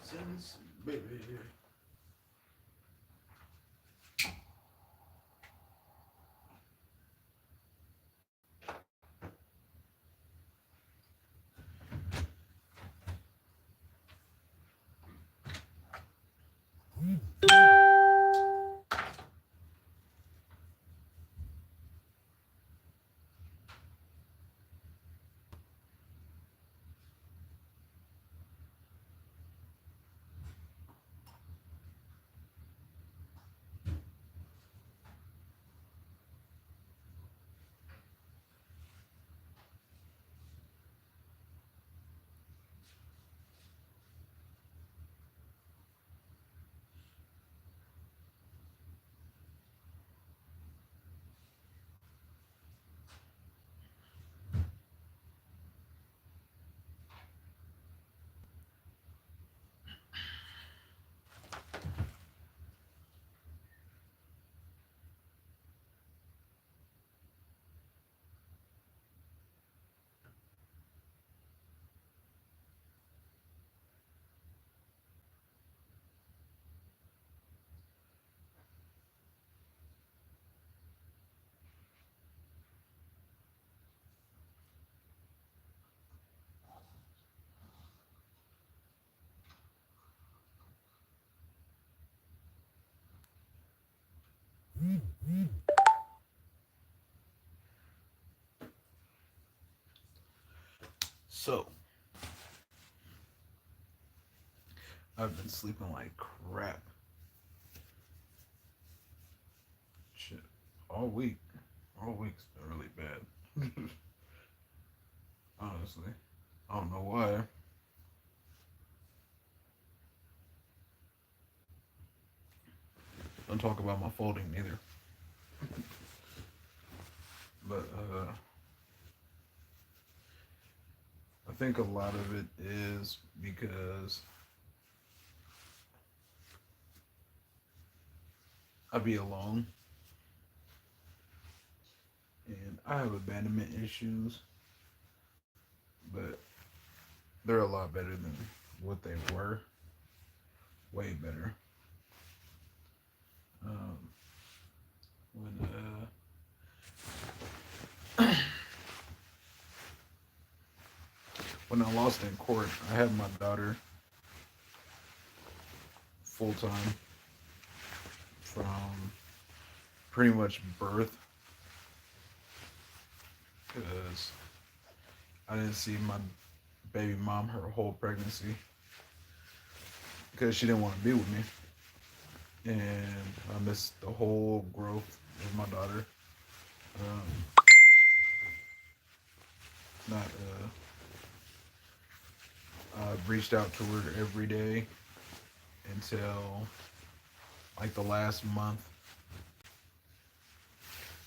Since baby. So I've been sleeping like crap. Shit. All week. All week's been really bad. Honestly. I don't know why. Don't talk about my folding either. But I think a lot of it is because I be alone and I have abandonment issues, but they're a lot better than what they were. Way better. Um, when when I lost in court, I had my daughter full time from pretty much birth because I didn't see my baby mom her whole pregnancy because she didn't want to be with me, and I missed the whole growth of my daughter. Um, not I reached out to her every day until like the last month,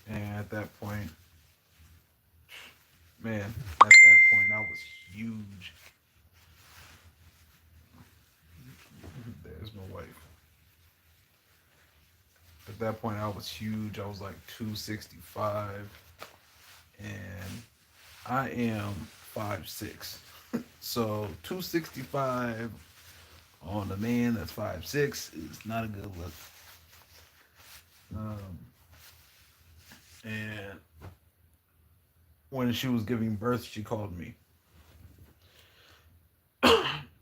and at that point, man, at that point I was huge. There's my wife. At that point, I was huge. I was like 265, and I am 5'6". So 265 on a man that's 5'6" is not a good look. Um, and when she was giving birth, she called me.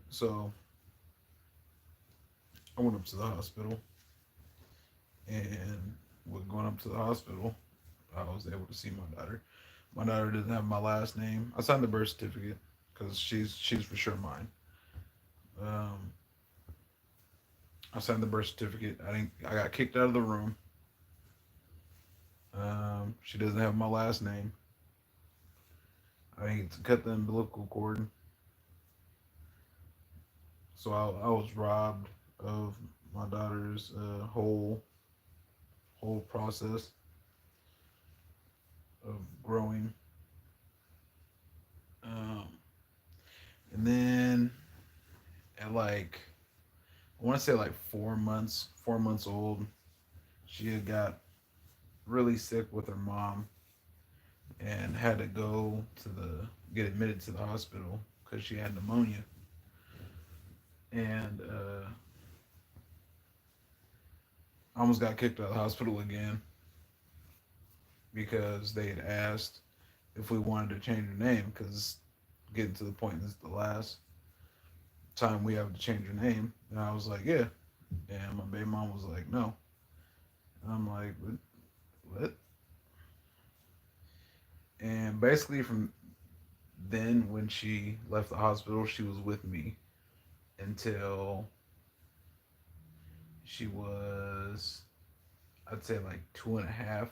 So I went up to the hospital, and with going up to the hospital, I was able to see my daughter. My daughter doesn't have my last name. I signed the birth certificate because she's for sure mine. Um, I signed the birth certificate. I didn't. I got kicked out of the room. She doesn't have my last name. I didn't cut the umbilical cord, so I was robbed of my daughter's whole process of growing. Um, and then at like I want to say like 4 months, 4 months old, she had got really sick with her mom and had to go to the get admitted to the hospital because she had pneumonia. and I almost got kicked out of the hospital again because they had asked if we wanted to change her name because getting to the point this is the last time we have to change her name, and I was like, yeah, and my baby mom was like, no, and I'm like, what? And basically from then when she left the hospital, she was with me until she was, I'd say like 2.5,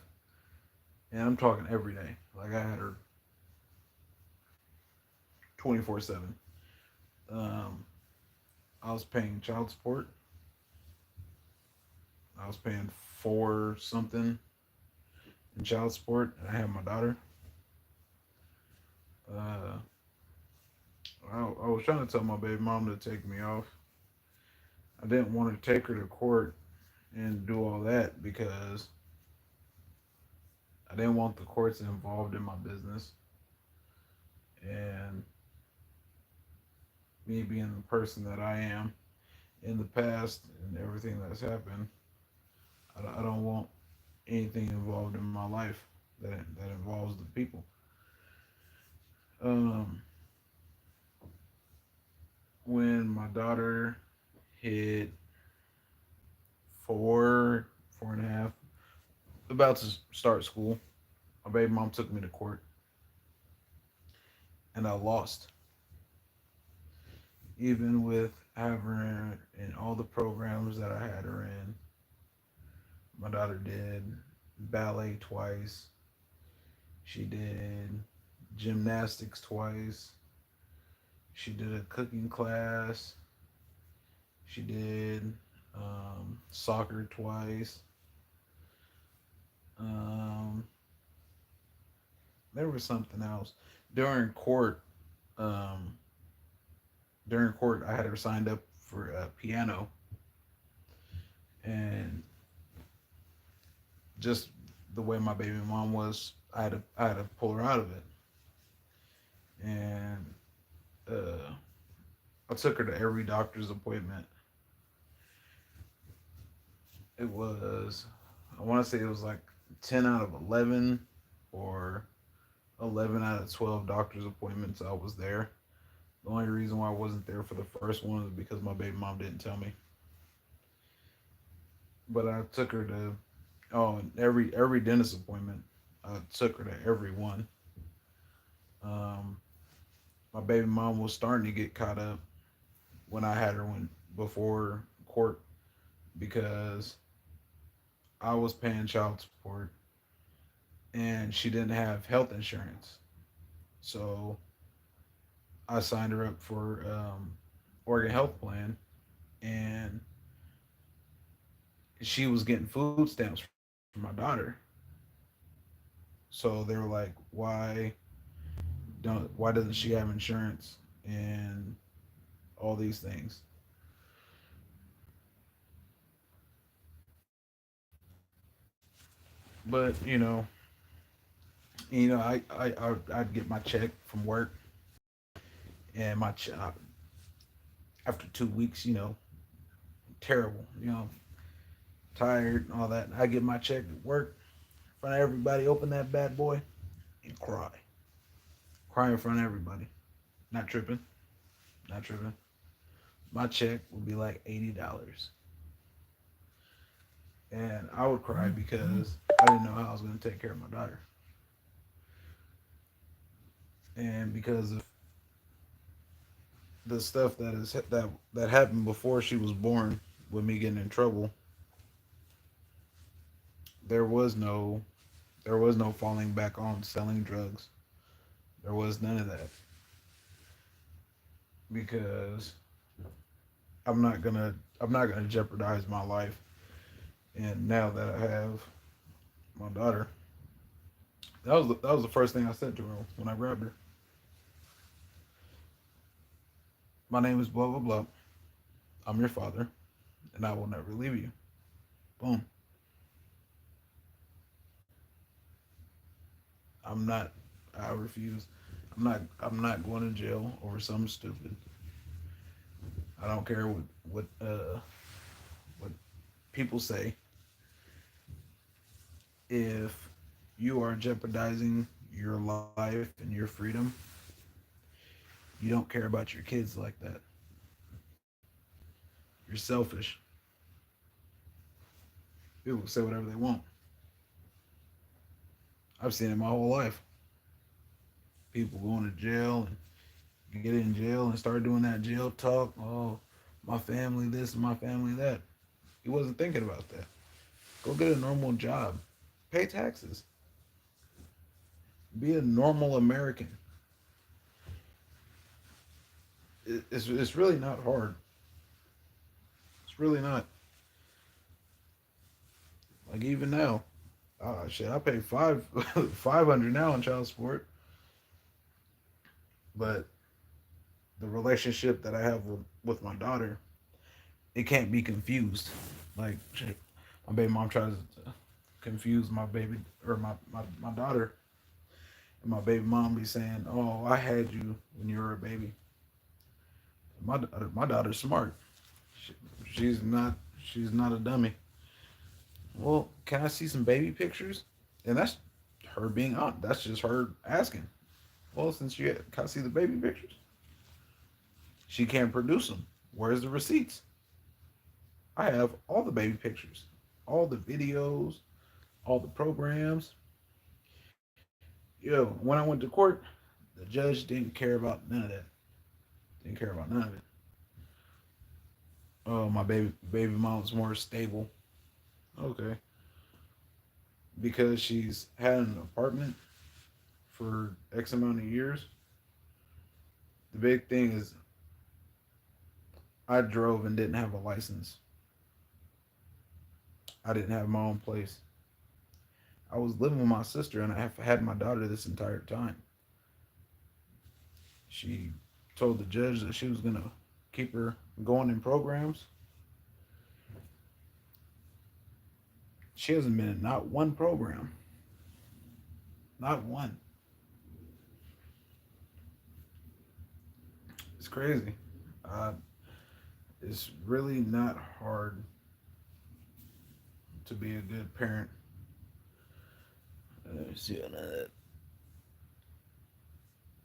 and I'm talking every day. Like I had her 24/7. Um, I was paying child support. I was paying four something in child support, and I had my daughter. Uh, I was trying to tell my baby mom to take me off. I didn't want to take her to court and do all that because I didn't want the courts involved in my business. And me being the person that I am in the past and everything that's happened, I don't want anything involved in my life that involves the people. Um, when my daughter hit 4.5, about to start school, my baby mom took me to court, and I lost. Even with having her in all the programs that I had her in, my daughter did ballet twice. She did gymnastics twice. She did a cooking class. She did soccer twice. Um, there was something else during court. Um, during court, I had her signed up for a piano, and just the way my baby mom was, I had to pull her out of it, and uh, I took her to every doctor's appointment. It was, I want to say it was like 10 out of 11 or 11 out of 12 doctor's appointments I was there. The only reason why I wasn't there for the first one is because my baby mom didn't tell me. But I took her to, oh, every dentist appointment. I took her to every one. Um, my baby mom was starting to get caught up when I had her when before court because I was paying child support and she didn't have health insurance. So I signed her up for Oregon Health Plan, and she was getting food stamps for my daughter. So they were like, why doesn't she have insurance and all these things? But I'd get my check from work, and after 2 weeks, terrible, tired and all that. I get my check at work in front of everybody, open that bad boy, and cry in front of everybody. Not tripping, not tripping. My check would be like $80, and I would cry because I didn't know how I was going to take care of my daughter, and because of the stuff that happened before she was born, with me getting in trouble, there was no there was no falling back on selling drugs. There was none of that because I'm not gonna jeopardize my life. And now that I have my daughter, that was the first thing I said to her when I grabbed her. My name is blah blah blah. I'm your father, and I will never leave you. Boom. I'm not. I refuse. I'm not going to jail over something stupid. I don't care what people say. If you are jeopardizing your life and your freedom, you don't care about your kids like that. You're selfish. People say whatever they want. I've seen it my whole life. People going to jail and get in jail and start doing that jail talk. Oh, my family this and my family that. He wasn't thinking about that. Go get a normal job. Pay taxes. Be a normal American. It's really not hard. It's really not. Like even now, shit, I pay 500 now on child support, but the relationship that I have with my daughter, it can't be confused. Like shit, my baby mom tries to confuse my baby or my daughter, and my baby mom be saying, "Oh, I had you when you were a baby." My daughter's smart. She, she's not a dummy. Well, can I see some baby pictures? And that's her being on. That's just her asking. Well, since can I see the baby pictures? She can't produce them. Where's the receipts? I have all the baby pictures, all the videos, all the programs. Yo, when I went to court, the judge didn't care about none of that. Didn't care about none of it. Oh, my baby mom's more stable. Okay, because she's had an apartment for X amount of years. The big thing is I drove and didn't have a license. I didn't have my own place. I was living with my sister and I have had my daughter this entire time. She told the judge that she was gonna keep her going in programs. She hasn't been in not one program. Not one. It's crazy. Uh, it's really not hard to be a good parent. Let me see on that.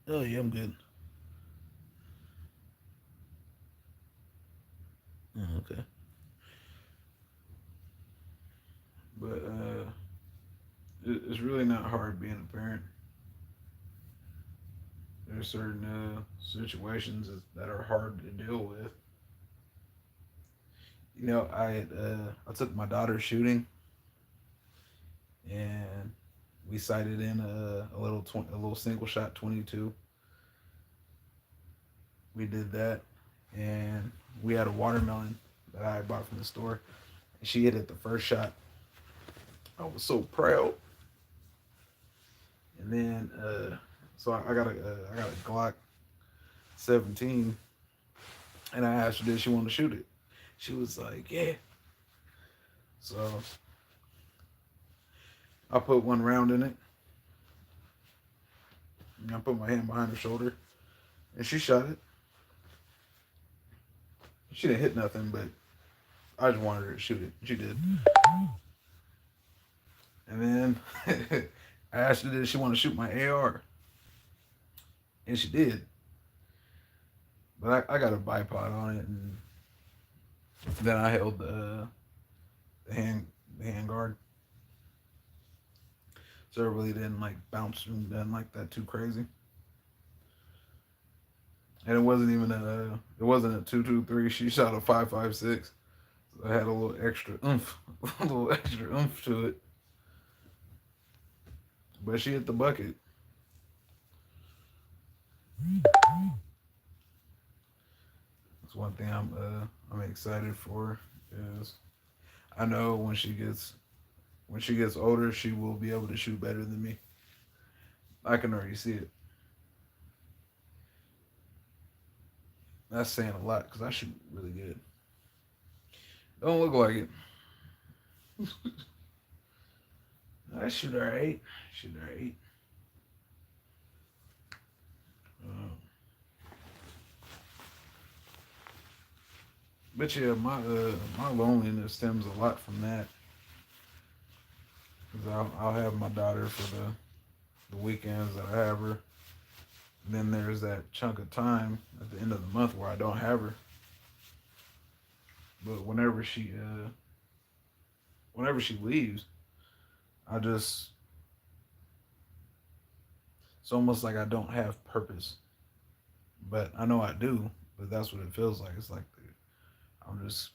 Oh yeah, I'm good. Oh, okay. But it's really not hard being a parent. There's certain situations that are hard to deal with. You know, I took my daughter shooting, and we sighted in a little single shot 22. We did that, and we had a watermelon that I bought from the store, and she hit it the first shot. I was so proud. And then so I got a Glock 17, and I asked her did she want to shoot it. She was like, yeah. So I put one round in it. And I put my hand behind her shoulder, and she shot it. She didn't hit nothing, but I just wanted her to shoot it. She did. And then I asked her did she want to shoot my AR, and she did. But I got a bipod on it, and then I held the hand the hand guard, so it really didn't like bounce and didn't like that too crazy. And it wasn't a 223. She shot a 5.56. So I had a little extra oomph, a little extra oomph to it. But she hit the bucket. That's one thing I'm excited for is I know when she gets older she will be able to shoot better than me. I can already see it. That's saying a lot because I shoot really good. Don't look like it. I shoot alright. Shoot alright. Um, But yeah, my loneliness stems a lot from that. Cause I'll have my daughter for the weekends that I have her. And then there's that chunk of time at the end of the month where I don't have her. But whenever she leaves, I just it's almost like I don't have purpose. But I know I do. But that's what it feels like. It's like I'm just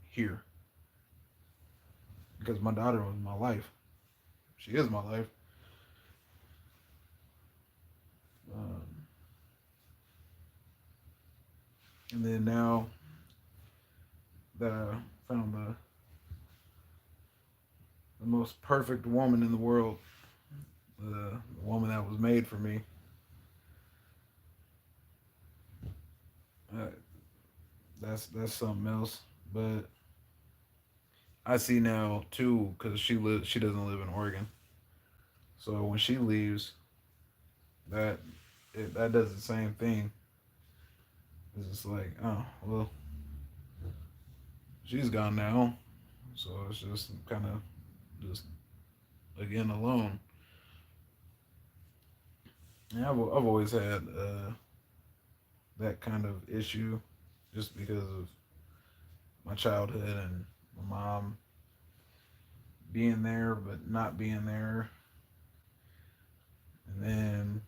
here because my daughter was my life. She is my life. Um, and then now that I found the most perfect woman in the world, the woman that was made for me, uh, that's something else. But I see now too because she doesn't live in Oregon. So when she leaves, that that does the same thing. It's just like, oh well, she's gone now, so it's just kind of just again alone. Yeah, I've always had that kind of issue, just because of my childhood and my mom being there but not being there, and then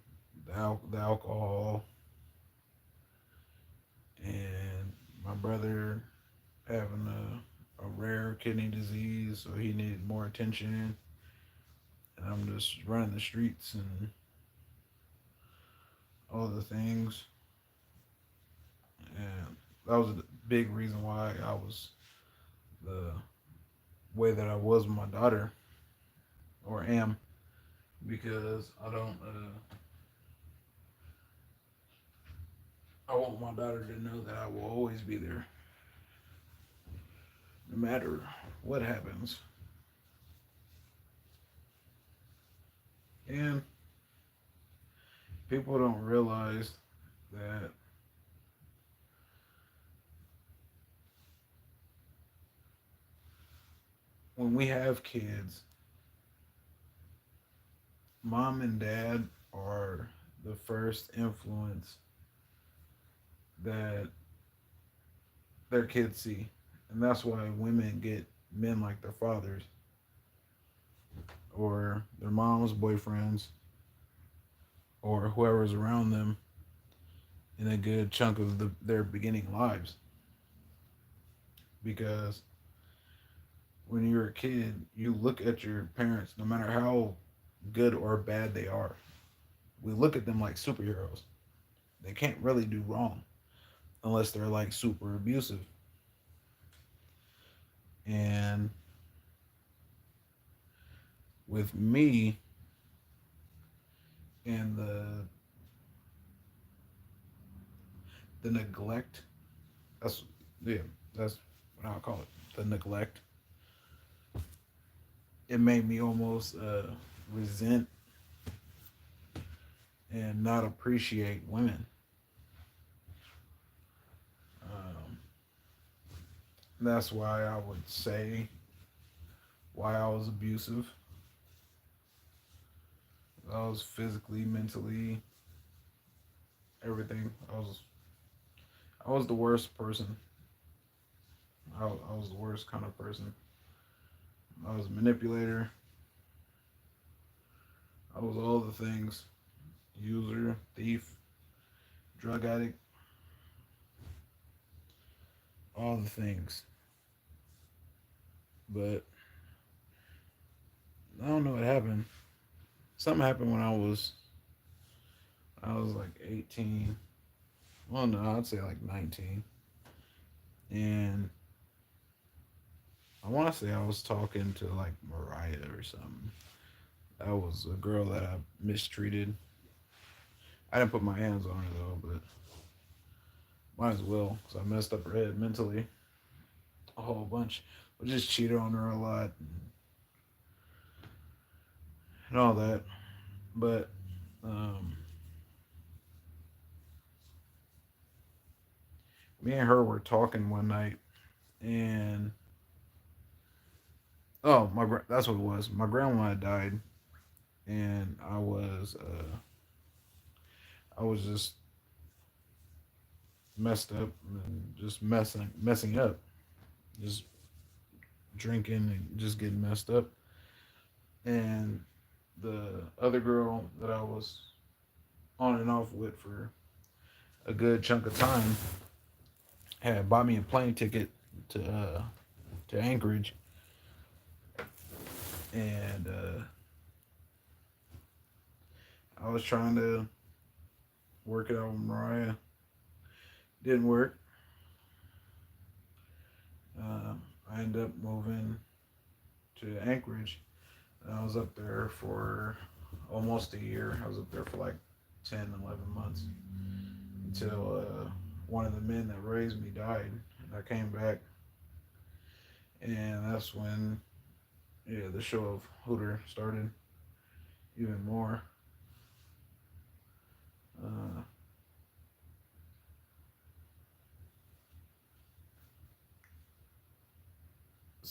the alcohol, and my brother having a rare kidney disease, so he needed more attention, and I'm just running the streets and all the things, and that was a big reason why I was the way that I was with my daughter, or am, because I want my daughter to know that I will always be there, no matter what happens. And people don't realize that when we have kids, mom and dad are the first influence that their kids see. And that's why women get men like their fathers or their mom's boyfriends or whoever's around them in a good chunk of their beginning lives. Because when you're a kid, you look at your parents, no matter how good or bad they are, we look at them like superheroes. They can't really do wrong unless they're like super abusive. And with me and the neglect, that's yeah, that's what I'll call it. The neglect. It made me almost resent and not appreciate women. Um, that's why I would say why I was abusive. I was physically, mentally, everything. I was the worst person. I was the worst kind of person. I was a manipulator. I was all the things: user, thief, drug addict, all the things. But I don't know what happened. Something happened when I was like 18. Well, no, I'd say like 19. And I want to say I was talking to like Mariah or something. That was a girl that I mistreated. I didn't put my hands on her though, but might as well, because I messed up her head mentally a whole bunch. I just cheated on her a lot and all that. But um, Me and her were talking one night, and oh, that's what it was. My grandma had died, and I was just messed up and just messing up, just drinking and just getting messed up. And the other girl that I was on and off with for a good chunk of time had bought me a plane ticket to Anchorage, and I was trying to work it out with Mariah. Didn't work. Uh, I ended up moving to Anchorage. I was up there for almost a year. I was up there for like 10, 11 months until one of the men that raised me died. And I came back, and that's when the show of Hooter started even more. Uh,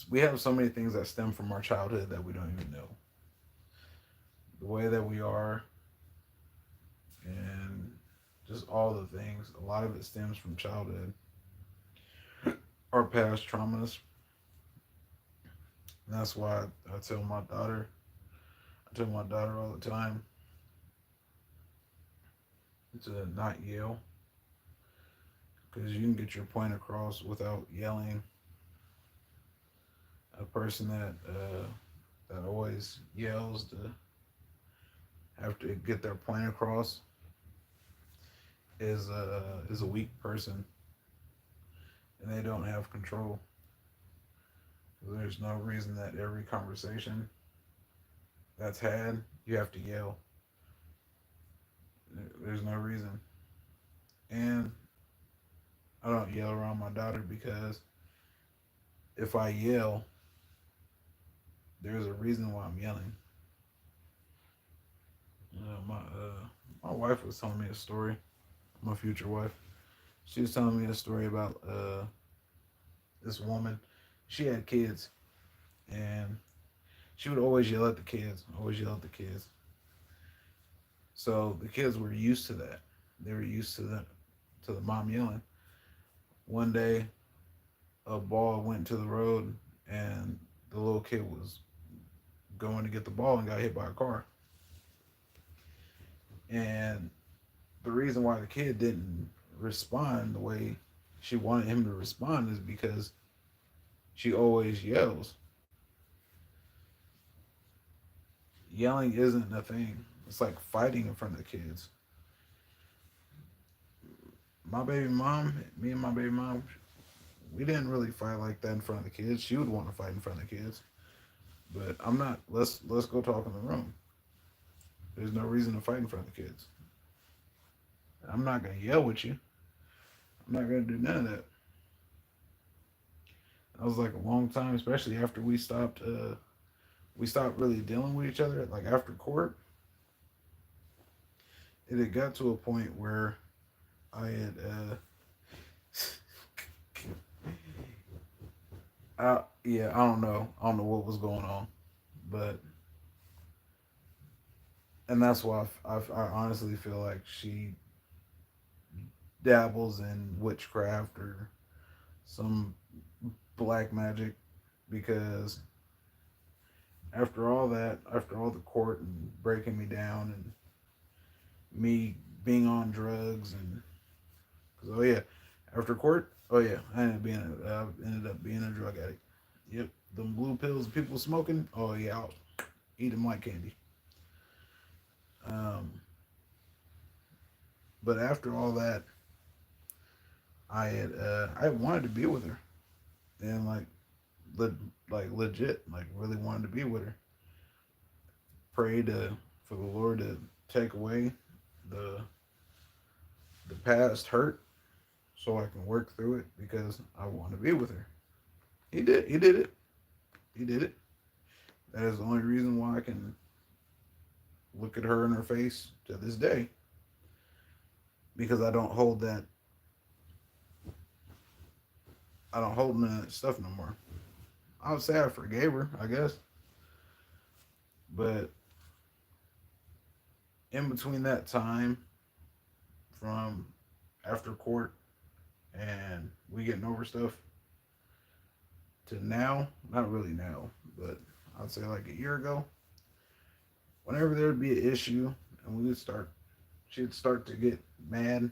we have so many things that stem from our childhood that we don't even know. The way that we are, and just all the things. A lot of it stems from childhood, our past traumas. And that's why I tell my daughter all the time to not yell, because you can get your point across without yelling. A person that always yells to have to get their point across is a weak person, and they don't have control. There's no reason that every conversation that's had you have to yell. There's no reason, and I don't yell around my daughter because if I yell, there's a reason why I'm yelling. My wife was telling me a story. My future wife, she was telling me a story about this woman. She had kids, and she would always yell at the kids. Always yell at the kids. So the kids were used to that. They were used to the mom yelling. One day, a ball went to the road, and the little kid was going to get the ball and got hit by a car. And the reason why the kid didn't respond the way she wanted him to respond is because she always yells. Yelling isn't a thing. It's like fighting in front of the kids. My baby mom, me and my baby mom, we didn't really fight like that in front of the kids. She would want to fight in front of the kids, but I'm not. Let's go talk in the room. There's no reason to fight in front of the kids. I'm not gonna yell with you. I'm not gonna do none of that. That was like a long time, especially after we stopped really dealing with each other. Like after court, it had got to a point where I had yeah, I don't know what was going on, but and that's why I honestly feel like she dabbles in witchcraft or some black magic, because after all the court and breaking me down and me being on drugs and cause, oh yeah, after court, oh yeah, I ended up being a drug addict. Yep, them blue pills people smoking. Oh yeah, I'll eat them like candy. Um, but after all that, I wanted to be with her, and le- like legit, like really wanted to be with her. Prayed for the Lord to take away the the past hurt so I can work through it because I want to be with her. He did. He did it. He did it. That is the only reason why I can look at her in her face to this day, because I don't hold I don't hold none of that stuff no more. I would say I forgave her, I guess, but in between that time from after court and we getting over stuff to now, not really now, but I'd say like a year ago, whenever there would be an issue and she'd start to get mad,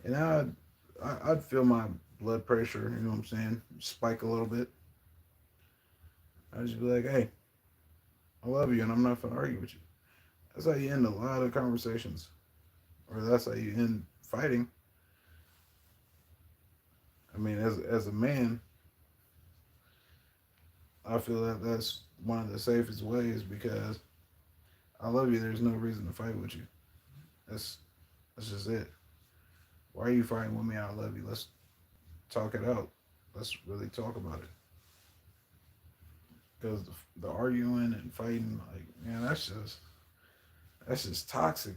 and I'd feel my blood pressure, you know what I'm saying, spike a little bit. I'd just be like, hey, I love you and I'm not gonna argue with you. That's how you end a lot of conversations, or that's how you end fighting. I mean, as a man, I feel that that's one of the safest ways because I love you. There's no reason to fight with you. That's that's just it. Why are you fighting with me? I love you. Let's talk it out. Let's really talk about it. Because the arguing and fighting, like man, that's just toxic.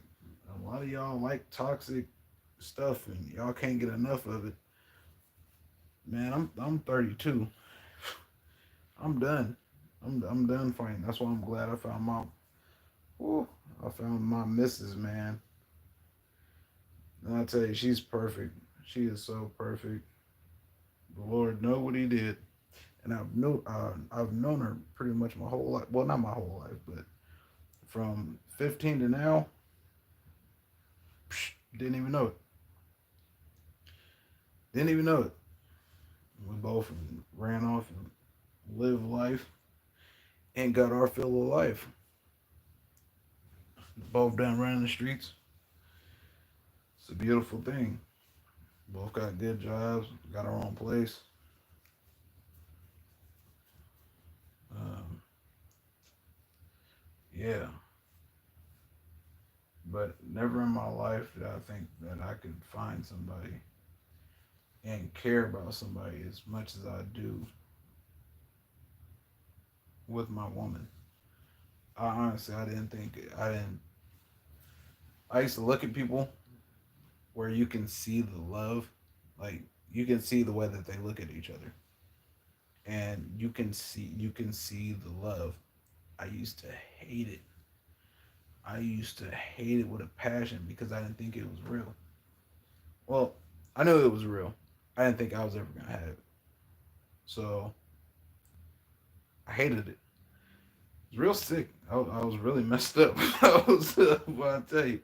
A lot of y'all like toxic stuff, and y'all can't get enough of it. Man, I'm 32. I'm done. I'm done fighting. That's why I'm glad I found my whew, I found my missus, man. And I tell you, she's perfect. She is so perfect. The Lord know what He did, and I've known her pretty much my whole life. Well, not my whole life, but from 15 to now, didn't even know it. Didn't even know it. We both ran off and lived life and got our fill of life. Both done running the streets. It's a beautiful thing. Both got good jobs, got our own place. Um, yeah, but never in my life did I think that I could find somebody and care about somebody as much as I do with my woman. I didn't think I didn't. I used to look at people where you can see the love, like you can see the way that they look at each other, and you can see the love. I used to hate it. I used to hate it with a passion because I didn't think it was real. Well, I knew it was real. I didn't think I was ever gonna have it. So I hated it. It was real sick. I was really messed up. I was, what I tell you,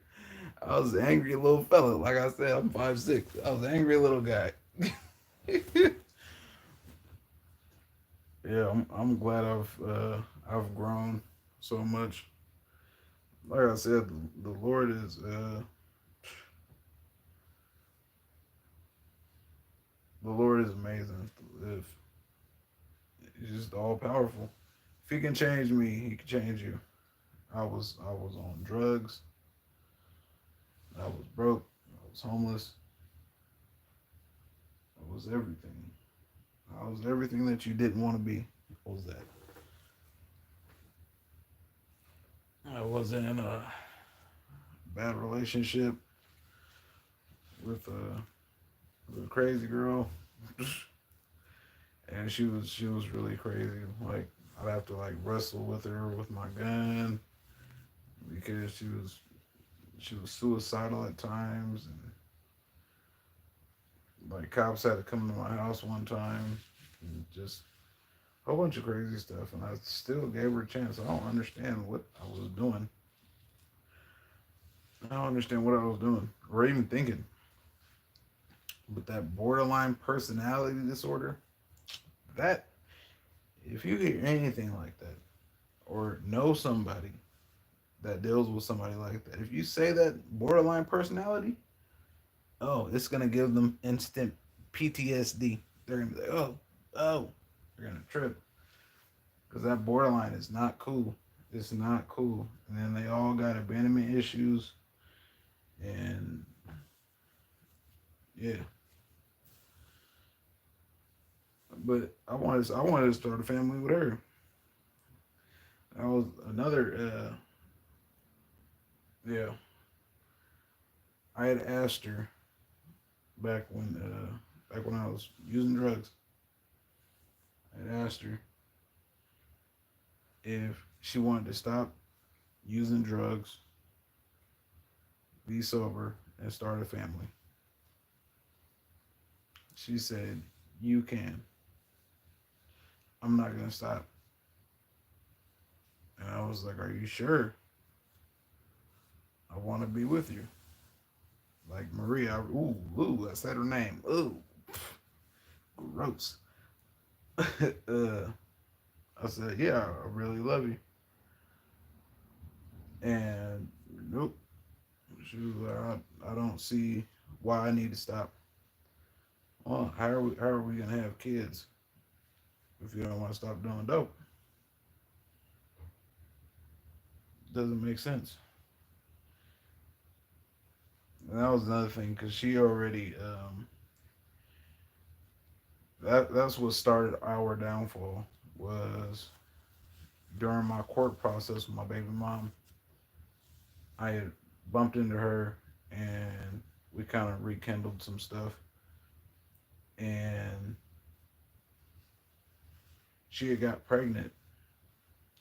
I was an angry little fella. Like I said, I'm 5'6". I was an angry little guy. Yeah, I'm glad I've grown so much. Like I said, the Lord is the Lord is amazing. If He's just all powerful. If He can change me, He can change you. I was on drugs. I was broke. I was homeless. I was everything. I was everything that you didn't want to be. What was that? I was in a bad relationship with a crazy girl, and she was really crazy. Like I'd have to like wrestle with her with my gun because she was suicidal at times, and like cops had to come to my house one time, and just a whole bunch of crazy stuff. And I still gave her a chance. I don't understand what I was doing. I don't understand what I was doing or even thinking. But that borderline personality disorder, that if you hear anything like that or know somebody that deals with somebody like that, if you say that borderline personality, oh, it's gonna give them instant PTSD. They're gonna be like, oh, they're gonna trip because that borderline is not cool. It's not cool. And then they all got abandonment issues, and yeah. But I wanted to start a family with her. That was another yeah. I had asked her back when Like when I was using drugs, I asked her if she wanted to stop using drugs, be sober, and start a family. She said, "You can. I'm not gonna stop." And I was like, "Are you sure? I want to be with you." Like Maria, I said her name. Ooh, gross. I said, "Yeah, I really love you." And nope. She was like, I don't see why I need to stop. Well, how are we gonna have kids if you don't want to stop doing dope? Doesn't make sense. And that was another thing because she already that's what started our downfall was during my court process with my baby mom. I had bumped into her and we kind of rekindled some stuff, and she had got pregnant,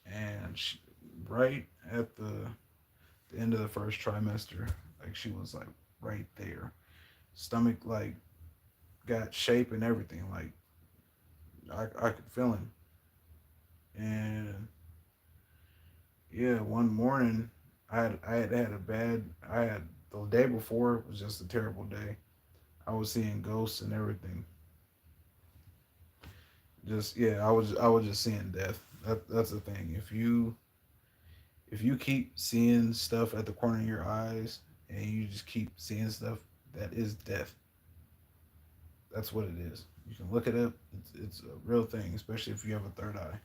and she, right at the end of the first trimester, like she was like right there, stomach like got shape and everything, like I could feel him. And yeah, one morning I had a bad I had the day before was just a terrible day. I was seeing ghosts and everything. Just yeah, I was just seeing death. That's the thing. If you keep seeing stuff at the corner of your eyes and you just keep seeing stuff, that is death. That's what it is. You can look it up. It's a real thing, especially if you have a third eye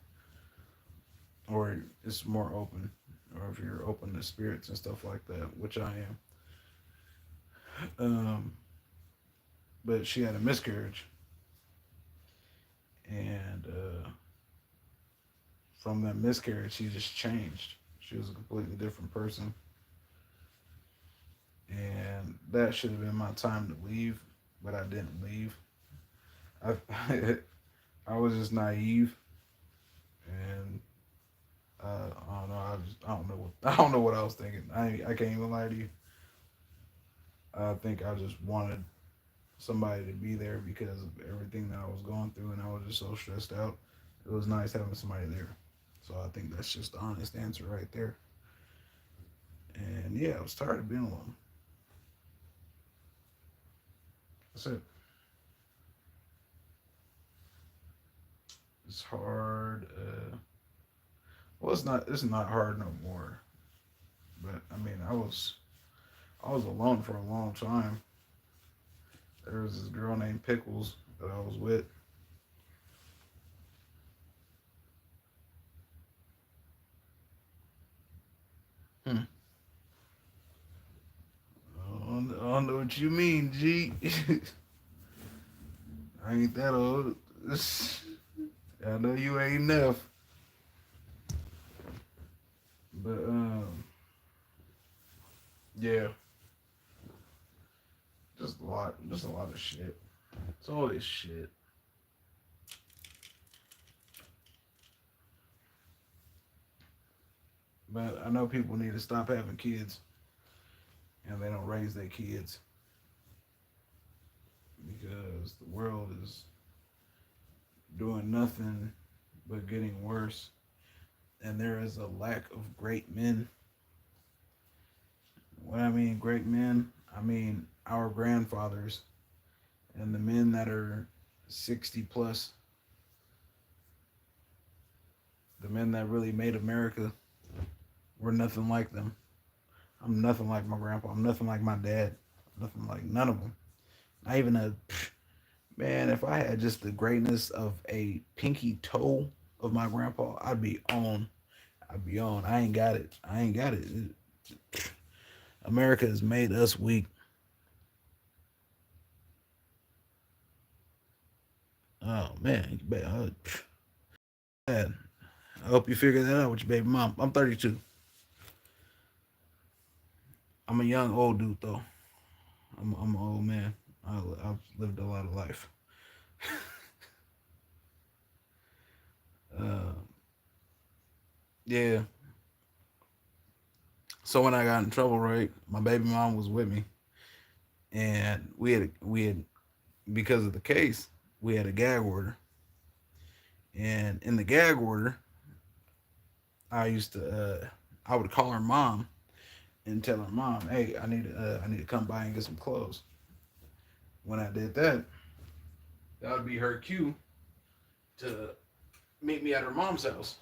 or it's more open, or if you're open to spirits and stuff like that, which I am. But she had a miscarriage, and from that miscarriage, she just changed. She was a completely different person, and that should have been my time to leave, but I didn't leave. I I was just naive, and I don't know. I don't know what I was thinking. I can't even lie to you. I think I just wanted somebody to be there because of everything that I was going through, and I was just so stressed out. It was nice having somebody there. So I think that's just the honest answer right there. And yeah, I was tired of being alone. That's it. It's hard. Well, it's not. It's not hard no more. But I mean, I was alone for a long time. There was this girl named Pickles that I was with. Hmm. I don't know what you mean, G. I ain't that old. I know you ain't enough. But yeah, just a lot of shit. It's always shit. But I know people need to stop having kids and they don't raise their kids because the world is doing nothing but getting worse. And there is a lack of great men. When I mean great men, I mean our grandfathers and the men that are 60 plus, the men that really made America. We're nothing like them. I'm nothing like my grandpa. I'm nothing like my dad. Nothing like none of them. Not even a man. If I had just the greatness of a pinky toe of my grandpa, I'd be on. I'd be on. I ain't got it. I ain't got it. America has made us weak. Oh man, man. I hope you figure that out with your baby mom. I'm 32. I'm a young old dude though. I'm an old man. I've lived a lot of life. Uh, yeah. So when I got in trouble, right, my baby mom was with me, and we had because of the case, we had a gag order, and in the gag order, I used to I would call her mom and tell her mom, hey, I need to come by and get some clothes. When I did that, that would be her cue to meet me at her mom's house.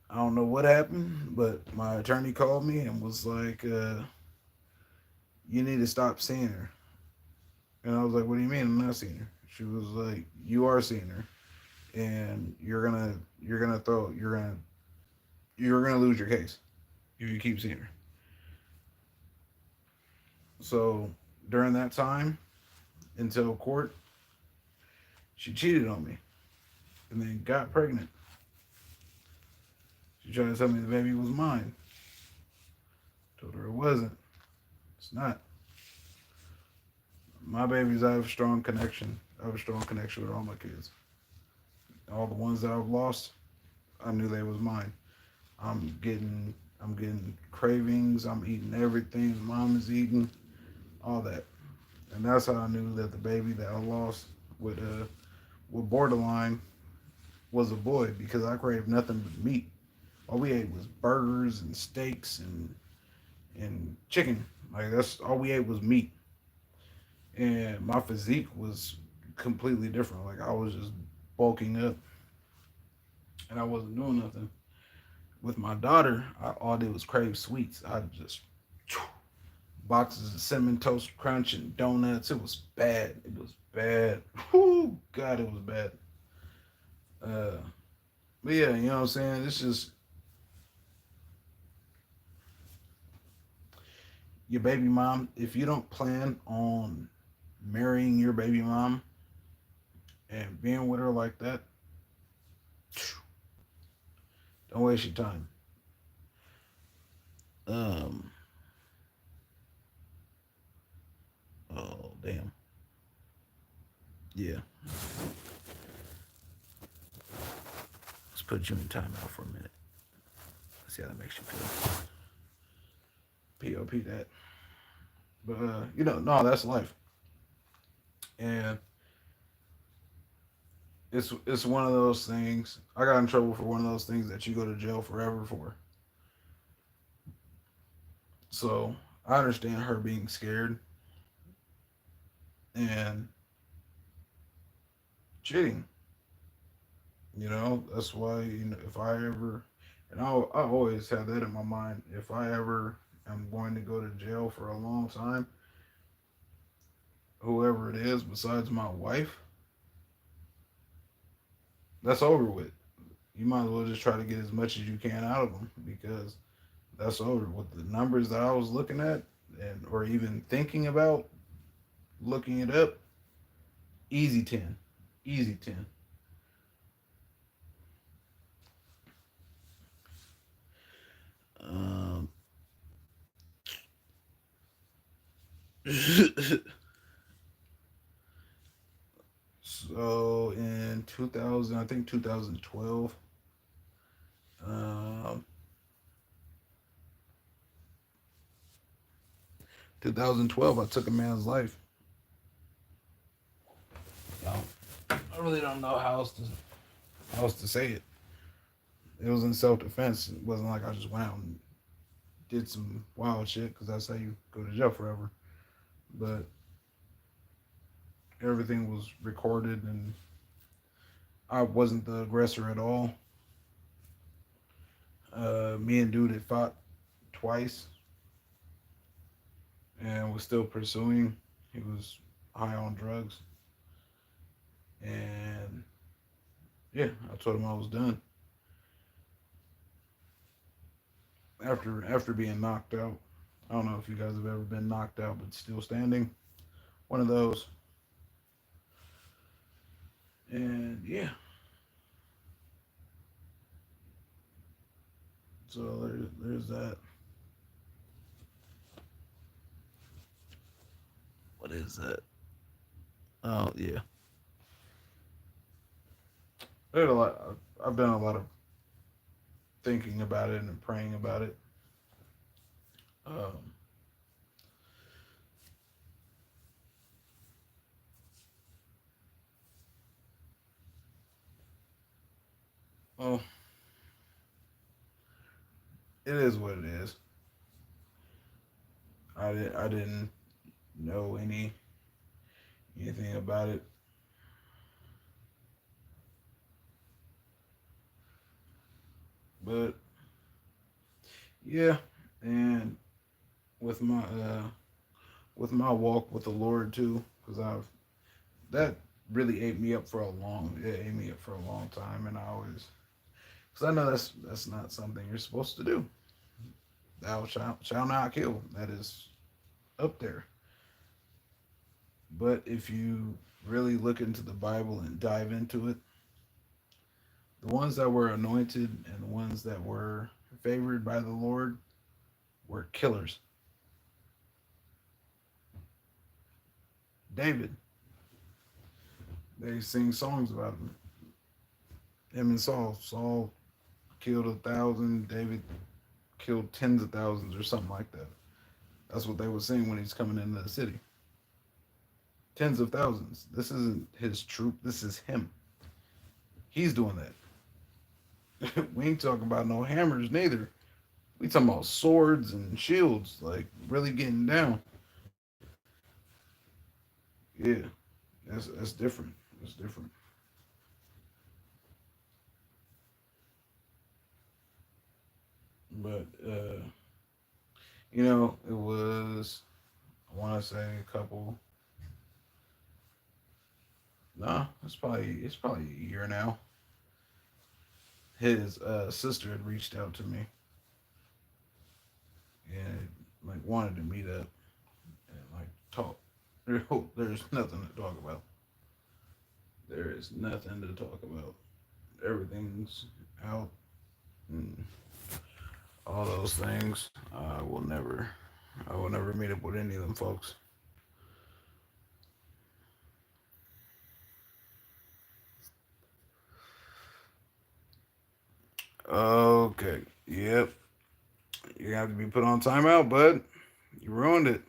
I don't know what happened, but my attorney called me and was like, "You need to stop seeing her." And I was like, "What do you mean I'm not seeing her?" She was like, "You are seeing her, and you're gonna lose your case if you keep seeing her." So during that time until court, she cheated on me and then got pregnant. She tried to tell me the baby was mine. Told her it wasn't. It's not. My babies, I have a strong connection. I have a strong connection with all my kids. All the ones that I've lost, I knew they was mine. I'm getting cravings. I'm eating everything mom is eating, all that. And that's how I knew that the baby that I lost with borderline was a boy because I craved nothing but meat. All we ate was burgers and steaks and chicken. Like that's all we ate was meat. And my physique was completely different. Like I was just bulking up and I wasn't doing nothing. With my daughter, all I did was crave sweets. I just boxes of cinnamon toast crunch and donuts. It was bad. It was bad. Whoo, God, it was bad. Uh, but yeah, you know what I'm saying. It's just your baby mom. If you don't plan on marrying your baby mom and being with her like that, don't waste your time. Um. Oh damn. Yeah. Let's put you in timeout for a minute. Let's see how that makes you feel. POP that. But no, that's life. And it's one of those things. I got in trouble for one of those things that you go to jail forever for. So I understand her being scared and cheating. That's why if I ever, and I always have that in my mind. If I ever am going to go to jail for a long time, whoever it is besides my wife, that's over with. You might as well just try to get as much as you can out of them because that's over. With the numbers that I was looking at and or even thinking about looking it up, easy 10. Easy 10. Um, so in 2000, I think 2012, um, 2012, I took a man's life. I really don't know how else to say it. It was in self defense. It wasn't like I just went out and did some wild shit because that's how you go to jail forever. But everything was recorded and I wasn't the aggressor at all. Me and dude had fought twice and was still pursuing. He was high on drugs, and yeah, I told him I was done after being knocked out. I don't know if you guys have ever been knocked out but still standing. One of those, and yeah. So there's that. What is that? Yeah, there's a lot. I've done a lot of thinking about it and praying about it. Um, well, it is what it is. I didn't know anything about it, but yeah, and with my walk with the Lord too, because I've that really ate me up for a long time, and I always because I know that's not something you're supposed to do. Thou shall not kill. That is up there. But if you really look into the Bible and dive into it, the ones that were anointed and the ones that were favored by the Lord were killers. David, they sing songs about him and Saul. Saul killed 1,000. David killed tens of thousands or something like that. That's what they were saying when he's coming into the city. Tens of thousands. This isn't his troop. This is him. He's doing that. We ain't talking about no hammers neither. We talking about swords and shields, like really getting down. Yeah, that's different. That's different. But it was I want to say a couple. Nah, it's probably a year now. His sister had reached out to me and like wanted to meet up and like talk. There's nothing to talk about. There is nothing to talk about. Everything's out and all those things. I will never meet up with any of them folks. Okay. Yep. You have to be put on timeout, bud. You ruined it.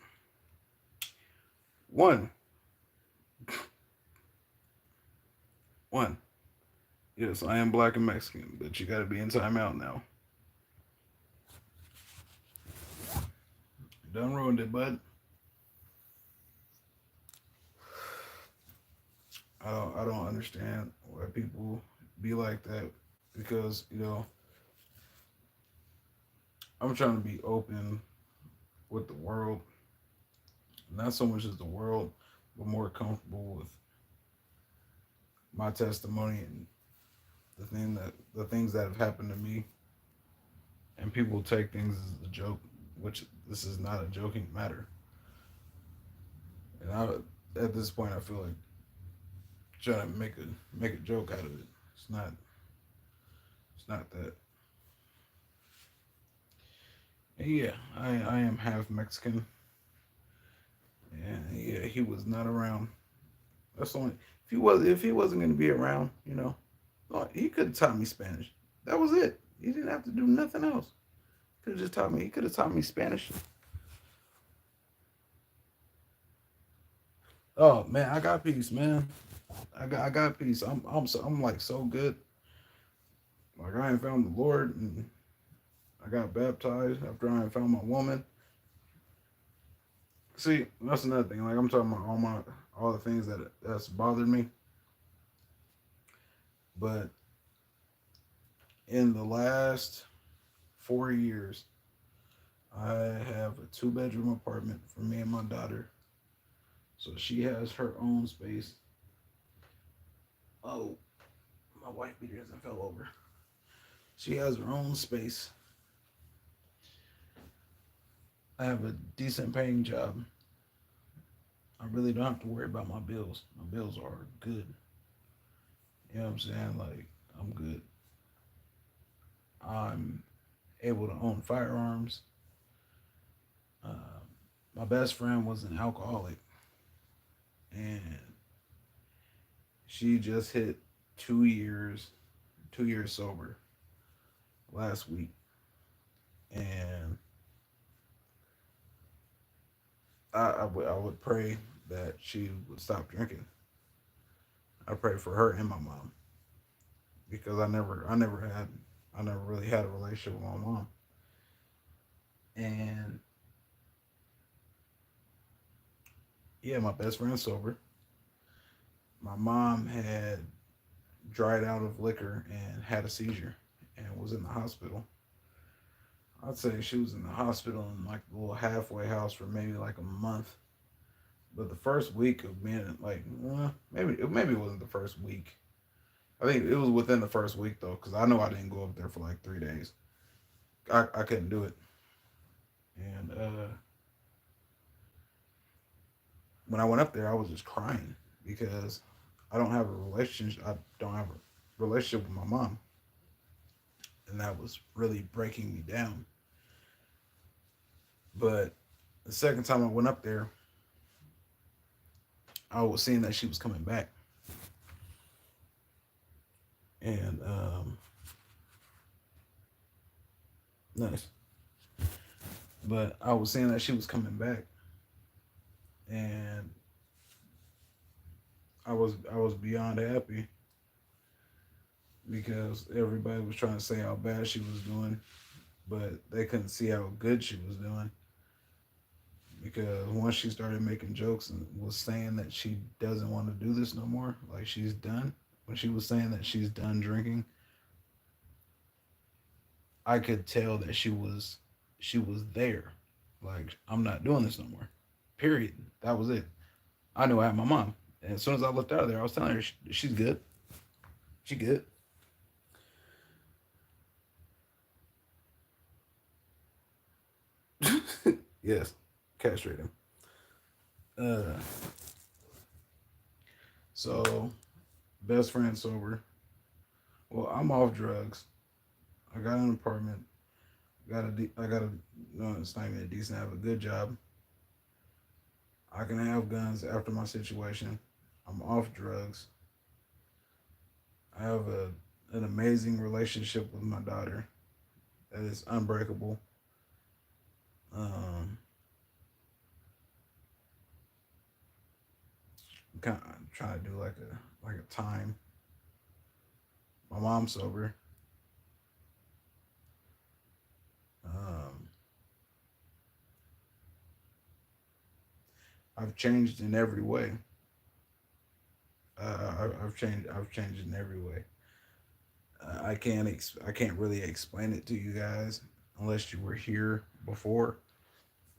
One. One. Yes, I am black and Mexican, but you got to be in timeout now. You done ruined it, bud. I don't understand why people be like that because I'm trying to be open with the world, not so much as the world, but more comfortable with my testimony and the things that have happened to me, and people take things as a joke, which this is not a joking matter. And at this point, I feel like trying to make a joke out of it. It's not. It's not that. And yeah, I am half Mexican, and yeah, he was not around. That's the only. If he wasn't going to be around, he could have taught me Spanish. That was it. He didn't have to do nothing else. Could have just taught me. He could have taught me Spanish. Oh man, I got peace, man. I got peace. I'm like so good. Like I ain't found the Lord, and I got baptized after I ain't found my woman. See, that's another thing. Like I'm talking about all the things that's bothered me. But in the last 4 years, I have a two-bedroom apartment for me and my daughter. So she has her own space. Oh, my wife beater hasn't fell over. She has her own space. I have a decent paying job. I really don't have to worry about my bills. My bills are good. You know what I'm saying? Like, I'm good. I'm able to own firearms. Uh, my best friend was an alcoholic, and She just hit 2 years, 2 years sober last week, and I would pray that she would stop drinking. I pray for her and my mom because I never really had a relationship with my mom, and yeah, my best friend's sober. My mom had dried out of liquor and had a seizure and was in the hospital. I'd say she was in the hospital in like a little halfway house for maybe like a month. But the first week of being like, maybe it wasn't the first week. I think it was within the first week though, because I know I didn't go up there for like 3 days. I couldn't do it. And when I went up there, I was just crying because I don't have a relationship. I don't have a relationship with my mom, and that was really breaking me down. But the second time I went up there, I was seeing that she was coming back, and nice. But I was seeing that she was coming back, and I was beyond happy because everybody was trying to say how bad she was doing, but they couldn't see how good she was doing. Because once she started making jokes and was saying that she doesn't want to do this no more, like she's done. When she was saying that she's done drinking, I could tell that she was there. Like I'm not doing this no more. Period. That was it. I knew I had my mom, and as soon as I left out of there, I was telling her she's good. She good. Yes, castrate him. Uh, so best friend sober. Well, I'm off drugs. I got an apartment. I got a. No, it's not even a decent. I have a good job. I can have guns after my situation. I'm off drugs. I have an amazing relationship with my daughter that is unbreakable. Um, I'm kind of trying to do like a time. My mom's sober. Um, I've changed in every way. I've changed. I've changed in every way. I can't really explain it to you guys unless you were here before.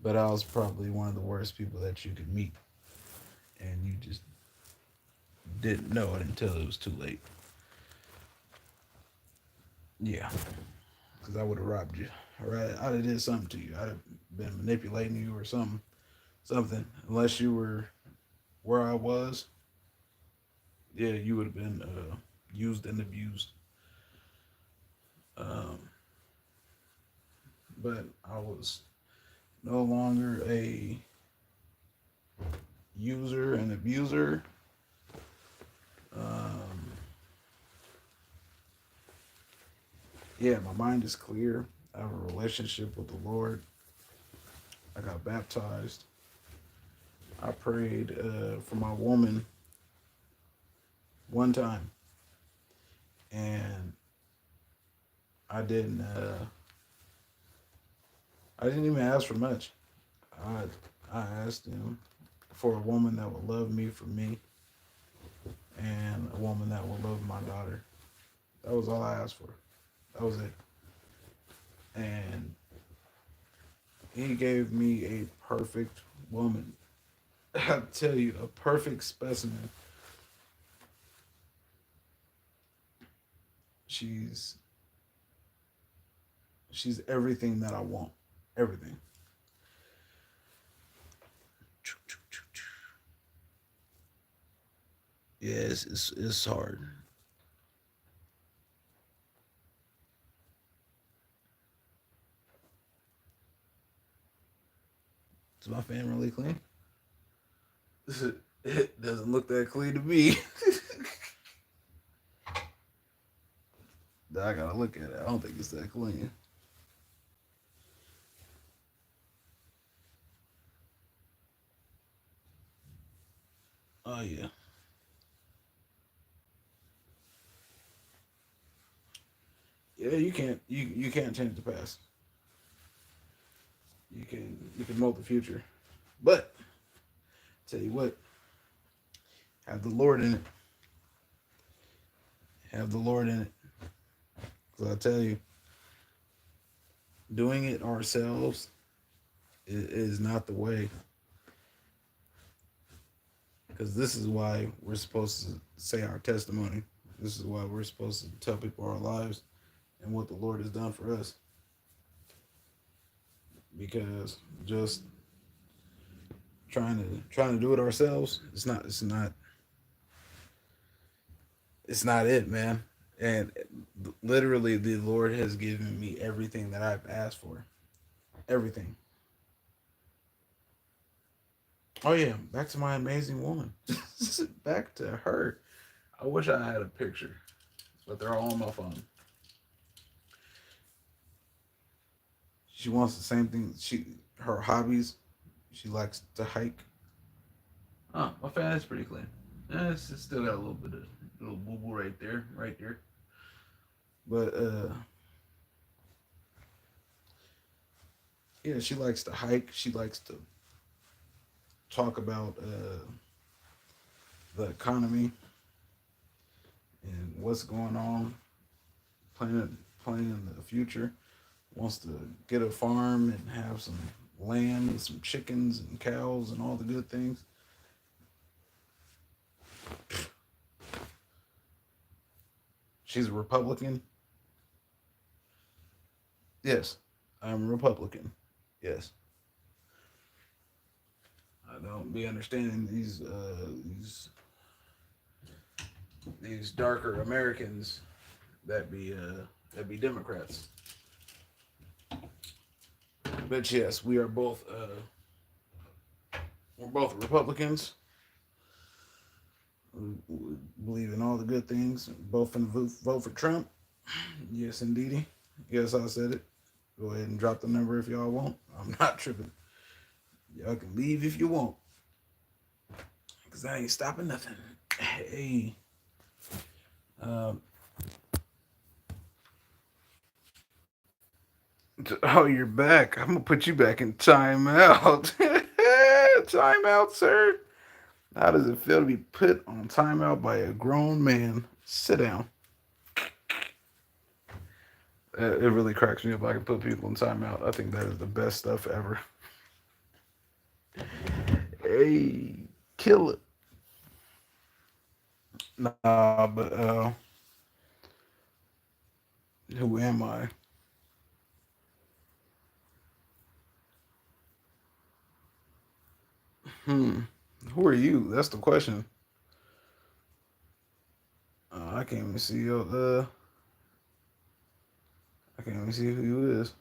But I was probably one of the worst people that you could meet, and you just didn't know it until it was too late. Yeah, because I would have robbed you. Right, I'd have did something to you. I'd have been manipulating you or something. Unless you were where I was, yeah, you would have been used and abused. Um, but I was no longer a user and abuser. Um, yeah, my mind is clear. I have a relationship with the Lord. I got baptized. I prayed for my woman one time, and I didn't. I didn't even ask for much. I I asked him for a woman that would love me for me, and a woman that would love my daughter. That was all I asked for. That was it. And he gave me a perfect woman. I tell you, a perfect specimen. She's she's everything that I want. Everything. Yes, it's hard. Is my fan really clean? It doesn't look that clean to me. I gotta look at it. I don't think it's that clean. Oh yeah, yeah. You can't change the past. You can mold the future, but tell you what, have the Lord in it. Have the Lord in it. Cause I tell you, doing it ourselves is not the way. Because this is why we're supposed to say our testimony. This is why we're supposed to tell people our lives and what the Lord has done for us. Because just trying to do it ourselves, it's not it, man. And literally, the Lord has given me everything that I've asked for. Everything. Oh yeah, back to my amazing woman. Back to her. I wish I had a picture, but they're all on my phone. She wants the same thing. Her hobbies. She likes to hike. Oh, my fan is pretty clean. It's still got a little bit of little boo boo right there, right there. But yeah, she likes to hike. She likes to talk about the economy and what's going on, planning the future. Wants to get a farm and have some land and some chickens and cows and all the good things. She's a Republican. Yes, I'm a Republican. Yes, I don't be understanding these darker Americans that be Democrats. But yes, we're both Republicans. We believe in all the good things. Both in vote for Trump. Yes, indeedy. Yes, I said it. Go ahead and drop the number if y'all want. I'm not tripping. Y'all can leave if you want, cause I ain't stopping nothing. Hey, um, oh, you're back. I'm gonna put you back in timeout. Timeout, sir. How does it feel to be put on timeout by a grown man? Sit down. It really cracks me up. I can put people in timeout. I think that is the best stuff ever. Hey, kill it. Nah, but who am I? Hmm. Who are you? That's the question. I can't even see your. I can't even see who you is.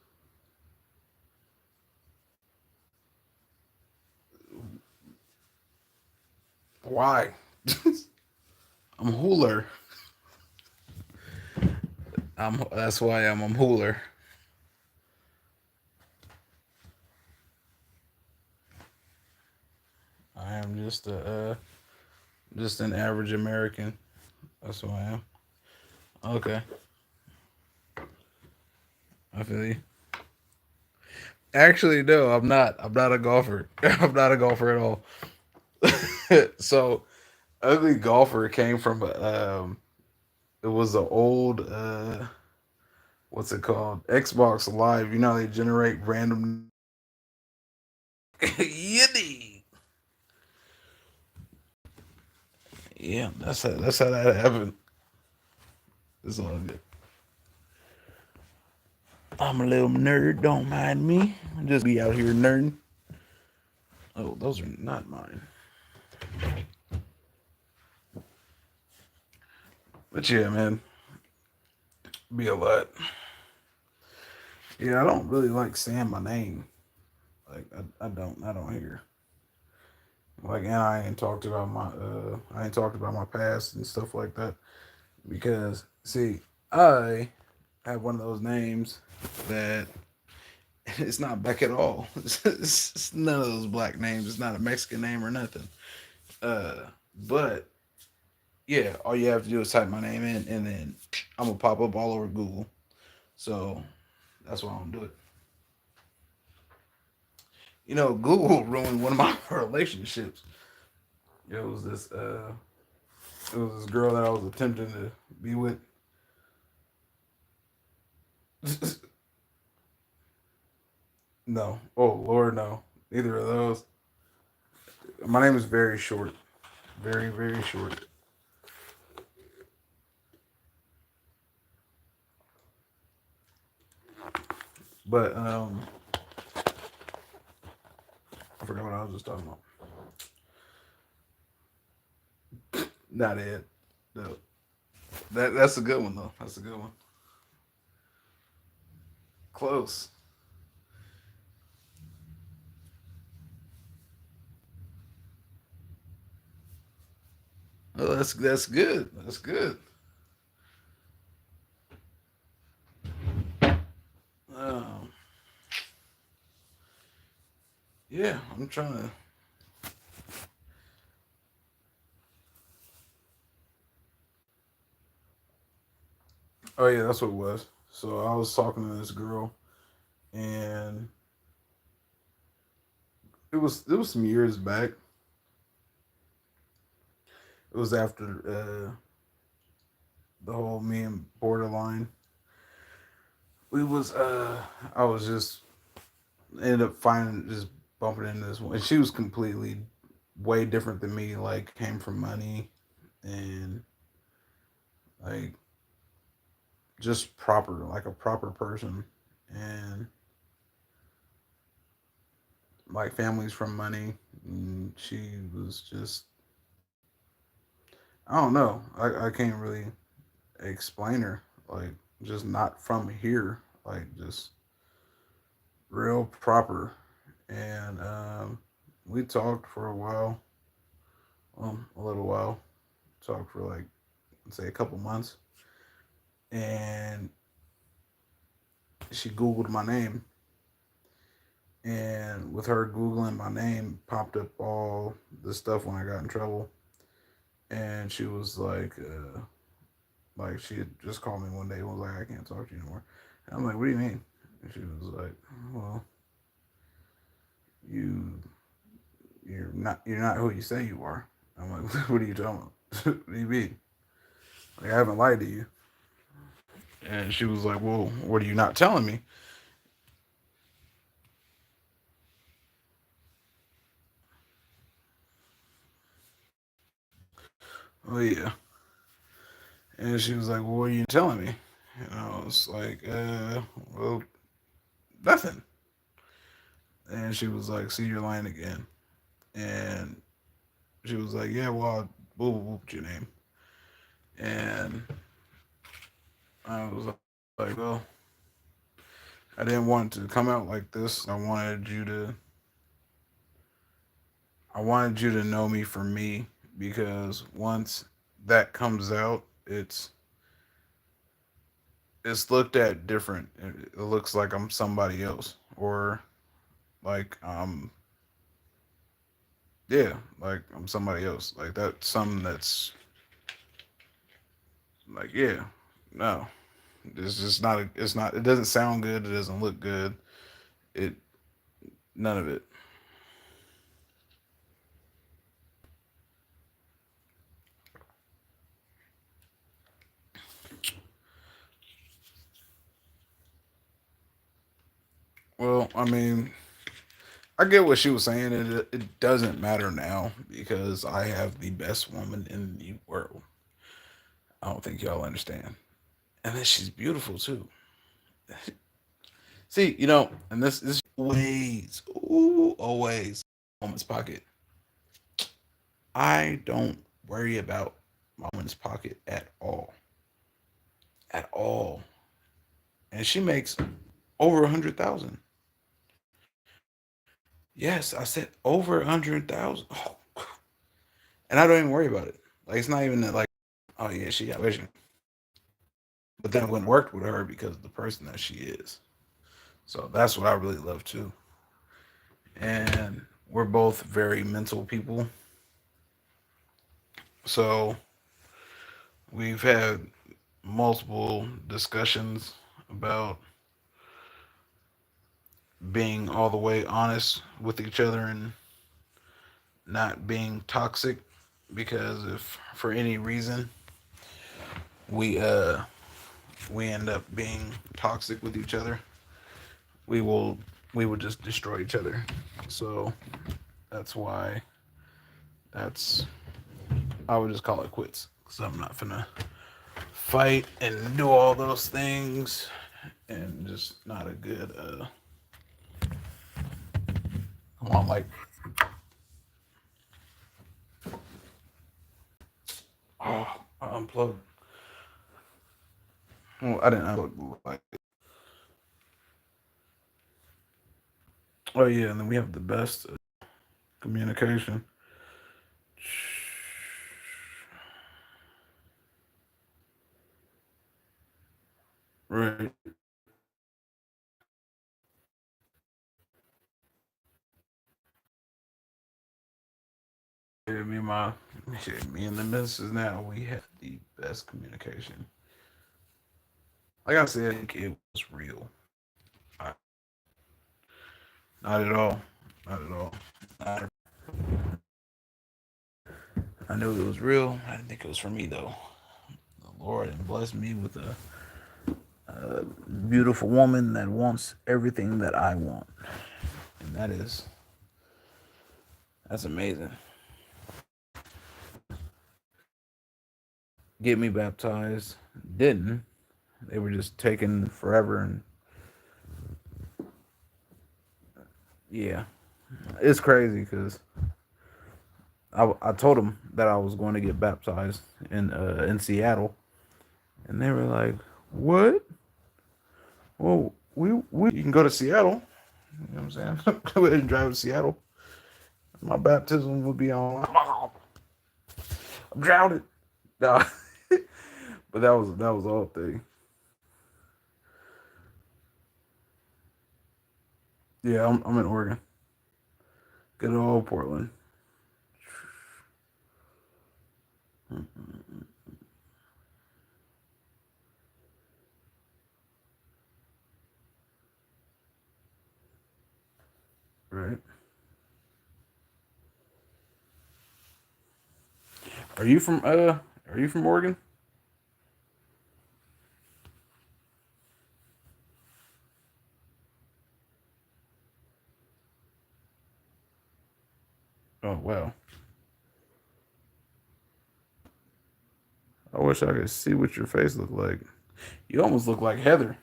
Why? I'm Hooler. That's why I'm Hooler. I am just an average American. That's who I am. Okay, I feel you. Actually, no, I'm not. I'm not a golfer. I'm not a golfer at all. So, ugly golfer came from it was an old what's it called? Xbox Live. You know they generate random. Yiddy. Yeah, that's how that happened. It's all good. I'm a little nerd. Don't mind me. Just be out here nerding. Oh, those are not mine. But yeah, man, be a lot. Yeah, I don't really like saying my name. Like I don't hear. Like, and I ain't talked about my past and stuff like that because see, I have one of those names that it's not black at all. It's none of those black names. It's not a Mexican name or nothing. Uh, but yeah, all you have to do is type my name in, and then I'm gonna pop up all over Google. So that's why I don't do it. You know, Google ruined one of my relationships. It was this it was this girl that I was attempting to be with. No. Oh Lord, no. Neither of those. My name is very short. Very, very short. But I forgot what I was just talking about. Not it. No. That's a good one though. That's a good one. Close. Oh, that's good. That's good. Um, yeah, I'm trying to. Oh yeah, that's what it was. So I was talking to this girl, and it was some years back. It was after the whole me and borderline. We was I was just ended up finding just bumping into this one. And she was completely way different than me. Like came from money and like just proper, like a proper person, and like families from money. And she was just I don't know. I can't really explain her. Like just not from here. Like just real proper. And we talked for a while, a little while. Talked for like let's say a couple months, and she Googled my name, and with her Googling my name, popped up all the stuff when I got in trouble, and she was like she had just called me one day and was like, I can't talk to you anymore. And I'm like, what do you mean? And she was like, well, you you're not who you say you are. I'm like, what are you talking about? What do you mean? Like I haven't lied to you. And she was like, well, what are you not telling me? Oh yeah. And she was like, well, what are you telling me? And I was like, well, nothing. And she was like, see, you're lying again. And she was like, yeah, well, I'll whoop your name. And I was like, well, I didn't want it to come out like this. I wanted you to know me for me because once that comes out, it's looked at different. It looks like I'm somebody else, or like yeah, like I'm somebody else. Like that's something that's like yeah, no, it's just not. It's not. It doesn't sound good. It doesn't look good. It none of it. Well, I mean, I get what she was saying. It doesn't matter now because I have the best woman in the world. I don't think y'all understand. And then she's beautiful too. See, and this always, ooh, always, woman's pocket. I don't worry about my woman's pocket at all. And she makes over 100,000. Yes, I said over 100,000. Oh, and I don't even worry about it. Like it's not even that. Like, oh yeah, she got vision. but then it wouldn't work with her because of the person that she is. So that's what I really love too. And we're both very mental people. So we've had multiple discussions about being all the way honest with each other and not being toxic, because if for any reason we uh we end up being toxic with each other, we will we would just destroy each other. So that's why that's I would just call it quits, because I'm not gonna fight and do all those things, and just not a good come on, like, oh, I unplugged. Well, I didn't unplug the light. Oh yeah, and then we have the best communication. Right. Yeah, me and the missus now, we have the best communication. Like I said, I think it was real. I, not at all. Not at all. I, I knew it was real. I didn't think it was for me though. The Lord and blessed me with a beautiful woman that wants everything that I want, and that's amazing. Get me baptized? Didn't. They were just taking forever, and yeah, it's crazy because I told them that I was going to get baptized in Seattle, and they were like, "What? Well, we you can go to Seattle. You know what I'm saying? Go ahead and drive to Seattle. My baptism would be on. I'm drowning. Nah. But that was all thing. Yeah, I'm in Oregon. Good old Portland. Right. Are you from Are you from Oregon? Oh wow. I wish I could see what your face looked like. You almost look like Heather.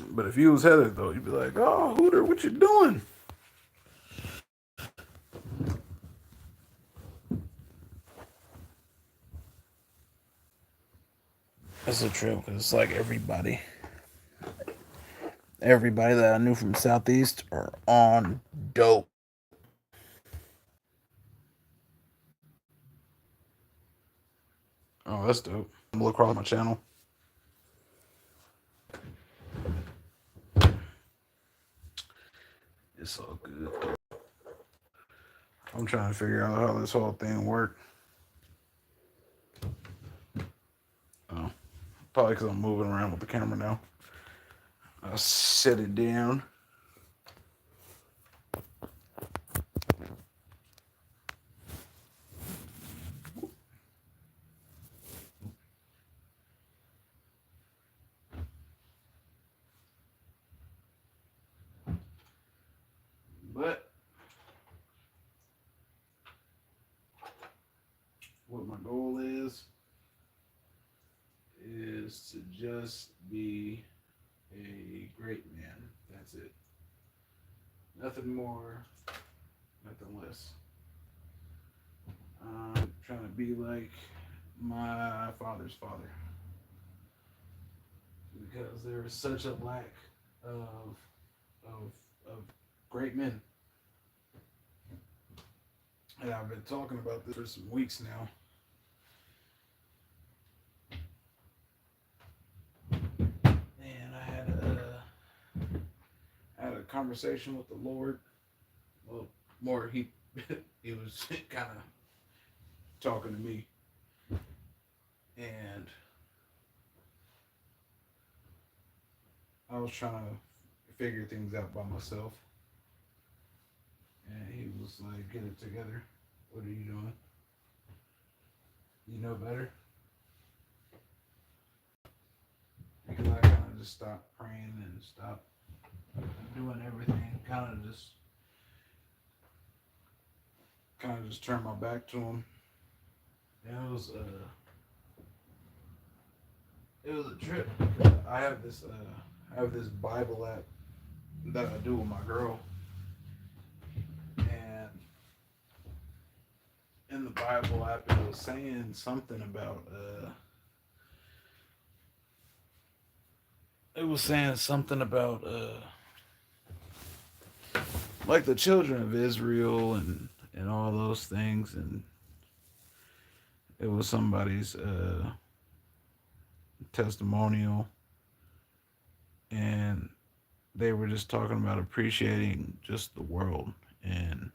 But if you was Heather though, you'd be like, "Oh, Hooter, what you doing?" That's so true, because it's like everybody that I knew from Southeast are on dope. Oh, that's dope. I'm gonna look across my channel. It's all good. I'm trying to figure out how this whole thing works. Oh, probably because I'm moving around with the camera now. I'll set it down. But what my goal is to just be a great man. That's it. Nothing more, nothing less. I'm trying to be like my father's father, because there is such a lack of of of great men. And I've been talking about this for some weeks now. conversation with the Lord. Well, more he was kind of talking to me, and I was trying to figure things out by myself. And he was like, "Get it together. What are you doing? You know better." Because I kind of just stopped praying and stopped doing everything. Kind of just turned my back to him. And it was a trip. I have this Bible app that I do with my girl, and in the Bible app it was saying something about like the children of Israel and all those things, and it was somebody's testimonial, and they were just talking about appreciating just the world and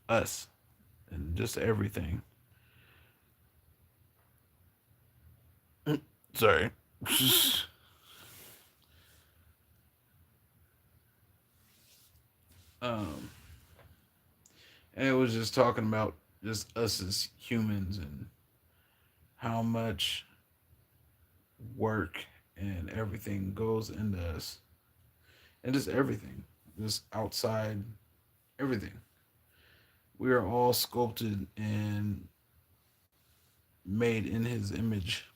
us and just everything. Sorry. um, and it was just talking about just us as humans and how much work and everything goes into us and just everything, just outside everything. We are all sculpted and made in His image.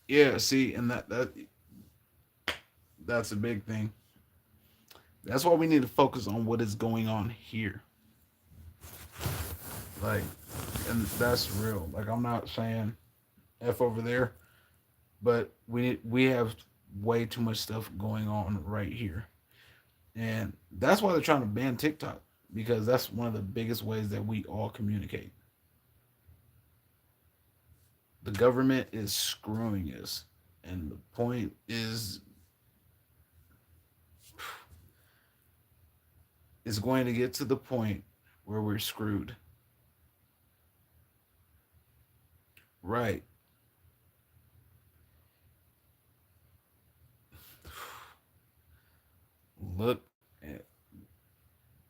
Yeah, see, and that's a big thing. That's why we need to focus on what is going on here. Like, and that's real. Like, I'm not saying F over there, but we have way too much stuff going on right here. And that's why they're trying to ban TikTok, because that's one of the biggest ways that we all communicate. The government is screwing us. And the point is, it's going to get to the point where we're screwed. Right. Look at,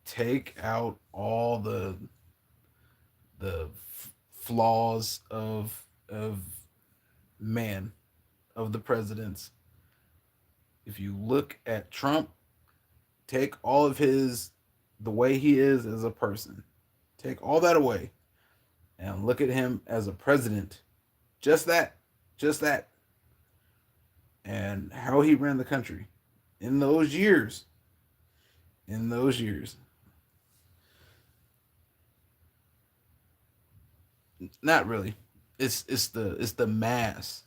take out all the flaws of man, of the presidents. If you look at Trump, take all of his, the way he is as a person, take all that away and look at him as a president. Just that, just that, and how he ran the country in those years. In those years, not really. It's the mass,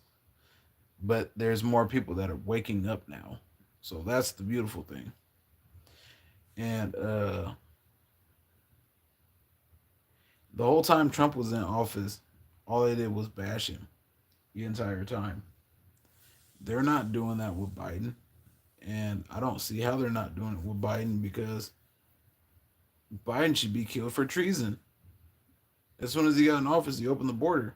but there's more people that are waking up now. So that's the beautiful thing. And the whole time Trump was in office, all they did was bash him the entire time. They're not doing that with Biden. And I don't see how they're not doing it with Biden, because Biden should be killed for treason. As soon as he got in office, he opened the border.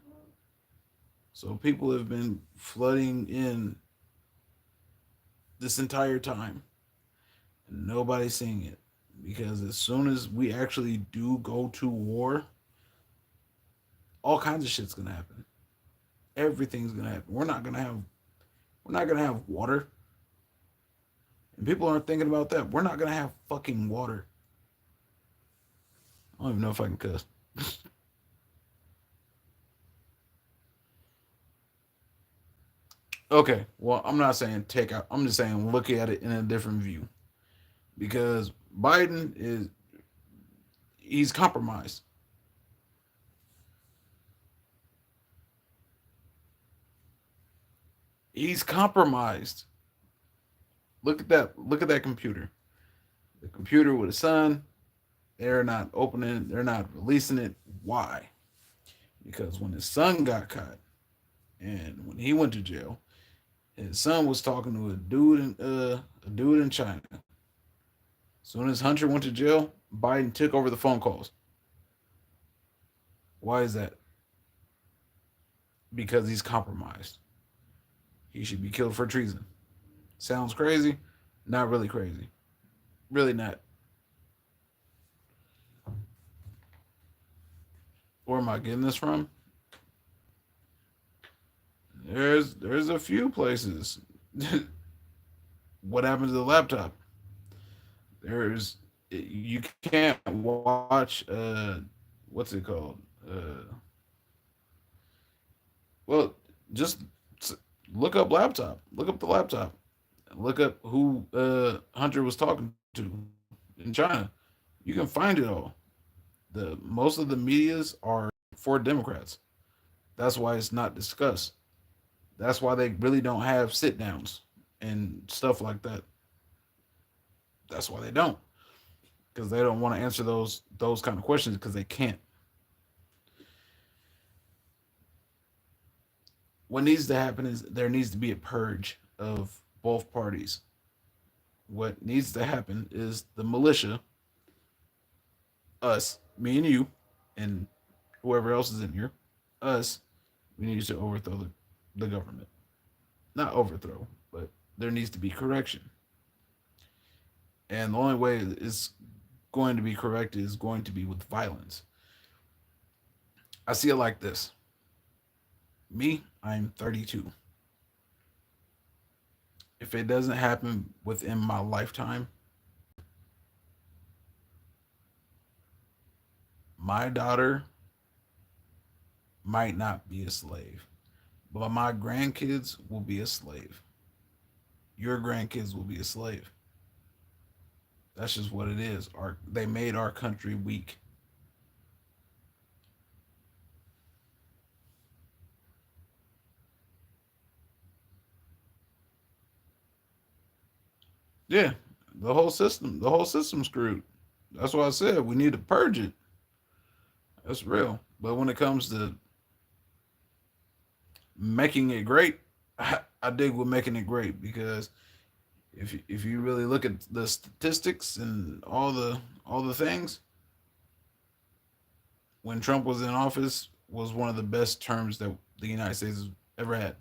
So people have been flooding in this entire time, and nobody's seeing it. Because as soon as we actually do go to war, all kinds of shit's gonna happen. Everything's gonna happen. We're not gonna have water. And people aren't thinking about that. We're not gonna have fucking water. I don't even know if I can cuss. Okay, well, I'm not saying take out. I'm just saying look at it in a different view, because Biden is, he's compromised. He's compromised. Look at that. Look at that computer. The computer with a sun. They're not opening. They're not releasing it. Why? Because when his son got caught and when he went to jail, his son was talking to a dude in China. As soon as Hunter went to jail, Biden took over the phone calls. Why is that? Because he's compromised. He should be killed for treason. Sounds crazy? Not really crazy. Really not. Where am I getting this from? There's a few places. What happened to the laptop? There's you can't watch what's it called? Well, just look up laptop. Look up the laptop. Look up who Hunter was talking to in China. You can find it all. The most of the medias are for Democrats. That's why it's not discussed. That's why they really don't have sit downs and stuff like that. That's why they don't, because they don't want to answer those kind of questions because they can't. What needs to happen is there needs to be a purge of both parties. What needs to happen is the militia, us, me and you, and whoever else is in here, us, we need to overthrow the government. Not overthrow, but there needs to be correction. And the only way it's going to be corrected is going to be with violence. I see it like this. Me, I'm 32. If it doesn't happen within my lifetime, my daughter might not be a slave, but my grandkids will be a slave. Your grandkids will be a slave. That's just what it is. They made our country weak. Yeah, the whole system screwed. That's why I said we need to purge it. That's real. But when it comes to making it great, I dig with making it great because if you really look at the statistics and all the things, when Trump was in office was one of the best terms that the United States has ever had.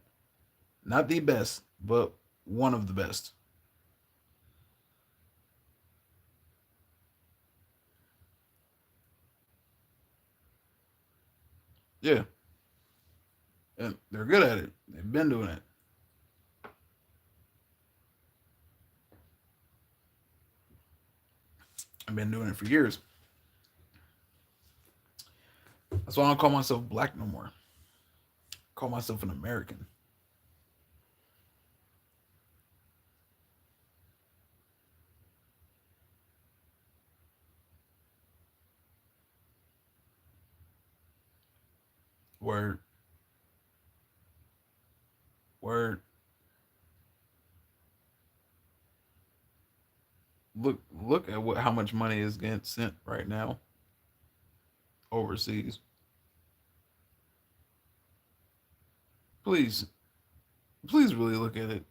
Not the best, but one of the best. Yeah, and they're good at it. They've been doing it. I've been doing it for years. That's why I don't call myself black no more. I call myself an American. Where where look at what how much money is getting sent right now overseas. Please, please really look at it.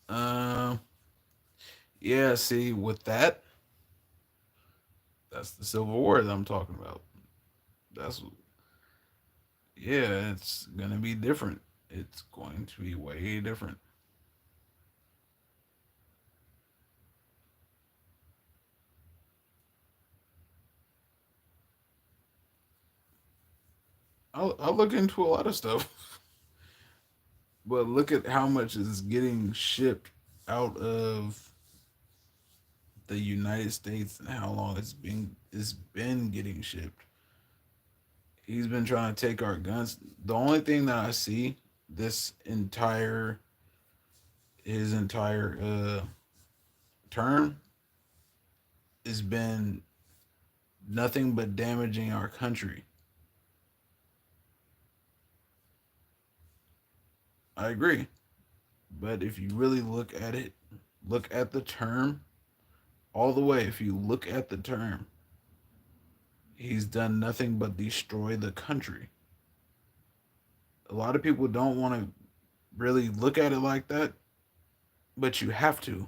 um, yeah. See, with that, that's the Civil War that I'm talking about. That's yeah. It's gonna be different. It's going to be way different. I'll look into a lot of stuff, but look at how much is getting shipped out of the United States and how long it's been getting shipped. He's been trying to take our guns. The only thing that I see this entire his entire term has been nothing but damaging our country. I agree. But if you really look at it look at the term all the way, if you look at the term, he's done nothing but destroy the country. A lot of people don't want to really look at it like that, but you have to.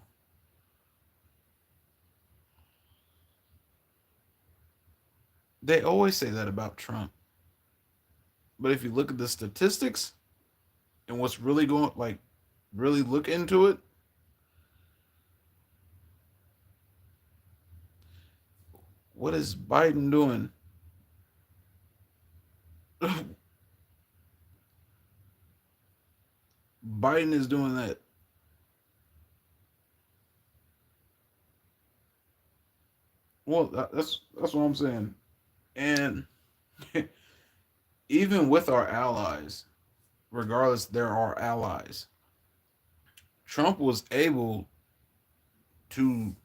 They always say that about Trump. But if you look at the statistics and what's really going, like, really look into it, what is Biden doing? Biden is doing that. Well, that's what I'm saying. And even with our allies, regardless, there are allies. Trump was able to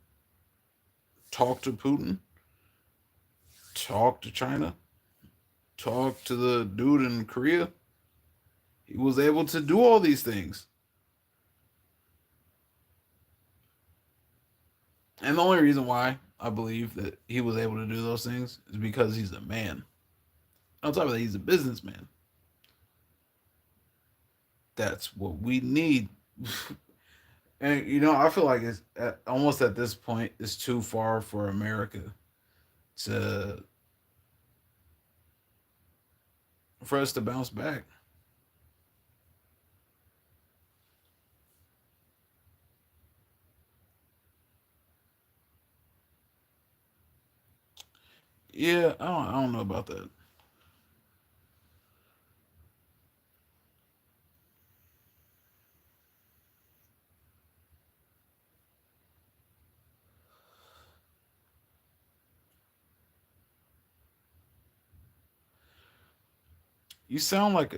talk to Putin, talk to China, talk to the dude in Korea. He was able to do all these things. And the only reason why I believe that he was able to do those things is because he's a man. On top of that, he's a businessman. That's what we need. And I feel like it's almost at this point it's too far for America to for us to bounce back. Yeah, I don't know about that. You sound like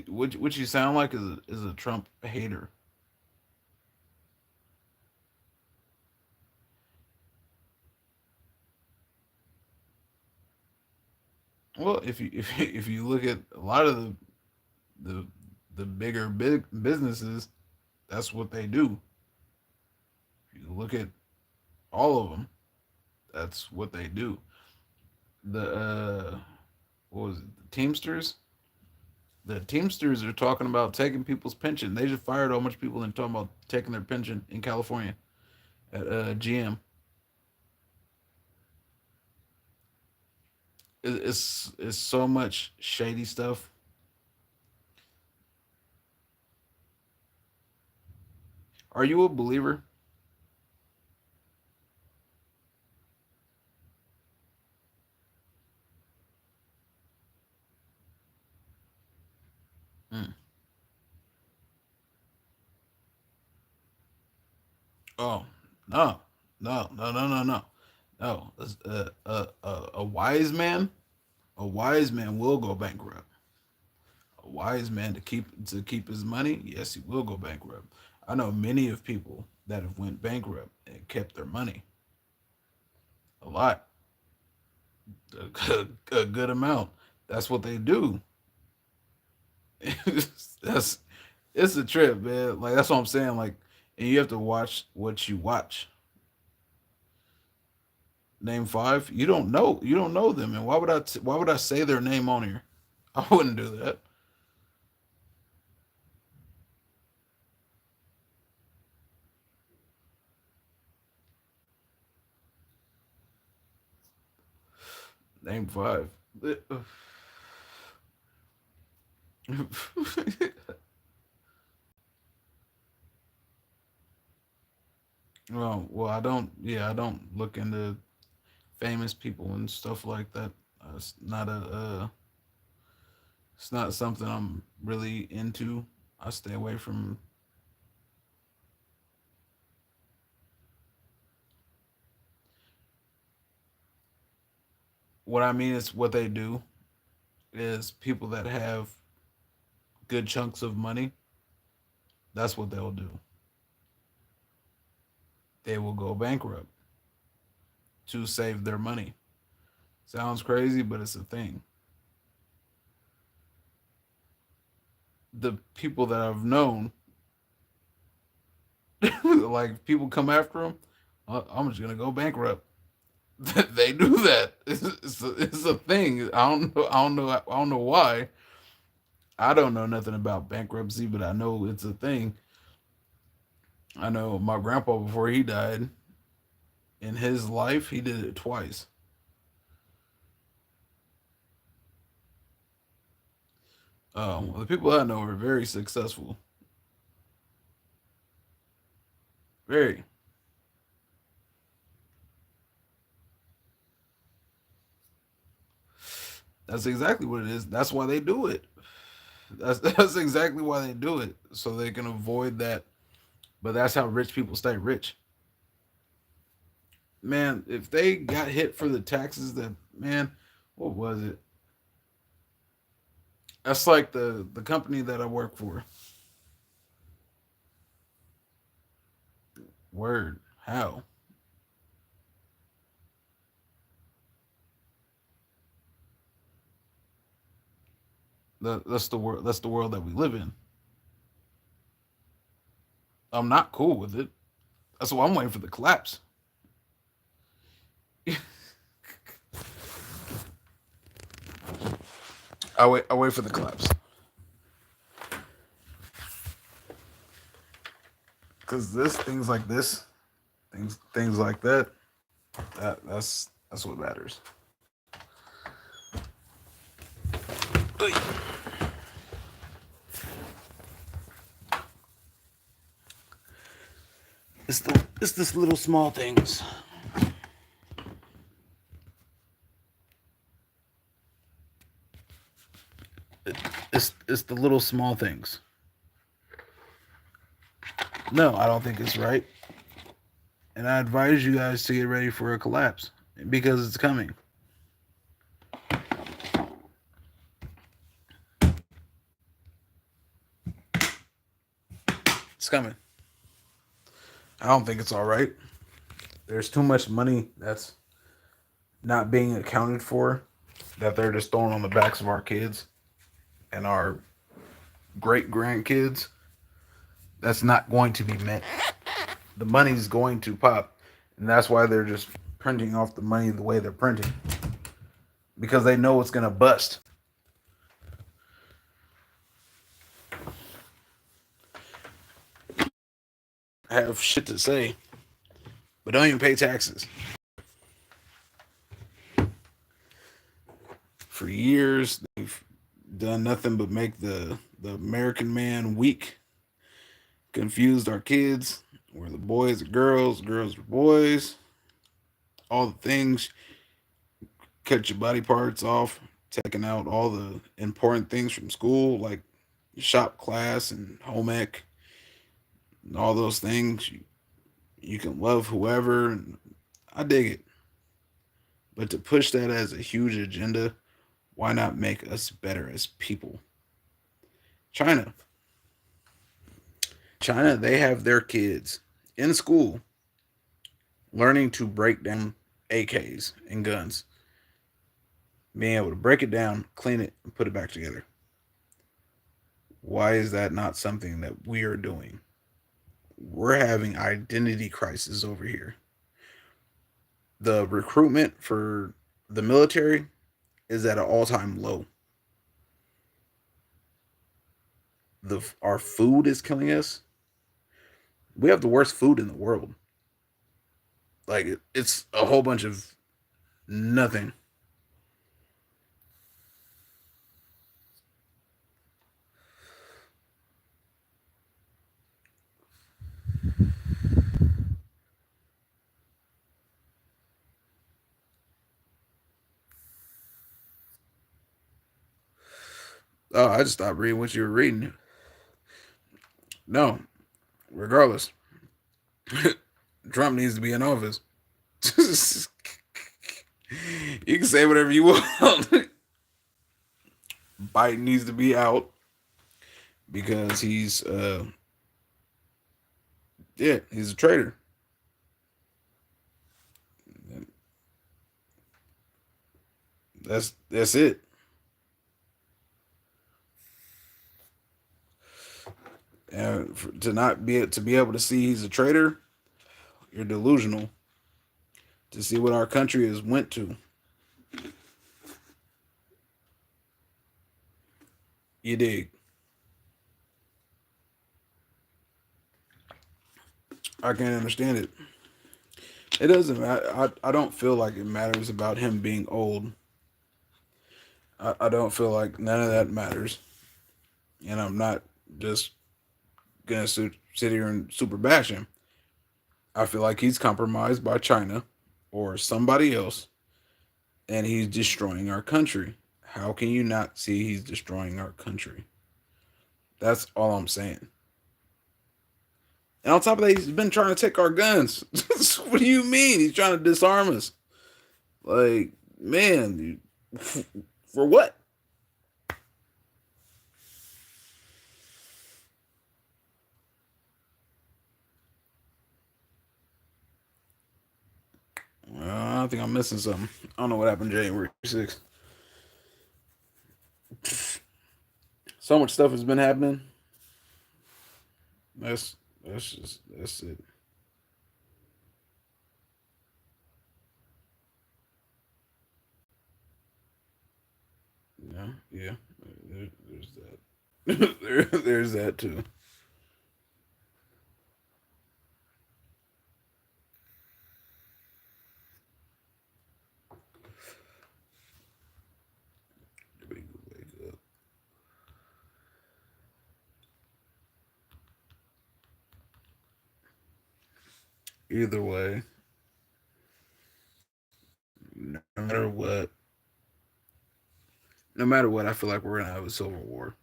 what you sound like is a Trump hater. Well, if you look at a lot of the the bigger big businesses, that's what they do. If you look at all of them, that's what they do. The what was it? The Teamsters. The Teamsters are talking about taking people's pension. They just fired a whole bunch of people and talking about taking their pension in California at GM. It's so much shady stuff. Are you a believer? Mm. Oh no, no, no, no, no, no, no. A wise man, a wise man will go bankrupt. A wise man to keep his money, yes, he will go bankrupt. I know many of people that have went bankrupt and kept their money. A lot, a good amount. That's what they do. that's it's a trip, man. Like that's what I'm saying. Like, and you have to watch what you watch. Name five. You don't know. You don't know them, and why would I say their name on here? I wouldn't do that. Name five. Well, I don't. Yeah, I don't look into famous people and stuff like that. It's not a. It's not something I'm really into. I stay away from. What I mean is what they do is people that have good chunks of money. That's what they'll do. They will go bankrupt to save their money. Sounds crazy, but it's a thing. The people that I've known like people come after them, I'm just gonna go bankrupt. They do that. It's a thing. I don't know why. I don't know nothing about bankruptcy, but I know it's a thing. I know my grandpa before he died in his life, he did it twice. The people I know are very successful. Very. That's exactly what it is. That's why they do it. That's exactly why they do it, so they can avoid that. But that's how rich people stay rich. Man, if they got hit for the taxes, that man, what was it? That's like the company that I work for. Word. How? That's the world. That's the world that we live in. I'm not cool with it. That's why I'm waiting for the collapse. I wait for the collapse because this things like that. That's what matters. It's this little small things. It's the little small things. No, I don't think it's right, and I advise you guys to get ready for a collapse because it's coming. It's coming. I don't think it's all right. There's too much money that's not being accounted for that they're just throwing on the backs of our kids and our great grandkids. That's not going to be met. The money's going to pop, and that's why they're just printing off the money the way they're printing because they know it's gonna bust. I have shit to say, but don't even pay taxes. For years, they've done nothing but make the American man weak, confused our kids, where the boys are girls, girls are boys, all the things, cut your body parts off, taking out all the important things from school, like shop class and home ec, and all those things. You can love whoever, and I dig it. But to push that as a huge agenda, why not make us better as people? China, China, they have their kids in school learning to break down AKs and guns, being able to break it down, clean it, and put it back together. Why is that not something that we are doing? We're having identity crisis over here. The recruitment for the military is at an all-time low. Our food is killing us. We have the worst food in the world. Like it's a whole bunch of nothing. Oh, I just stopped reading what you were reading. No, regardless, Trump needs to be in office. You can say whatever you want. Biden needs to be out because yeah, he's a traitor. That's it. And to not be able to see he's a traitor, you're delusional. To see what our country has went to, you dig? I can't understand it. It doesn't matter. I don't feel like it matters about him being old. I don't feel like none of that matters. And I'm not just gonna sit here and super bash him. I feel like he's compromised by China or somebody else, and he's destroying our country. How can you not see he's destroying our country? That's all I'm saying. And on top of that, he's been trying to take our guns. What do you mean? He's trying to disarm us. Like, man, for what? I think I'm missing something. I don't know what happened January 6th. So much stuff has been happening. That's it. Yeah. There's that. There's that too. Either way, no matter what, no matter what, I feel like we're gonna have a civil war.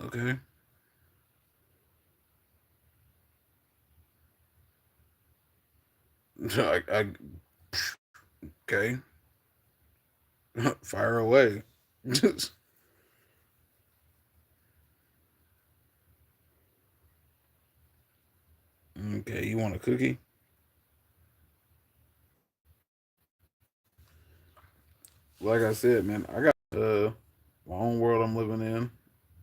Okay. I okay. Fire away. Okay, you want a cookie? Like I said, man, I got my own world I'm living in,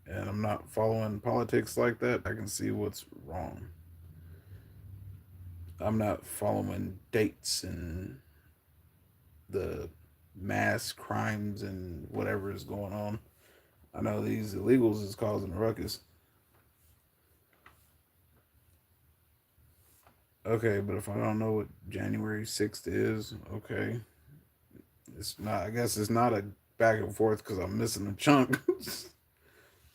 and I'm not following politics like that. I can see what's wrong. I'm not following dates and the mass crimes and whatever is going on. I know these illegals is causing a ruckus. Okay, but if I don't know what January 6th is, okay, it's not. I guess it's not a back and forth because I'm missing a chunk.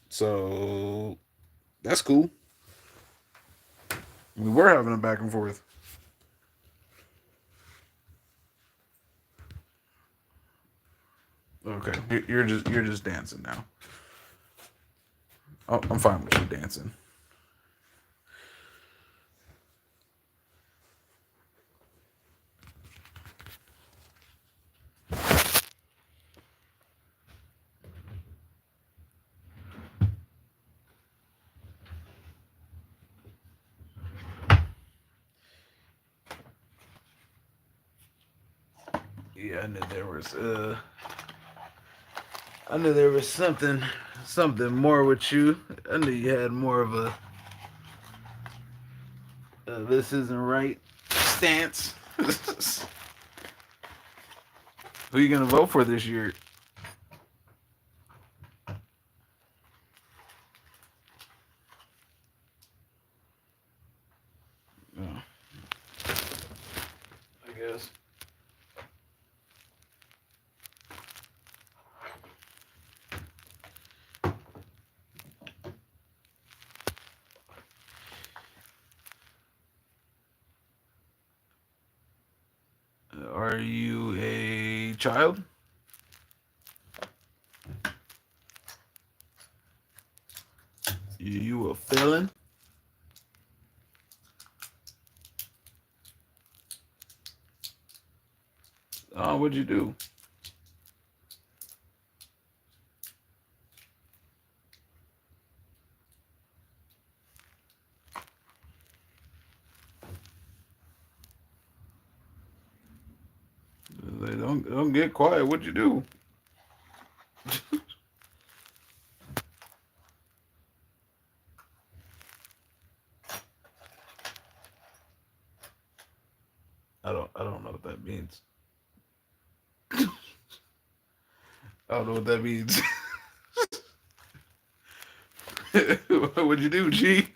So that's cool. We were having a back and forth. Okay, you're just dancing now. Oh, I'm fine with you dancing. Yeah, I knew there was something more with you. I knew you had more of a this isn't right stance. Who you gonna vote for this year? Oh, I guess. Are you a child? You a felon? Oh, what'd you do? They don't get quiet. What'd you do? I don't know what that means. I don't know what that means. What'd you do, G?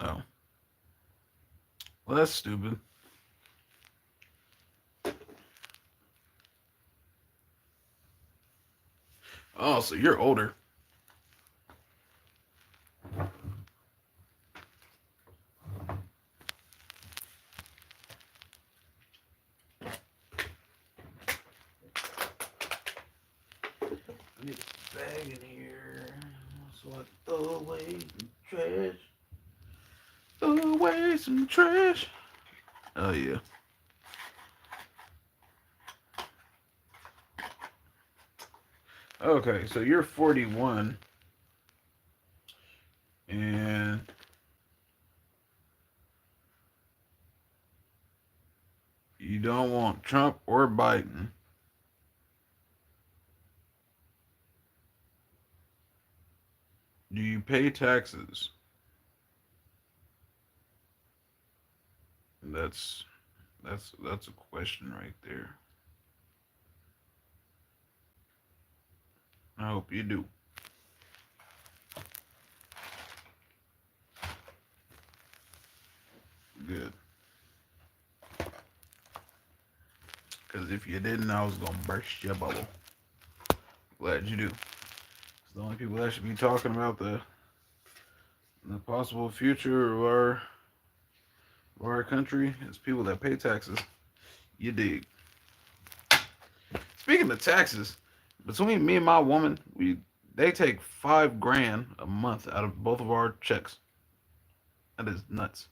Oh, well, that's stupid. Oh, so you're older. I need a bag in here. So I throw away some trash. Throw away some trash. Oh yeah. Okay, so you're 41, and you don't want Trump or Biden. Do you pay taxes? That's that's a question right there. I hope you do. Good. Because if you didn't, I was gonna burst your bubble. Glad you do. It's the only people that should be talking about the possible future of our country is people that pay taxes. You dig? Speaking of taxes, between me and my woman, we they take 5 grand a month out of both of our checks. That is nuts.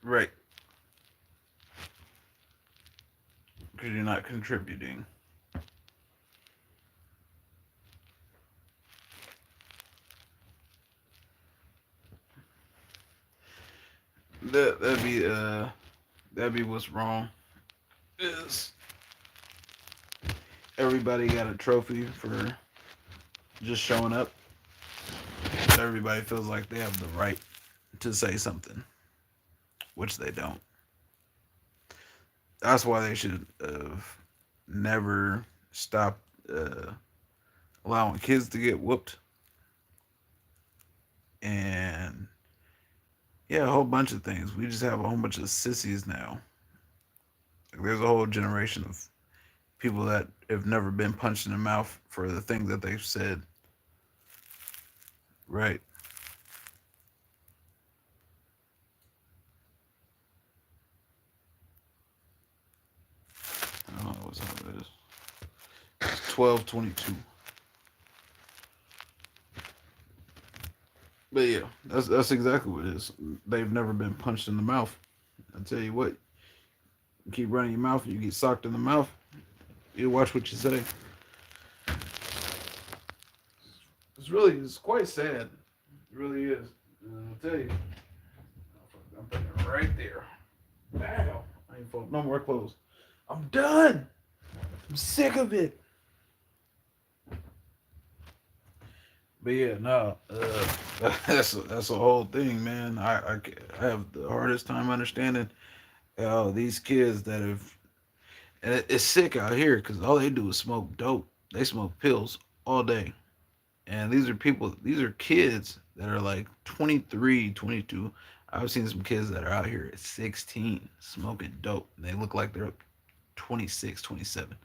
Right. Because you're not contributing. That'd be what's wrong. Is everybody got a trophy for just showing up? So everybody feels like they have the right to say something, which they don't. That's why they should have never stopped allowing kids to get whooped, and yeah, a whole bunch of things. We just have a whole bunch of sissies now. Like, there's a whole generation of people that have never been punched in the mouth for the things that they've said. Right. I don't know what time it is. It's 12:22. But yeah, that's exactly what it is. They've never been punched in the mouth. I tell you what, you keep running your mouth, you get socked in the mouth. You watch what you say. It's quite sad. It really is. I'll tell you. I'm putting it right there. Wow. I ain't fold no more clothes. I'm done. I'm sick of it. But yeah, no, that's a whole thing, man. I have the hardest time understanding these kids that have, and it's sick out here because all they do is smoke dope. They smoke pills all day, and these are kids that are like 23, 22. I've seen some kids that are out here at 16 smoking dope. And they look like they're 26, 27,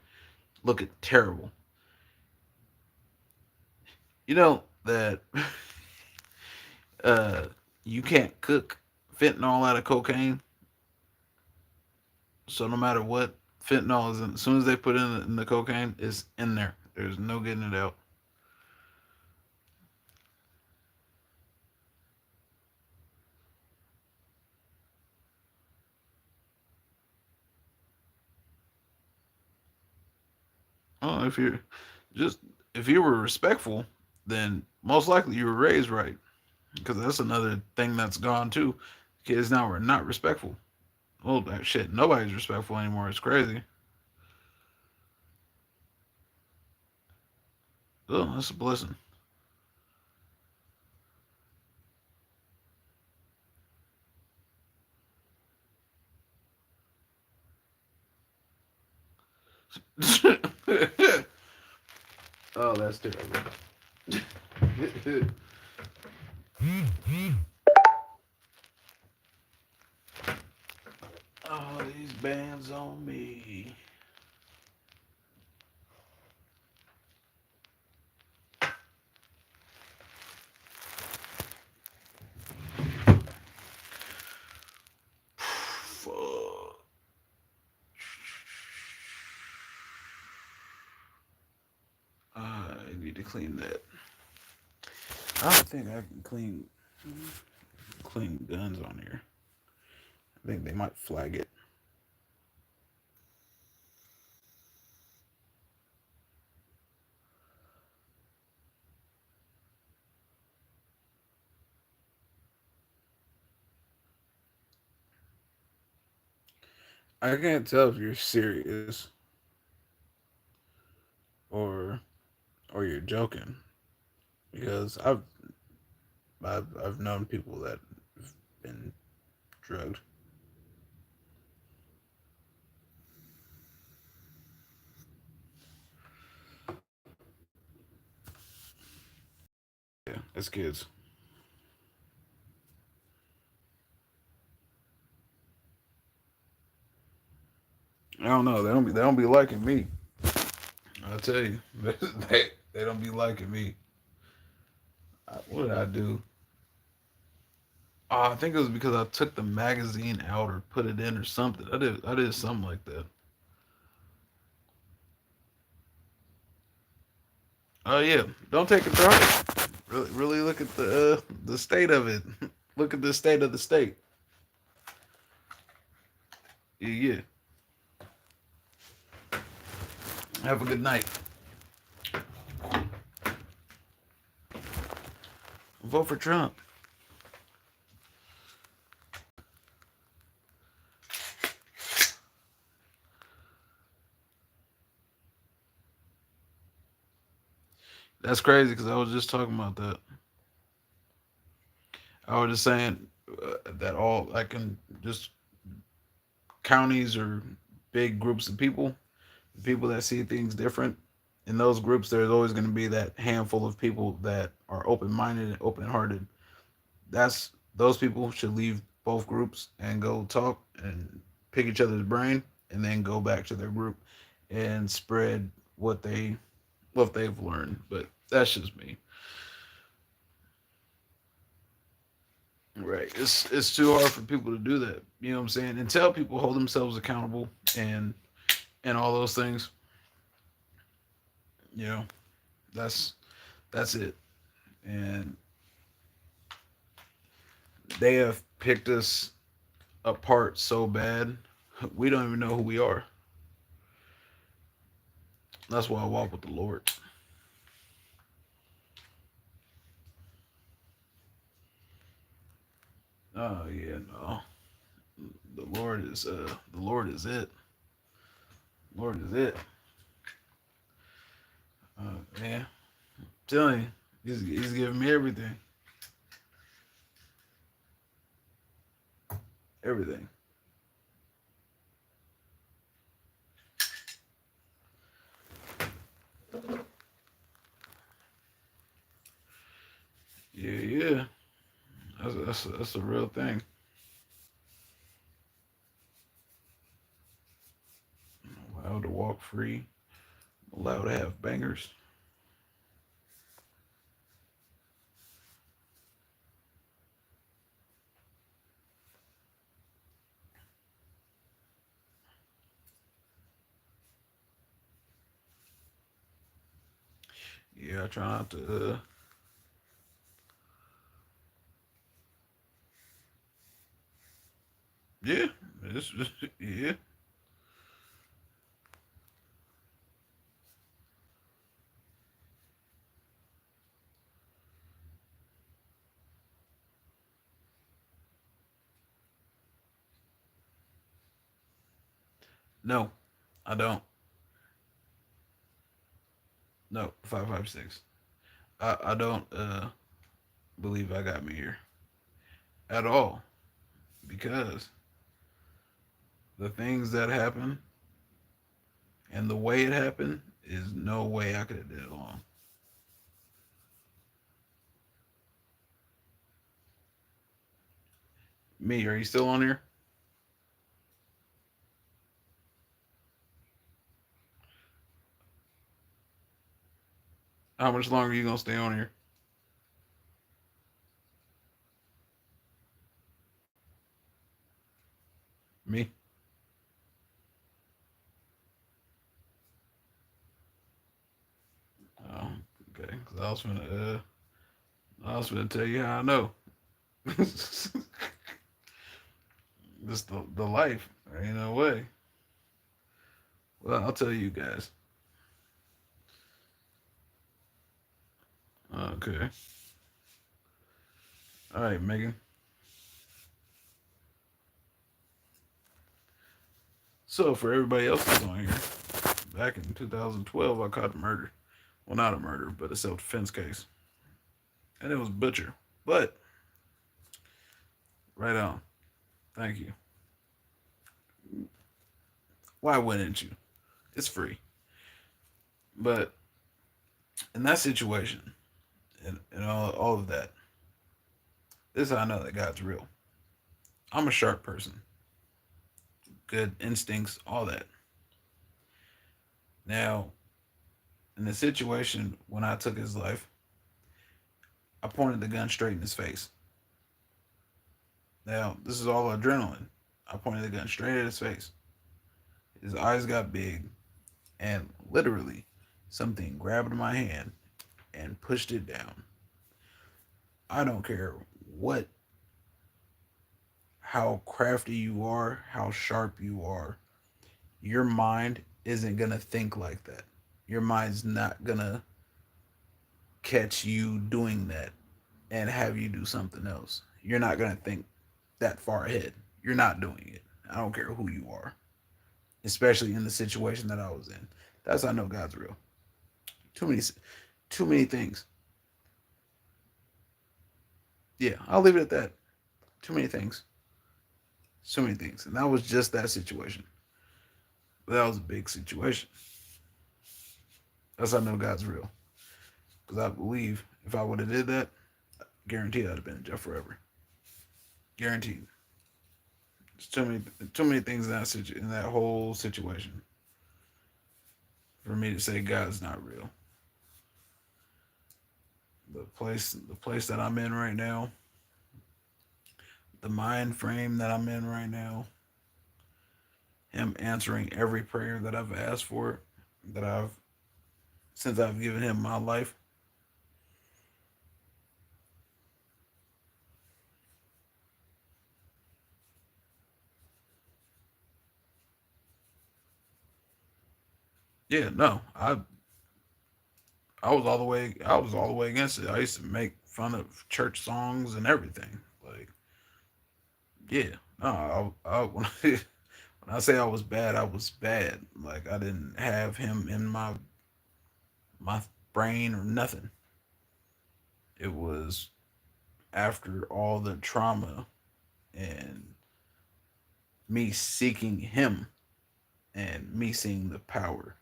looking terrible. You know that uh, you can't cook fentanyl out of cocaine. So no matter what, fentanyl is in. As soon as they put in the cocaine, it's in there. There's no getting it out. Oh, just if you were respectful, then most likely you were raised right. Because that's another thing that's gone too. Kids now are not respectful. Well, that shit, nobody's respectful anymore. It's crazy. Oh, that's a blessing. Oh, that's terrible. Oh, these bands on me. Fuck. I need to clean that. I don't think I can clean guns on here. I think they might flag it. I can't tell if you're serious or or you're joking because I've known people that have been drugged. Yeah, as kids. I don't know. They don't be liking me. I'll tell you, they don't be liking me. What did I do? I think it was because I took the magazine out or put it in or something. I did something like that. Oh yeah, don't take it to really look at the state of it. Look at the state of the state. Yeah, yeah. Have a good night. Vote for Trump. That's crazy because I was just talking about that. I was just saying that all I can just counties or big groups of people that see things different. In those groups, there's always going to be that handful of people that are open minded and open hearted. Those people should leave both groups and go talk and pick each other's brain, and then go back to their group and spread what they've learned. But that's just me. Right. It's too hard for people to do that. You know what I'm saying? Until people hold themselves accountable and all those things, you know, that's that's it. And they have picked us apart so bad, we don't even know who we are. That's why I walk with the Lord. Oh yeah, no. The Lord is it. Lord is it. Man, I'm telling you, he's giving me everything. Everything. Yeah, yeah. That's a real thing. Allowed to walk free. Allowed to have bangers. Yeah, I try not to. Yeah, it's just, yeah. No, I don't. No, 556. I don't believe I got me here at all because the things that happen and the way it happened is no way I could have did it alone. Me, are you still on here? How much longer are you gonna stay on here? Me? Oh, okay. Cause I was gonna tell you how I know. Just the life. There ain't no way. Well, I'll tell you guys. Okay. All right, Megan. So for everybody else that's on here, back in 2012, I caught a murder. Well, not a murder, but a self-defense case, and it was butcher. But right on. Thank you. Why wouldn't you? It's free. But in that situation, and all of that, this is how I know that God's real. I'm a sharp person, good instincts, all that. Now, in the situation when I took his life, I pointed the gun straight in his face. Now, this is all adrenaline. I pointed the gun straight at his face. His eyes got big, and literally, something grabbed my hand and pushed it down. I don't care what, how crafty you are, how sharp you are, your mind isn't gonna think like that. Your mind's not gonna catch you doing that and have you do something else. You're not gonna think that far ahead. You're not doing it. I don't care who you are, especially in the situation that I was in. That's how I know God's real. Too many, too many things. Yeah, I'll leave it at that. Too many things. So many things, and that was just that situation. But that was a big situation. That's how I know God's real. Because I believe if I would have did that, guaranteed I'd have been in jail forever. Guaranteed. There's too many things in in that whole situation for me to say God's not real. The place that I'm in right now, the mind frame that I'm in right now, him answering every prayer that I've asked for, that I've since I've given him my life. Yeah, no, I was all the way against it. I used to make fun of church songs and everything. Like, yeah, no, when when I say I was bad, I was bad. Like I didn't have him in my brain or nothing. It was after all the trauma and me seeking him and me seeing the power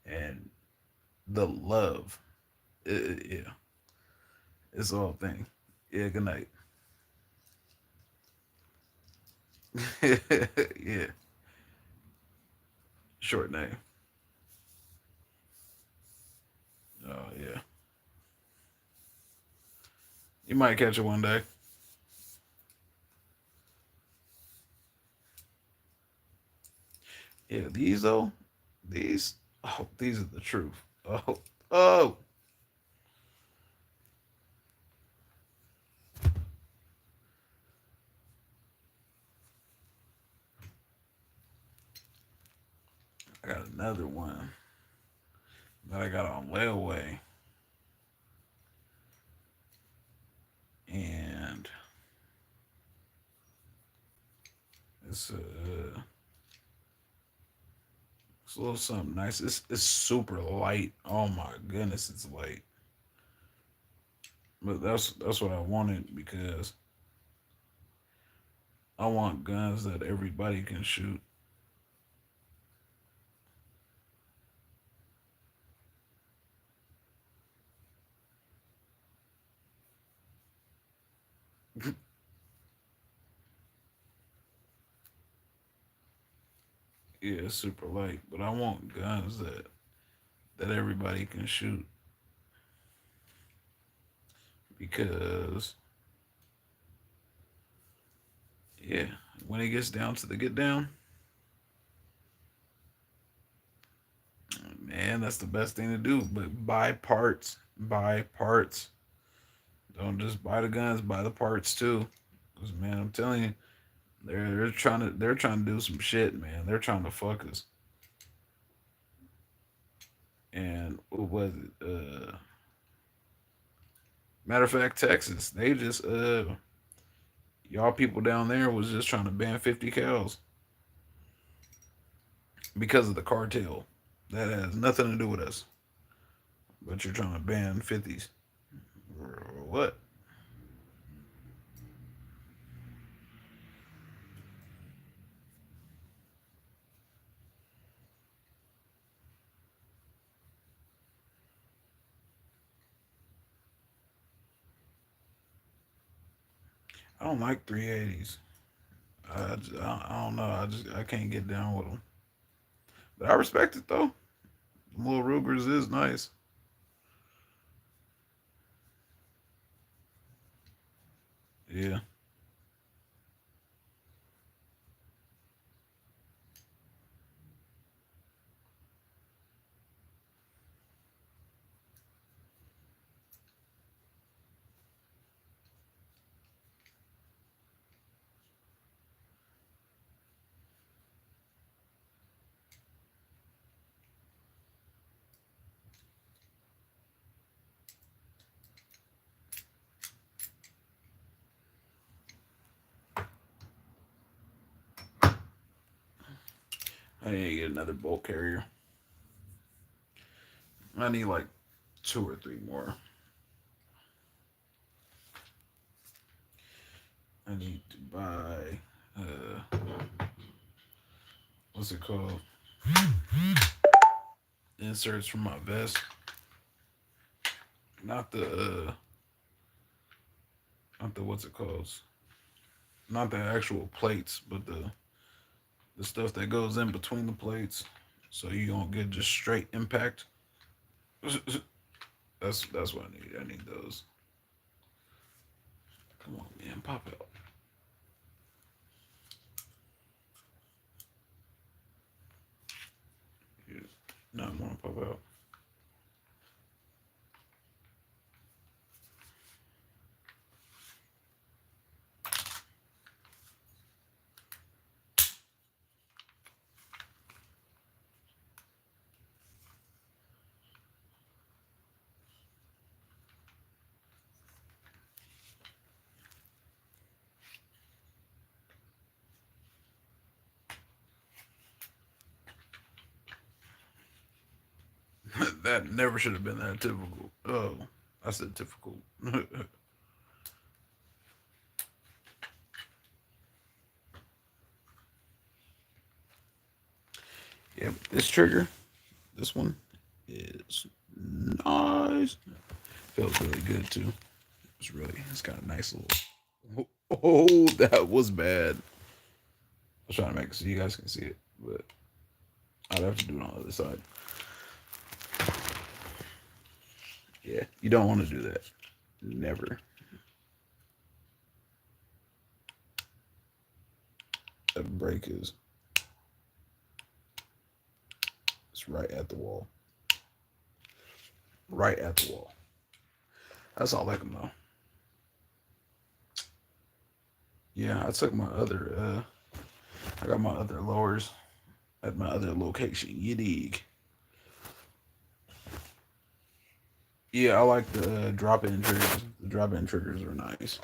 and the love. Yeah, it's all thing. Yeah, good night. Yeah, short name. Oh yeah, you might catch it one day. Yeah, these though, these these are the truth. Oh, oh, I got another one that I got on layaway, and it's It's a little something nice. It's super light. Oh my goodness, it's light. But that's what I wanted because I want guns that everybody can shoot. Yeah, it's super light, but I want guns that everybody can shoot because yeah, when it gets down to the get down, man, that's the best thing to do. But buy parts, buy parts. Don't just buy the guns, buy the parts too. Cause man, I'm telling you, they're trying to do some shit, man. They're trying to fuck us. And what was it? Matter of fact, Texas, they just y'all people down there was just trying to ban 50 cows because of the cartel. That has nothing to do with us. But you're trying to ban 50s. What? I don't like 380s. I don't know. I can't get down with them. But I respect it though. The little Rugers is nice. Yeah. I need to get another bolt carrier. I need like two or three more. I need to buy what's it called? Inserts for my vest. Not the what's it called? Not the actual plates, but the stuff that goes in between the plates, so you don't get just straight impact. That's what I need. I need those. Come on, man, pop out. Yeah. No, I want to pop out. That never should have been that typical. Oh, I said typical. Yeah, this trigger, this one is nice. Feels really good too. It's got a nice little. Oh, that was bad. I was trying to make it so you guys can see it, but I'd have to do it on the other side. Yeah, you don't want to do that. Never. That brake is it's right at the wall. Right at the wall. That's all I can know. Yeah, I took my other I got my other lowers at my other location. You dig? Yeah, I like the drop-in triggers. The drop-in triggers are nice.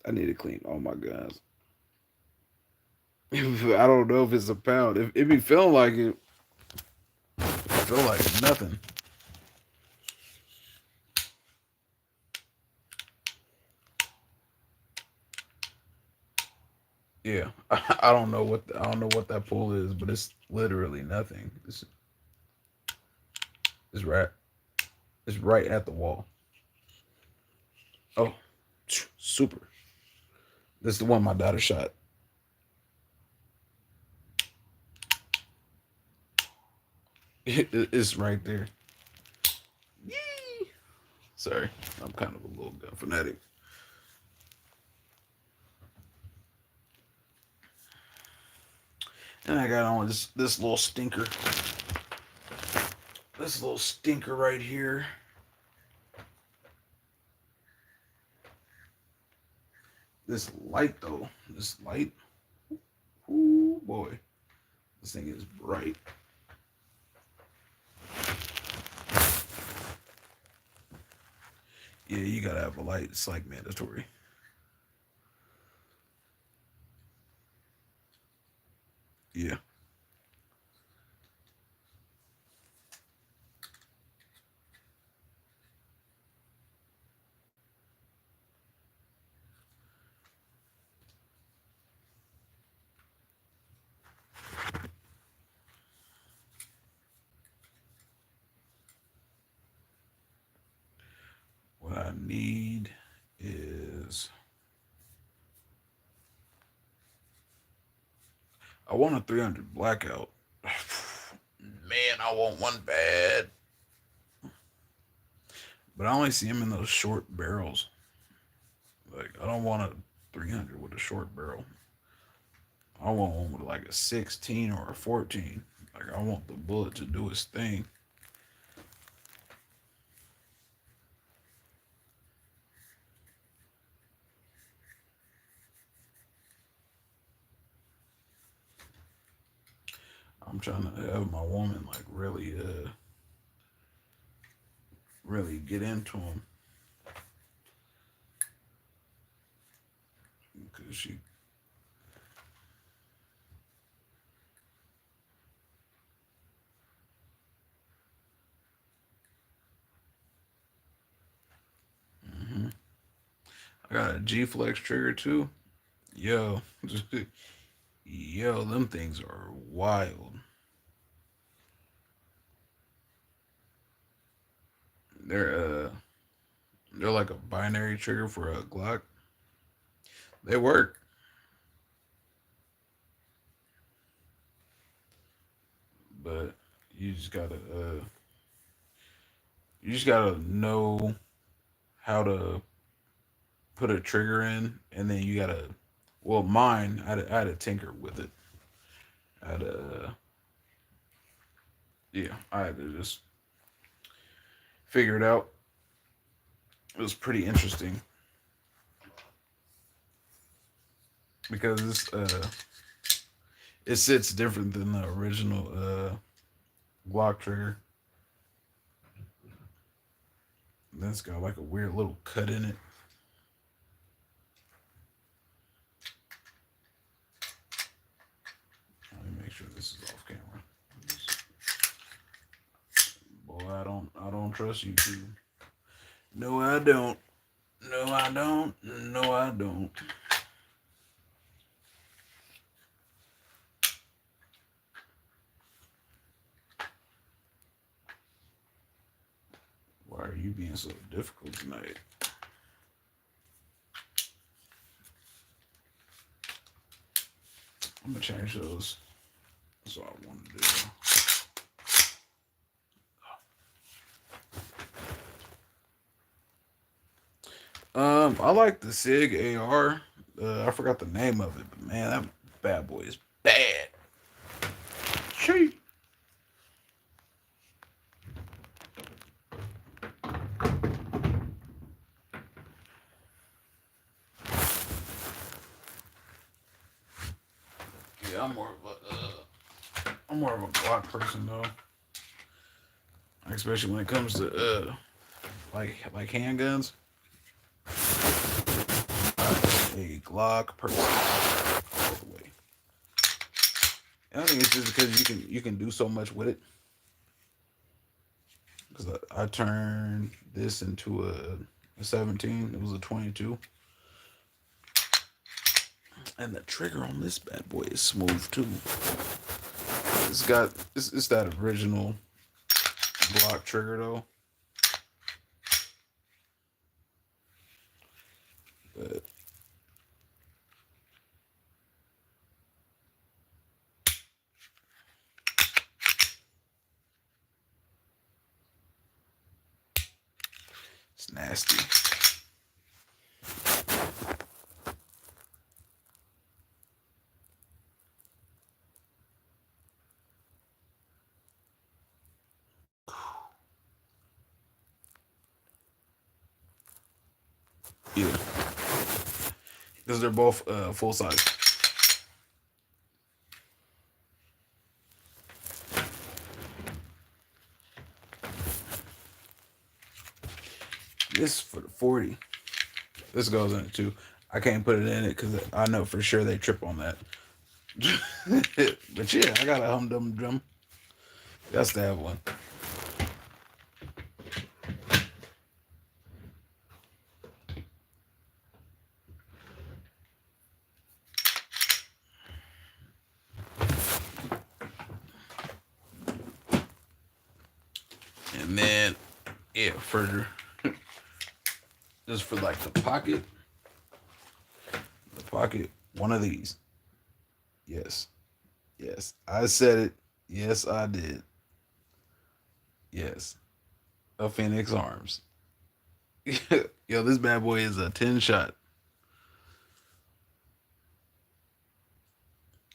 I need to clean all my guns. I don't know if it's a pound. If it be feeling like it, I feel like it's nothing. Yeah, I don't know I don't know what that pull is, but it's literally nothing. It's right it's right at the wall. Oh, super. This is the one my daughter shot. It's right there. Yee! Sorry, I'm kind of a little gun fanatic. And I got on this little stinker. This little stinker right here. This light though, this light. Ooh boy, this thing is bright. Yeah, you gotta have a light. It's like mandatory. Yeah. What I need is I want a 300 blackout. Man, I want one bad. But I only see them in those short barrels. Like I don't want a 300 with a short barrel. I want one with like a 16 or a 14. Like I want the bullet to do its thing. I'm trying to have my woman like really get into them because she. Mhm. I got a G Flex trigger too. Yo, yo, them things are wild. They're uh, they're like a binary trigger for a Glock. They work, but you just gotta you just gotta know how to put a trigger in, and then you gotta. Well, mine, I had to tinker with it. I had to, yeah, I had to just figure it out. It was pretty interesting because it sits different than the original Glock trigger. Then it's got like a weird little cut in it. Let me make sure this is off camera. Boy, I don't trust you two. No, I don't. No, I don't. No, I don't. Why are you being so difficult tonight? I'm gonna change those. That's what I want to do. I like the Sig AR. I forgot the name of it, but man, that bad boy is bad. Cheap. Yeah, I'm more of a Glock person though, especially when it comes to like handguns. a Glock person all the way. And I think it's just because you can do so much with it. Because I turned this into a 17. It was a 22. And the trigger on this bad boy is smooth too. It's that original Glock trigger though. But it's nasty. Yeah, because they're both full size. This for the 40. This goes in it too. I can't put it in it because I know for sure they trip on that. But yeah, I got a Dum drum. That's to have one. And then, yeah, further, just for like the pocket, one of these. Yes, yes, I said it. Yes, I did. Yes, a Phoenix Arms. Yo, this bad boy is a 10 shot.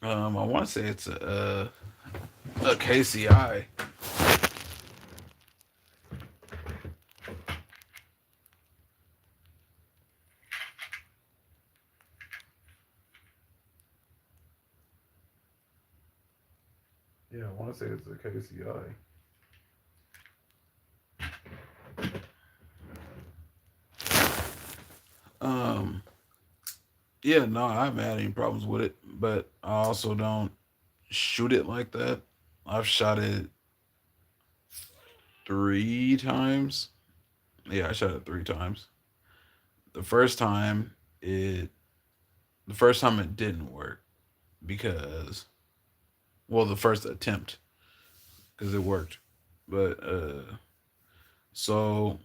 I want to say it's a KCI. Yeah, I want to say it's a KCI. Um, yeah, no, I haven't had any problems with it, but I also don't shoot it like that. I've shot it 3 times. Yeah, I shot it 3 times. The first time it, the first time it didn't work because, well, the first attempt because it worked, but so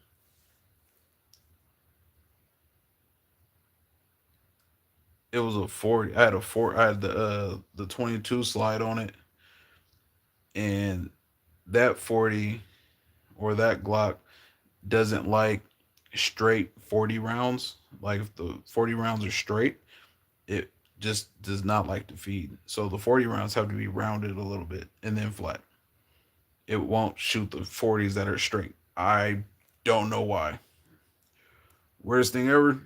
it was a 40. I had a four. I had the 22 slide on it, and that 40 or that Glock doesn't like straight 40 rounds. Like if the 40 rounds are straight, it just does not like to feed. So the 40 rounds have to be rounded a little bit and then flat. It won't shoot the 40s that are straight. I don't know why. Worst thing ever,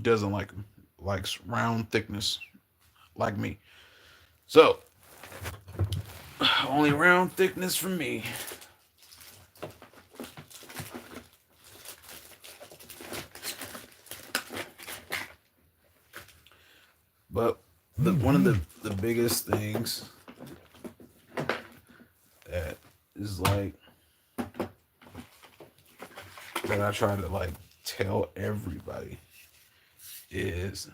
doesn't like them. Likes round thickness, like me. So, only round thickness for me. But one of the biggest things that is like that I try to like tell everybody is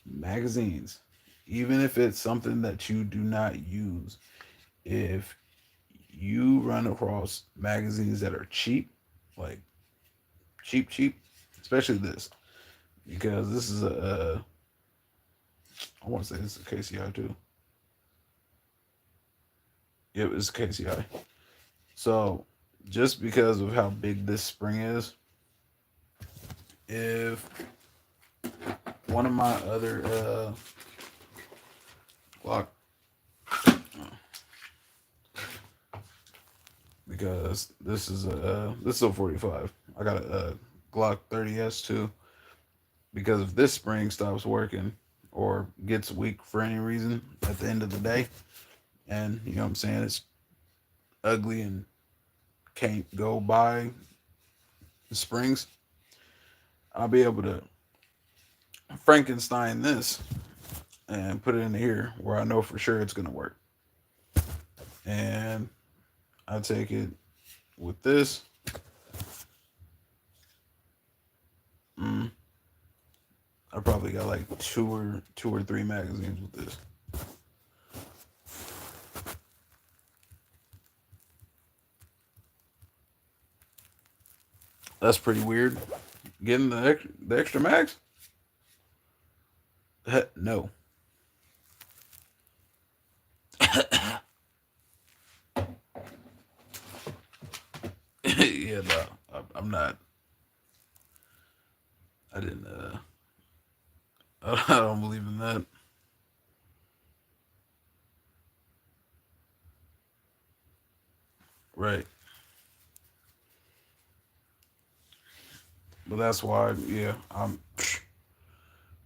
magazines. Even if it's something that you do not use, if you run across magazines that are cheap, like cheap, especially this, because this is I want to say this is a KCI too. Yep, it's KCI. So just because of how big this spring is, if one of my other Glock, because this is a 45. I got a Glock 30s too. Because if this spring stops working or gets weak for any reason at the end of the day, and you know what I'm saying, it's ugly and can't go by the springs, I'll be able to Frankenstein this and put it in here where I know for sure it's gonna work. And I take it with this. Mm, I probably got like two or three magazines with this. That's pretty weird. Getting the extra mags? No. Yeah, no, I'm not. I didn't. I don't believe in that. Right. But that's why. Yeah.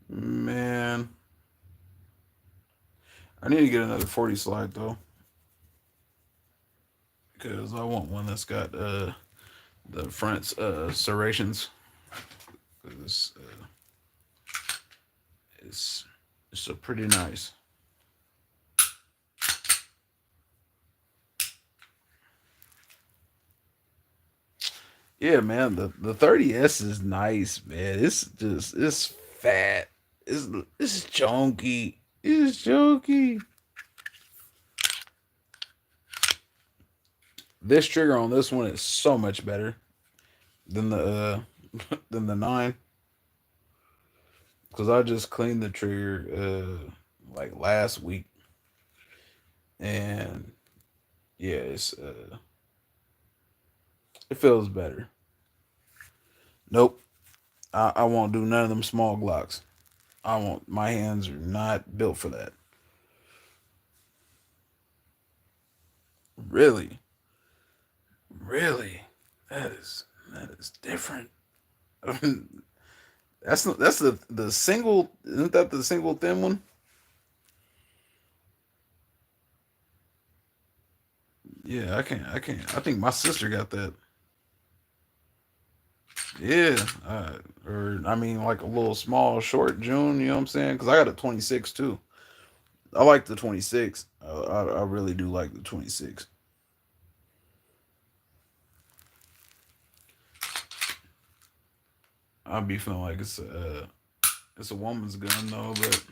Man. I need to get another 40 slide though, because I want one that's got the front serrations. Cause it's it's a pretty nice. Yeah, man. The 30S is nice, man. It's fat. It's it's chunky. It's chunky. This trigger on this one is so much better than the than the nine. Cause I just cleaned the trigger like last week, and yeah, it feels better. Nope, I won't do none of them small Glocks. I won't. My hands are not built for that. Really, really, that is different. That's the single. Isn't that the single thin one? Yeah, I can't. I think my sister got that. Yeah, or I mean, like a little small, short June. You know what I'm saying? Because I got a 26 too. I like the 26. I really do like the 26. I'll be feeling like it's a woman's gun though, but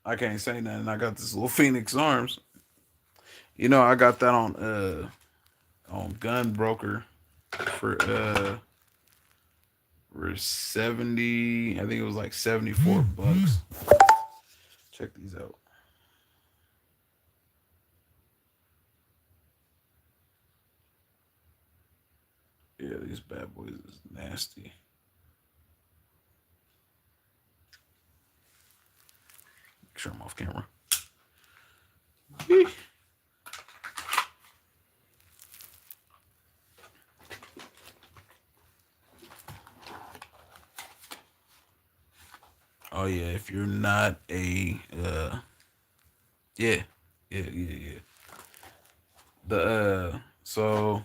I can't say nothing. I got this little Phoenix Arms. You know, I got that on Gun Broker for for 70. I think it was like $74. Check these out. Yeah, these bad boys is nasty. Make sure I'm off camera. Oh yeah, if you're not a yeah, yeah. The so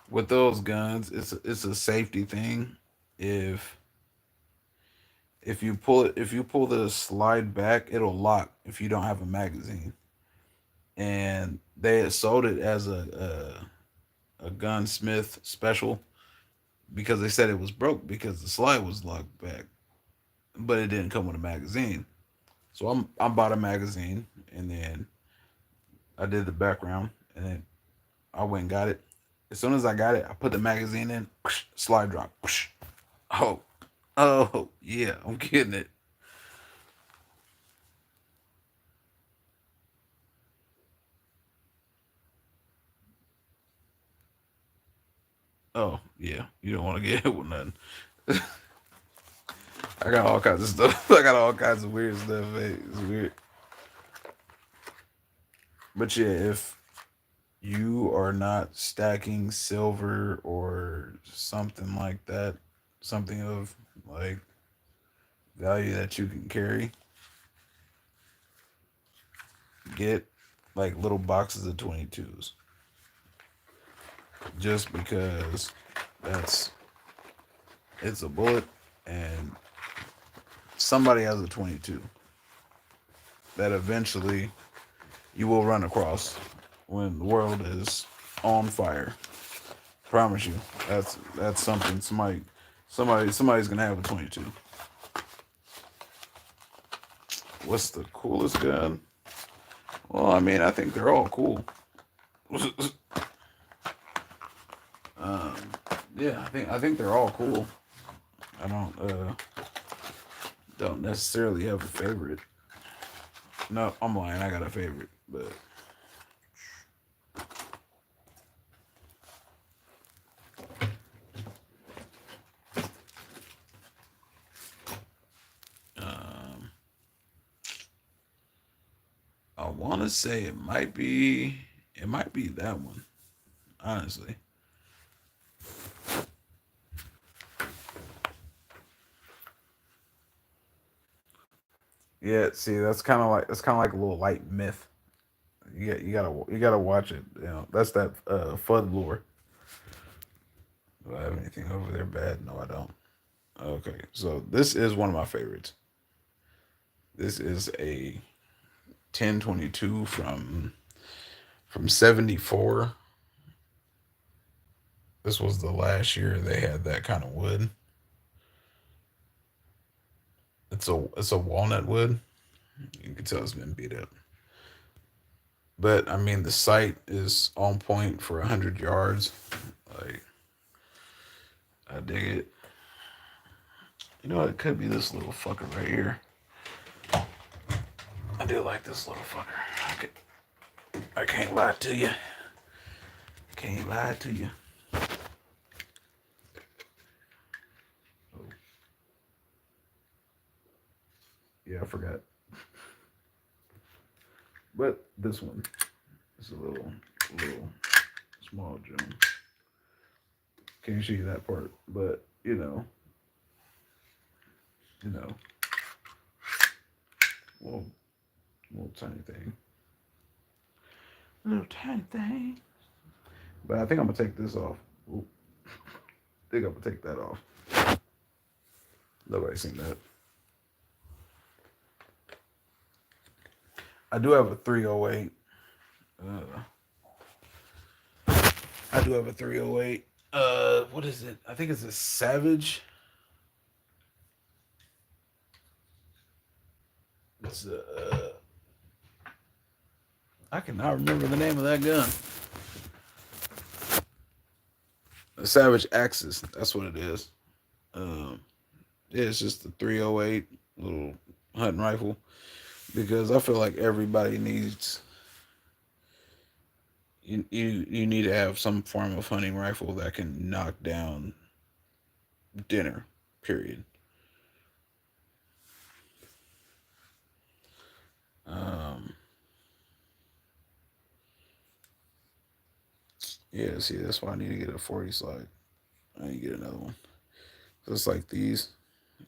with those guns, it's a safety thing. If if you pull the slide back, it'll lock if you don't have a magazine. And they had sold it as a gunsmith special because they said it was broke because the slide was locked back, but it didn't come with a magazine. So I bought a magazine and then I did the background and then I went and got it. As soon as I got it, I put the magazine in, slide drop. Oh, oh yeah, I'm getting it. Oh yeah, you don't want to get hit with nothing. I got all kinds of stuff. I got all kinds of weird stuff. Hey, it's weird. But yeah, if you are not stacking silver or something like that, something of like value that you can carry, get like little boxes of 22s. Just because that's It's a bullet, and somebody has a 22 that eventually you will run across when the world is on fire. Promise you, that's something somebody's gonna have a 22. What's the coolest gun? Well, I mean, I think they're all cool. um, yeah, I think they're all cool. I don't necessarily have a favorite. No, I'm lying. I got a favorite, but um, I want to say it might be that one. Honestly, yeah. See, that's kind of like a little light myth. You gotta watch it. That's that FUD lore. Do I have anything over there bad? No, I don't. Okay, so this is one of my favorites. This is a 1022 from 74. This was the last year they had that kind of wood. It's a walnut wood. You can tell it's been beat up. But I mean the sight is on point for 100 yards. Like I dig it. You know what? It could be this little fucker right here. I do like this little fucker. I can't lie to you. Can't lie to you. Oh, yeah, I forgot. But this one is a little small gem. Can't see that part, but you know, little little tiny thing, little tiny thing. But I think I'm gonna take this off. Ooh, I think I'm gonna take that off. Nobody's seen that. I do have a 308. Uh, I do have a 308. What is it? I think it's a Savage. It's a. I cannot remember the name of that gun. A Savage Axis. That's what it is. Um, yeah, it's just a 308 little hunting rifle because I feel like everybody needs you need to have some form of hunting rifle that can knock down dinner. Period. Um, yeah, see, that's why I need to get a 40 slide. I need to get another one. Just like these,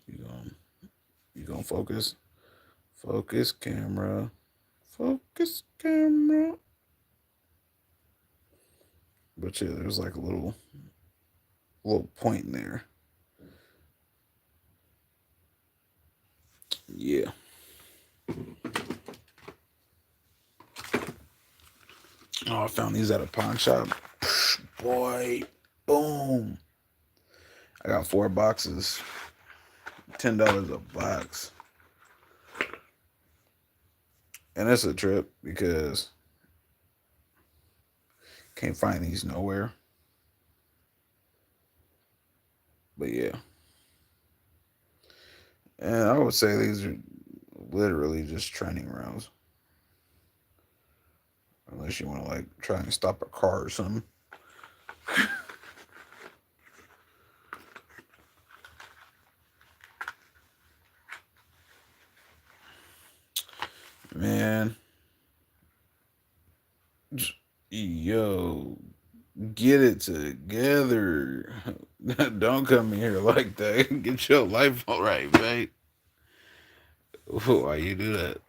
you going you gonna focus camera, focus camera. But yeah, there's like a little point in there. Yeah. Oh, I found these at a pawn shop. Boy, boom. I got 4 boxes, $10 a box. And it's a trip because can't find these nowhere. But yeah. And I would say these are literally just training rounds. Unless you want to like try and stop a car or something. Man, yo, get it together. Don't come in here like that. Get your life all right, mate. Why you do that?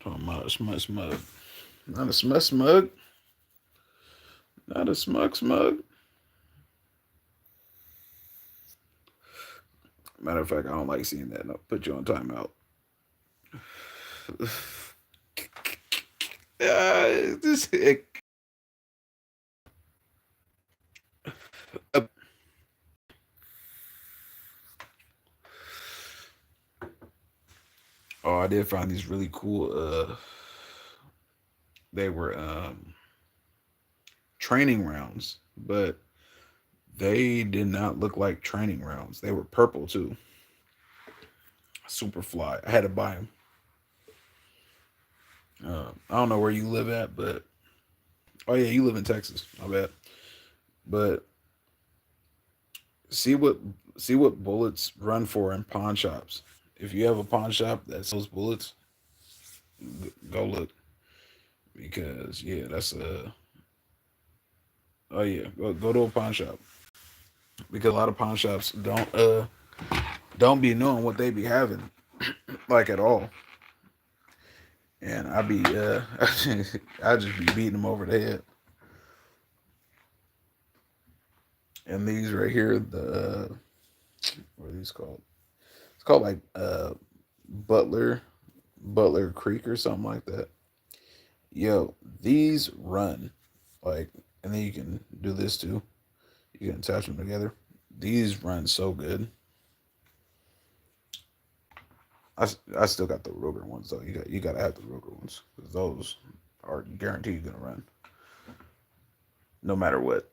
Talking about a smut smug. Not a smut smug. Not a smug smug. Matter of fact, I don't like seeing that. No, put you on timeout. This Oh, I did find these really cool. They were training rounds, but they did not look like training rounds. They were purple too. Super fly. I had to buy them. I don't know where you live at, but oh yeah, you live in Texas. I bet. But see what see what bullets run for in pawn shops. If you have a pawn shop that sells bullets, go look because yeah, that's a oh yeah, go to a pawn shop because a lot of pawn shops don't be knowing what they be having like at all, and I be I just be beating them over the head. And these right here, what are these called? It's called like Butler Butler Creek or something like that. Yo, these run like, and then you can do this too. You can attach them together. These run so good. I still got the Ruger ones though. You gotta have the Ruger ones because those are guaranteed gonna run no matter what.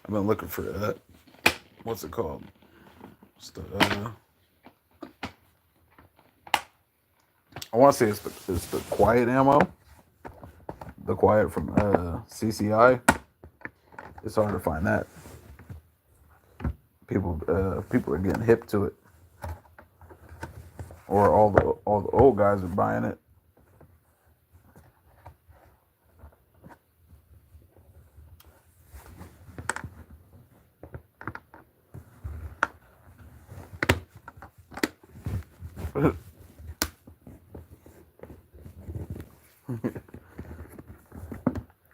I've been looking for that. What's it called? It's the I want to say it's the quiet ammo, the quiet from CCI. It's hard to find that. People are getting hip to it, or all the old guys are buying it.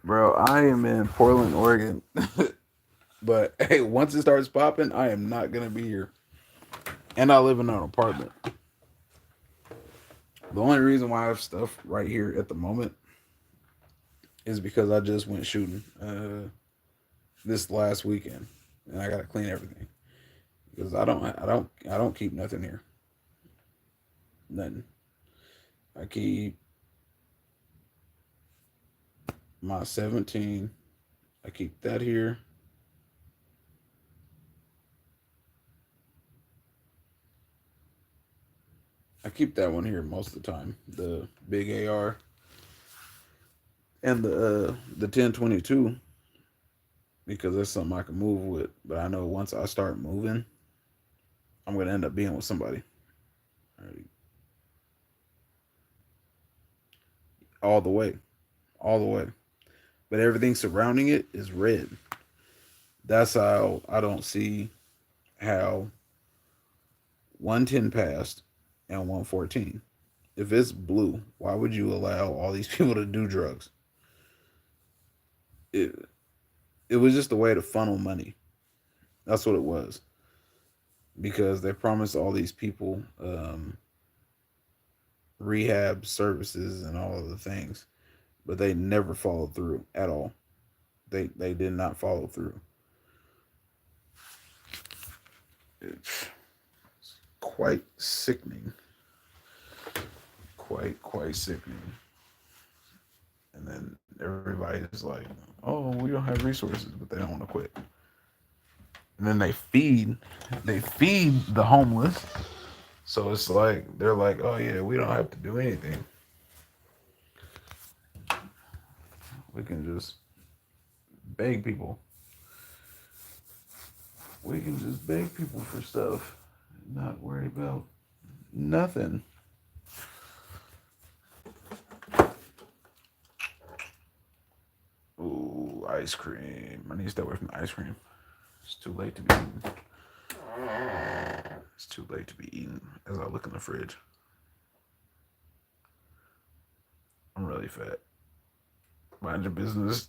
Bro, I am in Portland, Oregon. But hey, once it starts popping, I am not gonna be here. And I live in an apartment. The only reason why I have stuff right here at the moment is because I just went shooting this last weekend, and I gotta clean everything because I don't keep nothing here. Nothing. I keep my 17. I keep that here. I keep that one here most of the time. The big AR and the 1022 because that's something I can move with. But I know once I start moving, I'm gonna end up being with somebody. All the way, all the way. But everything surrounding it is red. That's how I don't see how 110 passed and 114. If it's blue, why would you allow all these people to do drugs? It it was just a way to funnel money. That's what it was because they promised all these people rehab services and all of the things, but they never followed through at all. They did not follow through. It's quite sickening. Quite sickening. And then everybody's like, "Oh, we don't have resources," but they don't want to quit. And then they feed the homeless. So it's like they're like, "Oh yeah, we don't have to do anything. We can just beg people. We can just beg people for stuff, not worry about nothing." Ooh, ice cream. I need to stay away from the ice cream. It's too late to be eating. It's too late to be eating as I look in the fridge. I'm really fat. Mind your business.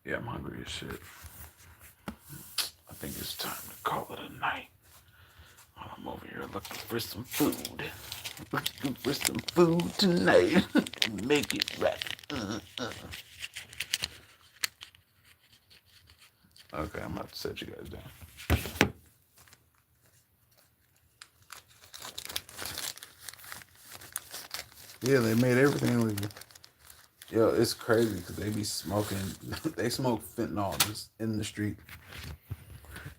Yeah, I'm hungry as shit. I think it's time to call it a night. I'm over here looking for some food. Looking for some food tonight. Make it right. Okay, I'm about to set you guys down. Yeah, they made everything illegal. Yo, it's crazy because they be smoking. They smoke fentanyl just in the street.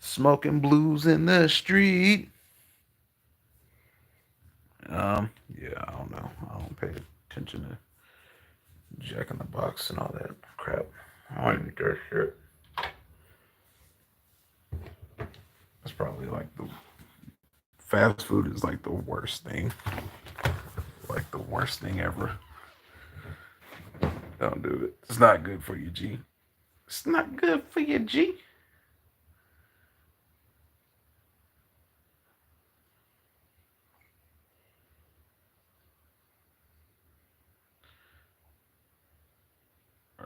Smoking blues in the street. Yeah, I don't know. I don't pay attention to Jack in the Box and all that crap. I don't eat that shit. That's probably like the fast food is like the worst thing. Like the worst thing ever. Don't do it. It's not good for you, G. It's not good for you, G.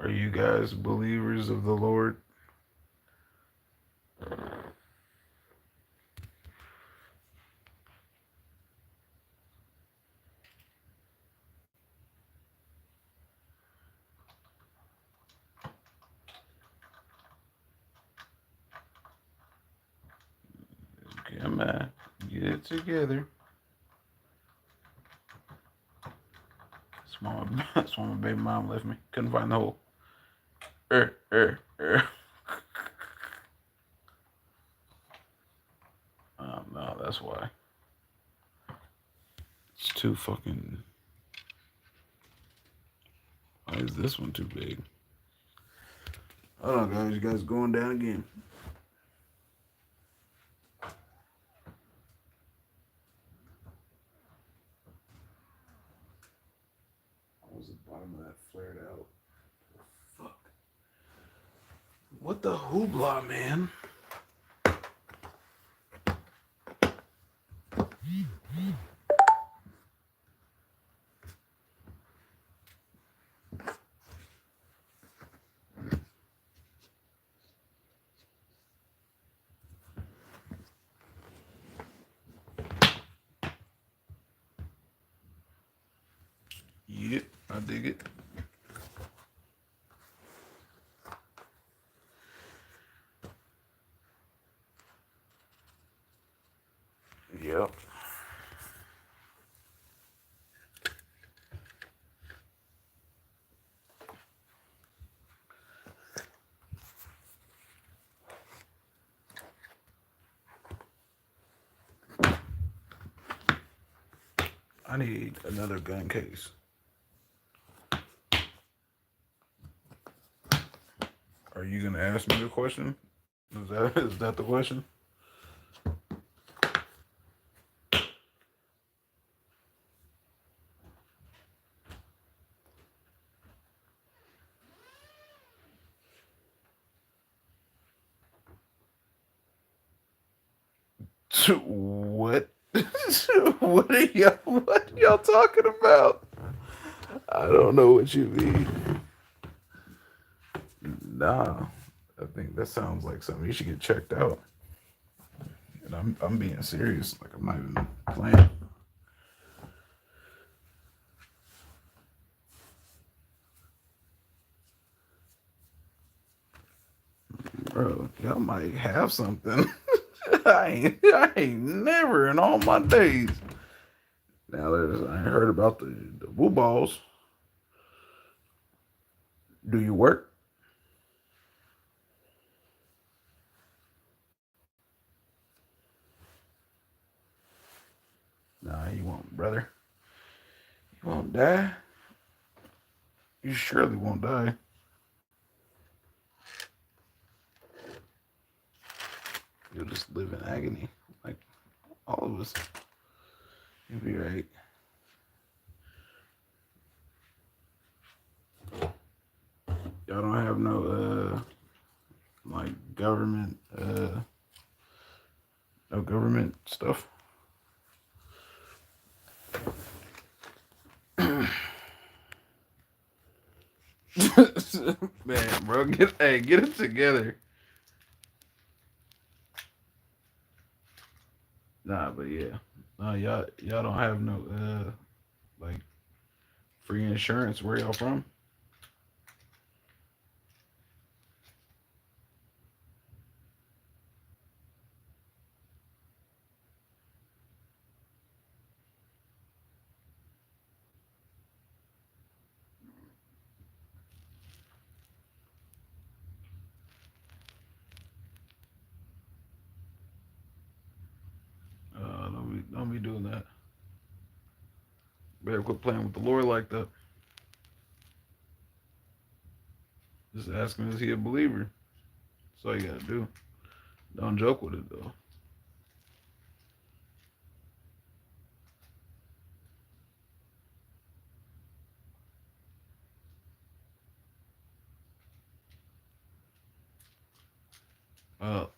Are you guys believers of the Lord? Come on, get it together. That's why my baby mom left me. Couldn't find the hole. Er, er, er. No, that's why. It's too fucking. Why is this one too big? Hold on, guys. You guys going down again. What was the bottom of that flared out? Fuck. What the hoopla, man? Yep, I dig it. Yep. I need another gun case. Are you gonna ask me the question? Is that the question? What? What are y'all talking about? I don't know what you mean. Nah, I think that sounds like something you should get checked out. And I'm being serious. Like I'm not even playing. Bro, y'all might have something. I ain't never in all my days. Now I ain't heard about the woo balls. Do you work? Nah, you won't, brother. You won't die. You surely won't die. You'll just live in agony, like all of us. You'll be right. Y'all don't have no like government, no government stuff. Man, bro, get it together. Nah, but yeah, no, y'all don't have no like free insurance. Where y'all from? Don't be doing that. Better quit playing with the Lord like that. Just ask him, is he a believer? That's all you gotta do. Don't joke with it though.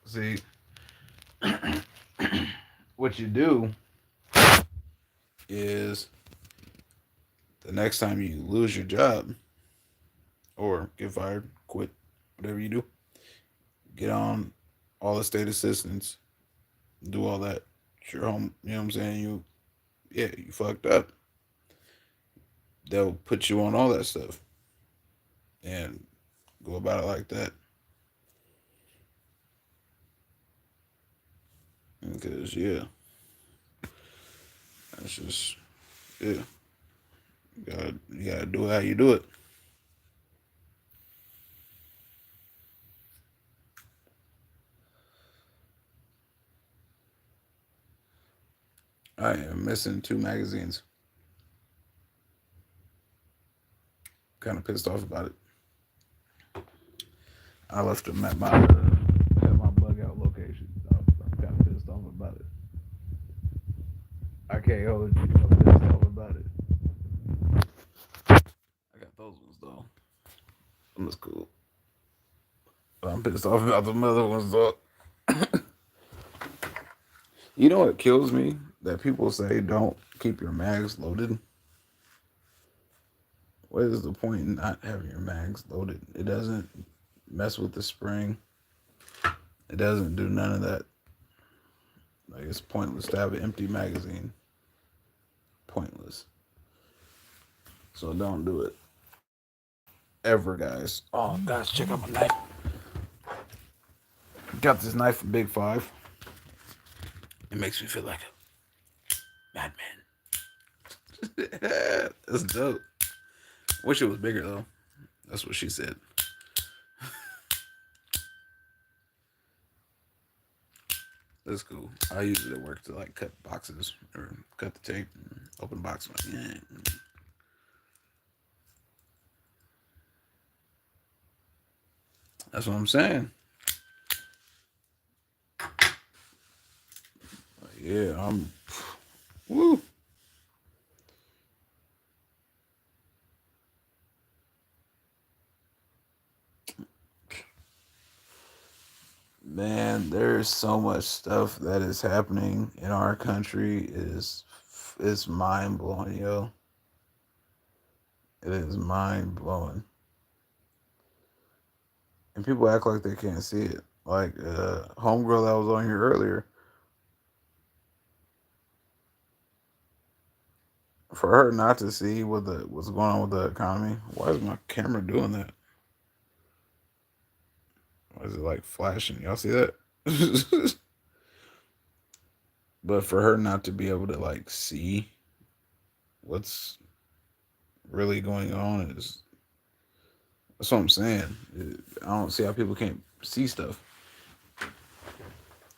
See, what you do is the next time you lose your job or get fired, quit, whatever you do, get on all the state assistance, do all that. It's your home, you know what I'm saying? You fucked up. They'll put you on all that stuff and go about it like that. Because, yeah, that's just, yeah, you gotta do it how you do it. I am missing two magazines. Kind of pissed off about it. I left them at my bug out location. I'm kind of pissed off about it. I can't hold you. I'm pissed off about it. I got those ones though. Them was cool. But I'm pissed off about the other ones though. You know what kills me? That people say don't keep your mags loaded. What is the point in not having your mags loaded? It doesn't mess with the spring. It doesn't do none of that. Like it's pointless to have an empty magazine. Pointless. So don't do it. Ever, guys. Oh, guys, check out my knife. Got this knife from Big Five. It makes me feel like a madman. That's dope. Wish it was bigger though. That's what she said. That's cool. I use it at work to like cut boxes or cut the tape and open the box. Like, yeah. That's what I'm saying. Yeah, I'm. Woo. Man, there's so much stuff that is happening in our country. It's mind blowing, yo. It is mind blowing, and people act like they can't see it. Like homegirl that was on here earlier. For her not to see what's going on with the economy. Why is my camera doing that? Why is it like flashing? Y'all see that? But for her not to be able to like see what's really going on is that's what I'm saying. I don't see how people can't see stuff.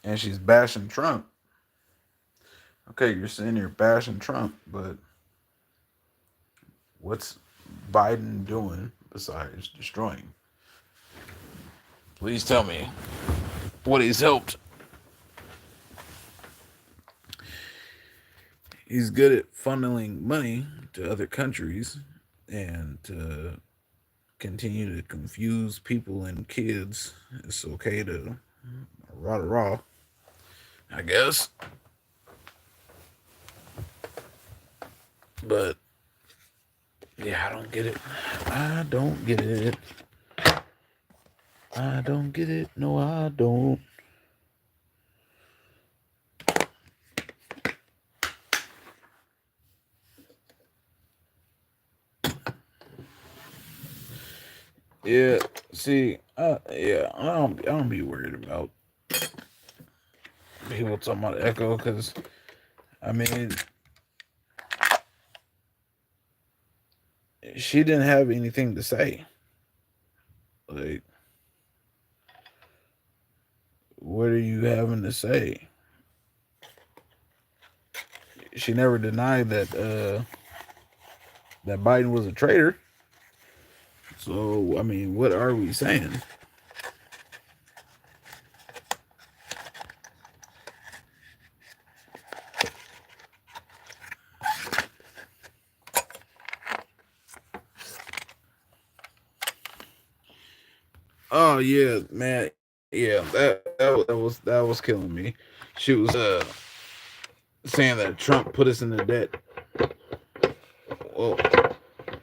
And she's bashing Trump. Okay, you're saying you're bashing Trump, but what's Biden doing besides destroying? Please tell me what he's helped. He's good at funneling money to other countries and to continue to confuse people and kids, it's okay to rah, I guess. But yeah, I don't get it. I don't get it. I don't get it. No, I don't. Yeah, see, yeah, I don't be worried about people talking about Echo because I mean, she didn't have anything to say. Like, what are you having to say? She never denied that Biden was a traitor. So, I mean, what are we saying? Oh yeah, man. Yeah, that was killing me. She was saying that Trump put us in the debt. Well,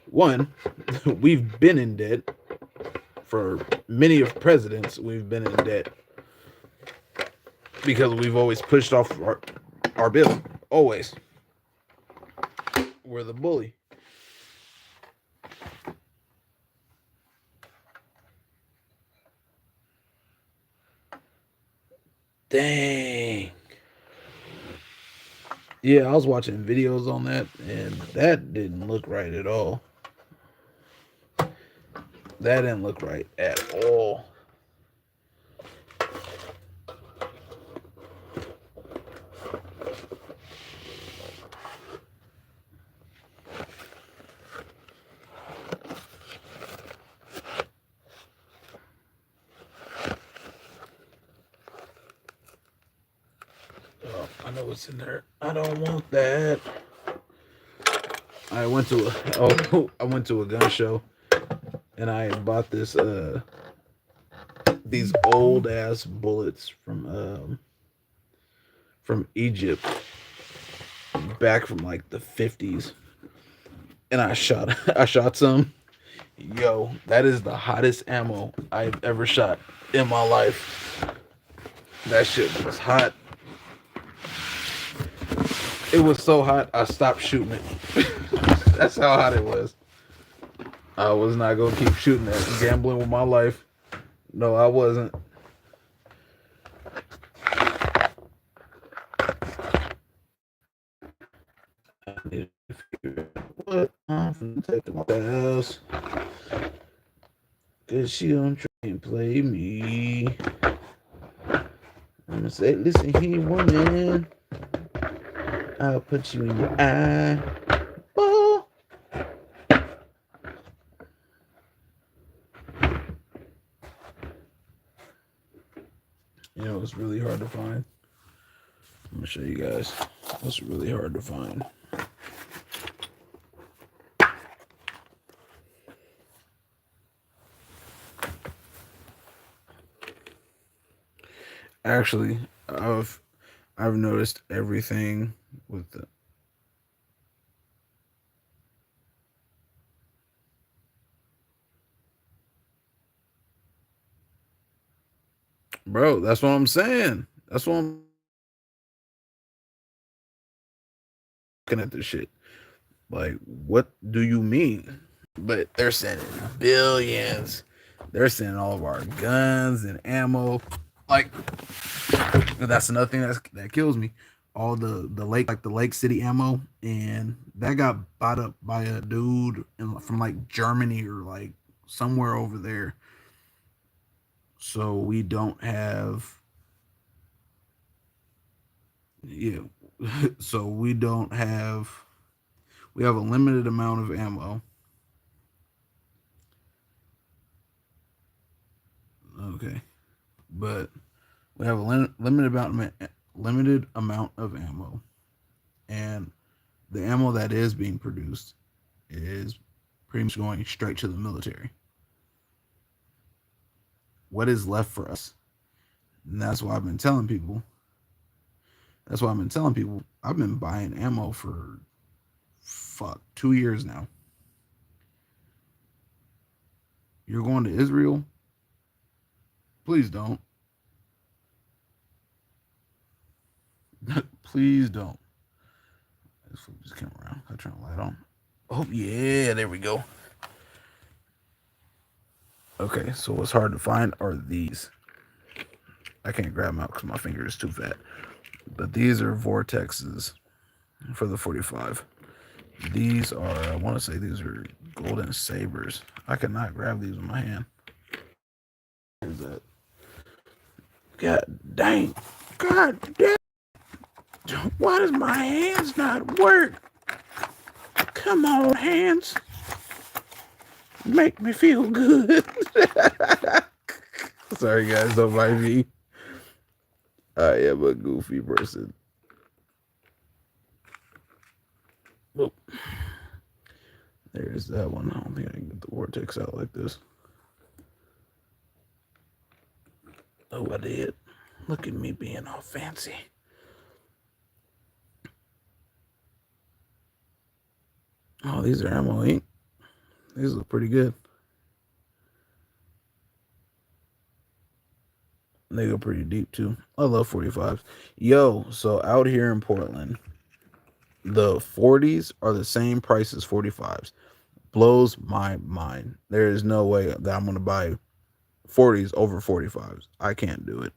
one, we've been in debt for many of presidents. We've been in debt because we've always pushed off our bill. Always, we're the bully. Dang. Yeah, I was watching videos on that, and that didn't look right at all. That didn't look right at all. Oh, I know what's in there. I don't want that. I went to a gun show and I bought these old ass bullets from Egypt back from like the 50s, and I shot some. Yo, that is the hottest ammo I've ever shot in my life. That shit was hot. It was so hot I stopped shooting it. That's how hot it was. I was not gonna keep shooting that, gambling with my life. No, I wasn't. I need to figure out what I'm finna take to my house. Cause she don't try and play me. I'm gonna say, listen here, woman. I'll put you in your eye. Oh. You know, it's really hard to find. I'm gonna show you guys. It's really hard to find. Actually, I've noticed everything with the bro. That's what I'm saying. That's what I'm looking at this shit. Like, what do you mean? But they're sending billions. They're sending all of our guns and ammo. Like, that's another thing that kills me. All the Lake City ammo, and that got bought up by a dude from like Germany or like somewhere over there. So we don't have, yeah. So we have a limited amount of ammo. Okay, but we have a limited amount of ammo, and the ammo that is being produced is pretty much going straight to the military. what is left for us. And that's why I've been telling people. That's why I've been telling people I've been buying ammo for 2 years now. You're going to Israel? Please don't. Please don't. Let's flip this camera around. I turn the light on. Oh yeah, there we go. Okay, so what's hard to find are these. I can't grab them out because my finger is too fat. But these are Vortexes for the 45. These are, I want to say these are Golden Sabers. I cannot grab these with my hand. Here's that. God dang. God damn. Why does my hands not work? Come on, hands. Make me feel good. Sorry, guys, don't mind me. I am a goofy person. Oh, there's that one. I don't think I can get the Vortex out like this. Oh, I did. Look at me being all fancy. Oh, these are ammo ink. These look pretty good. They go pretty deep too. I love 45s. Yo, so out here in Portland, the 40s are the same price as 45s. Blows my mind. There is no way that I'm going to buy 40s over 45s. I can't do it.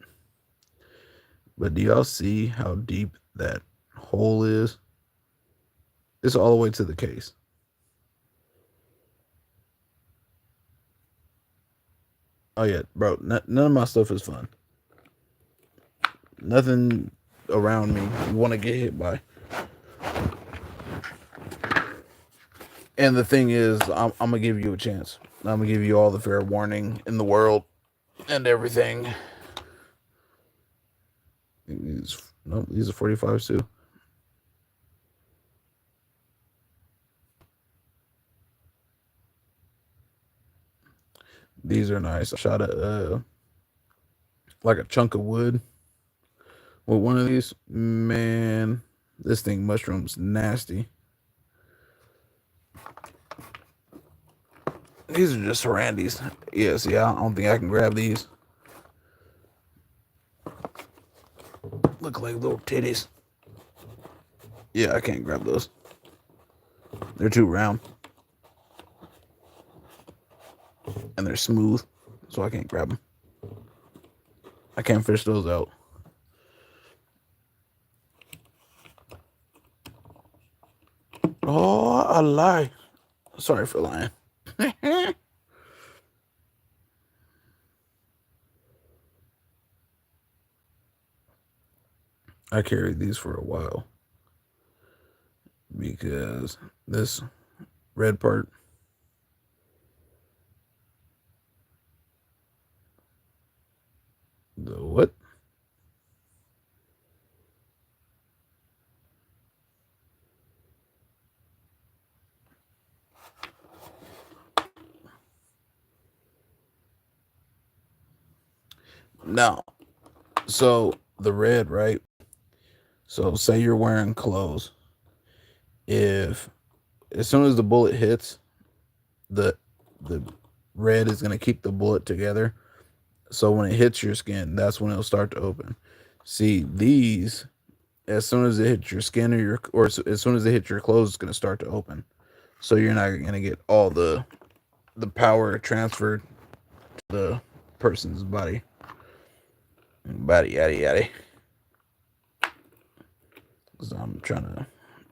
But do y'all see how deep that hole is? It's all the way to the case. Oh yeah, bro. None of my stuff is fun. Nothing around me you want to get hit by. And the thing is, I'm gonna give you a chance. I'm gonna give you all the fair warning in the world and everything. These are 45s too. These are nice. I shot like a chunk of wood with one of these. Man, this thing mushrooms nasty. These are just Harandis. Yeah, see, I don't think I can grab these. Look like little titties. Yeah, I can't grab those. They're too round. And they're smooth, so I can't grab them. I can't fish those out. Oh, I lie. Sorry for lying. I carried these for a while because this red part, the what? No. So the red, right? So say you're wearing clothes. If as soon as the bullet hits, the red is gonna keep the bullet together. So when it hits your skin, that's when it'll start to open. See, these, as soon as it hits your skin or as soon as it hits your clothes, it's gonna start to open. So you're not gonna get all the power transferred to the person's body. Yada yada. So I'm trying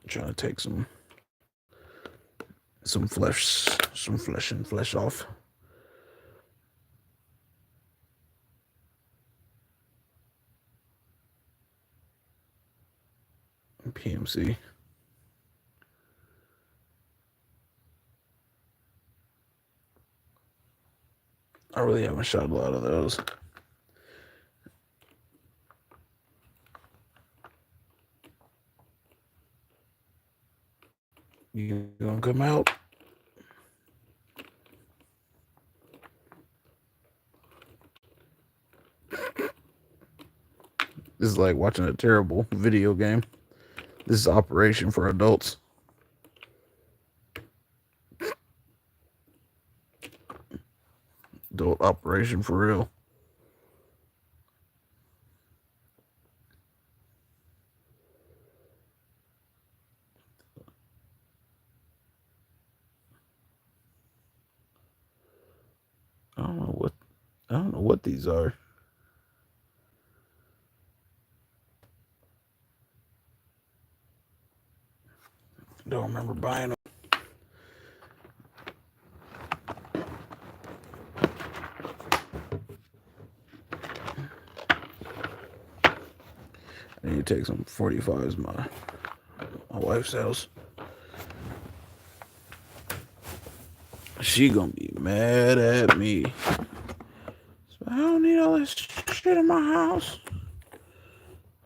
to take some flesh and flesh off. PMC. I really haven't shot a lot of those. You gonna come out? This is like watching a terrible video game. This is Operation for adults. Adult Operation for real. I don't know what these are. Don't remember buying them. I need to take some 45s my wife's house. She gonna be mad at me. So I don't need all this shit in my house.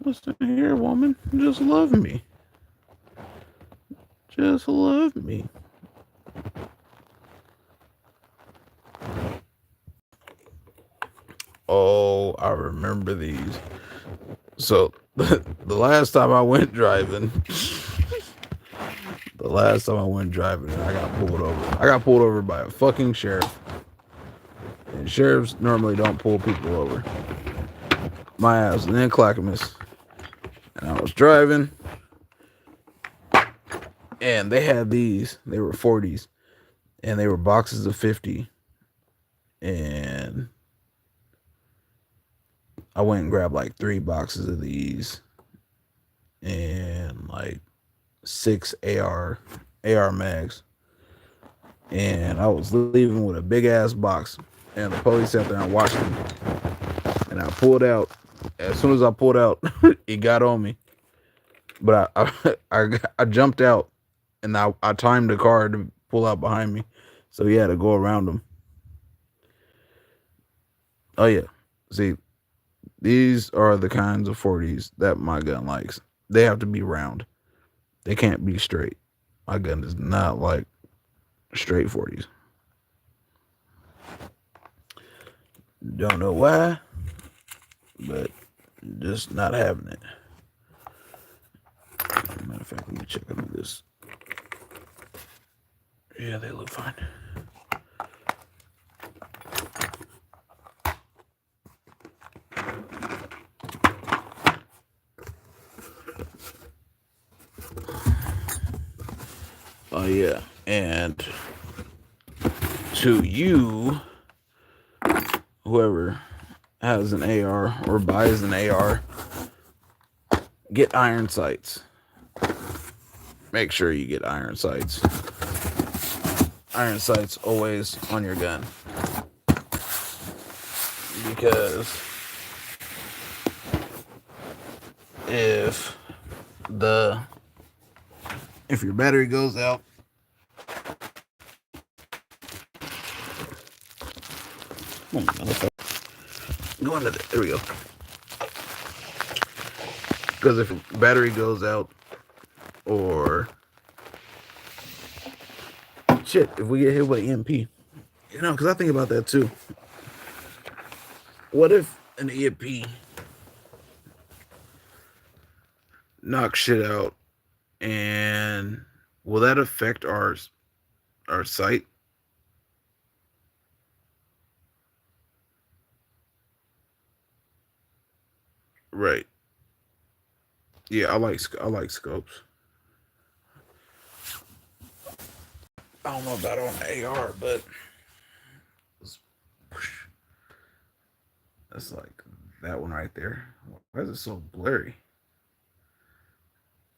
Listen here, woman. Just love me. Just love me. Oh, I remember these. So the last time I went driving, I got pulled over. I got pulled over by a fucking sheriff. And sheriffs normally don't pull people over. My ass was in Clackamas. And I was driving. And they had these. They were 40s. And they were boxes of 50. And I went and grabbed like 3 boxes of these. And like 6 AR mags. And I was leaving with a big ass box. And the police sat there and watched me. And I pulled out. As soon as I pulled out, it got on me. But I jumped out. And I timed the car to pull out behind me. So he had to go around him. Oh, yeah. See, these are the kinds of 40s that my gun likes. They have to be round. They can't be straight. My gun does not like straight 40s. Don't know why, but just not having it. Matter of fact, let me check on this. Yeah, they look fine. Oh, yeah. And to you, whoever has an AR or buys an AR, get iron sights. Make sure you get iron sights. Iron sights always on your gun. Because if your battery goes out, go into there we go. Because if battery goes out, or shit, if we get hit with an EMP, because I think about that too. What if an EMP knocks shit out, and will that affect our sight? Right. Yeah, I like scopes. I don't know about on AR, but that's like that one right there. Why is it so blurry?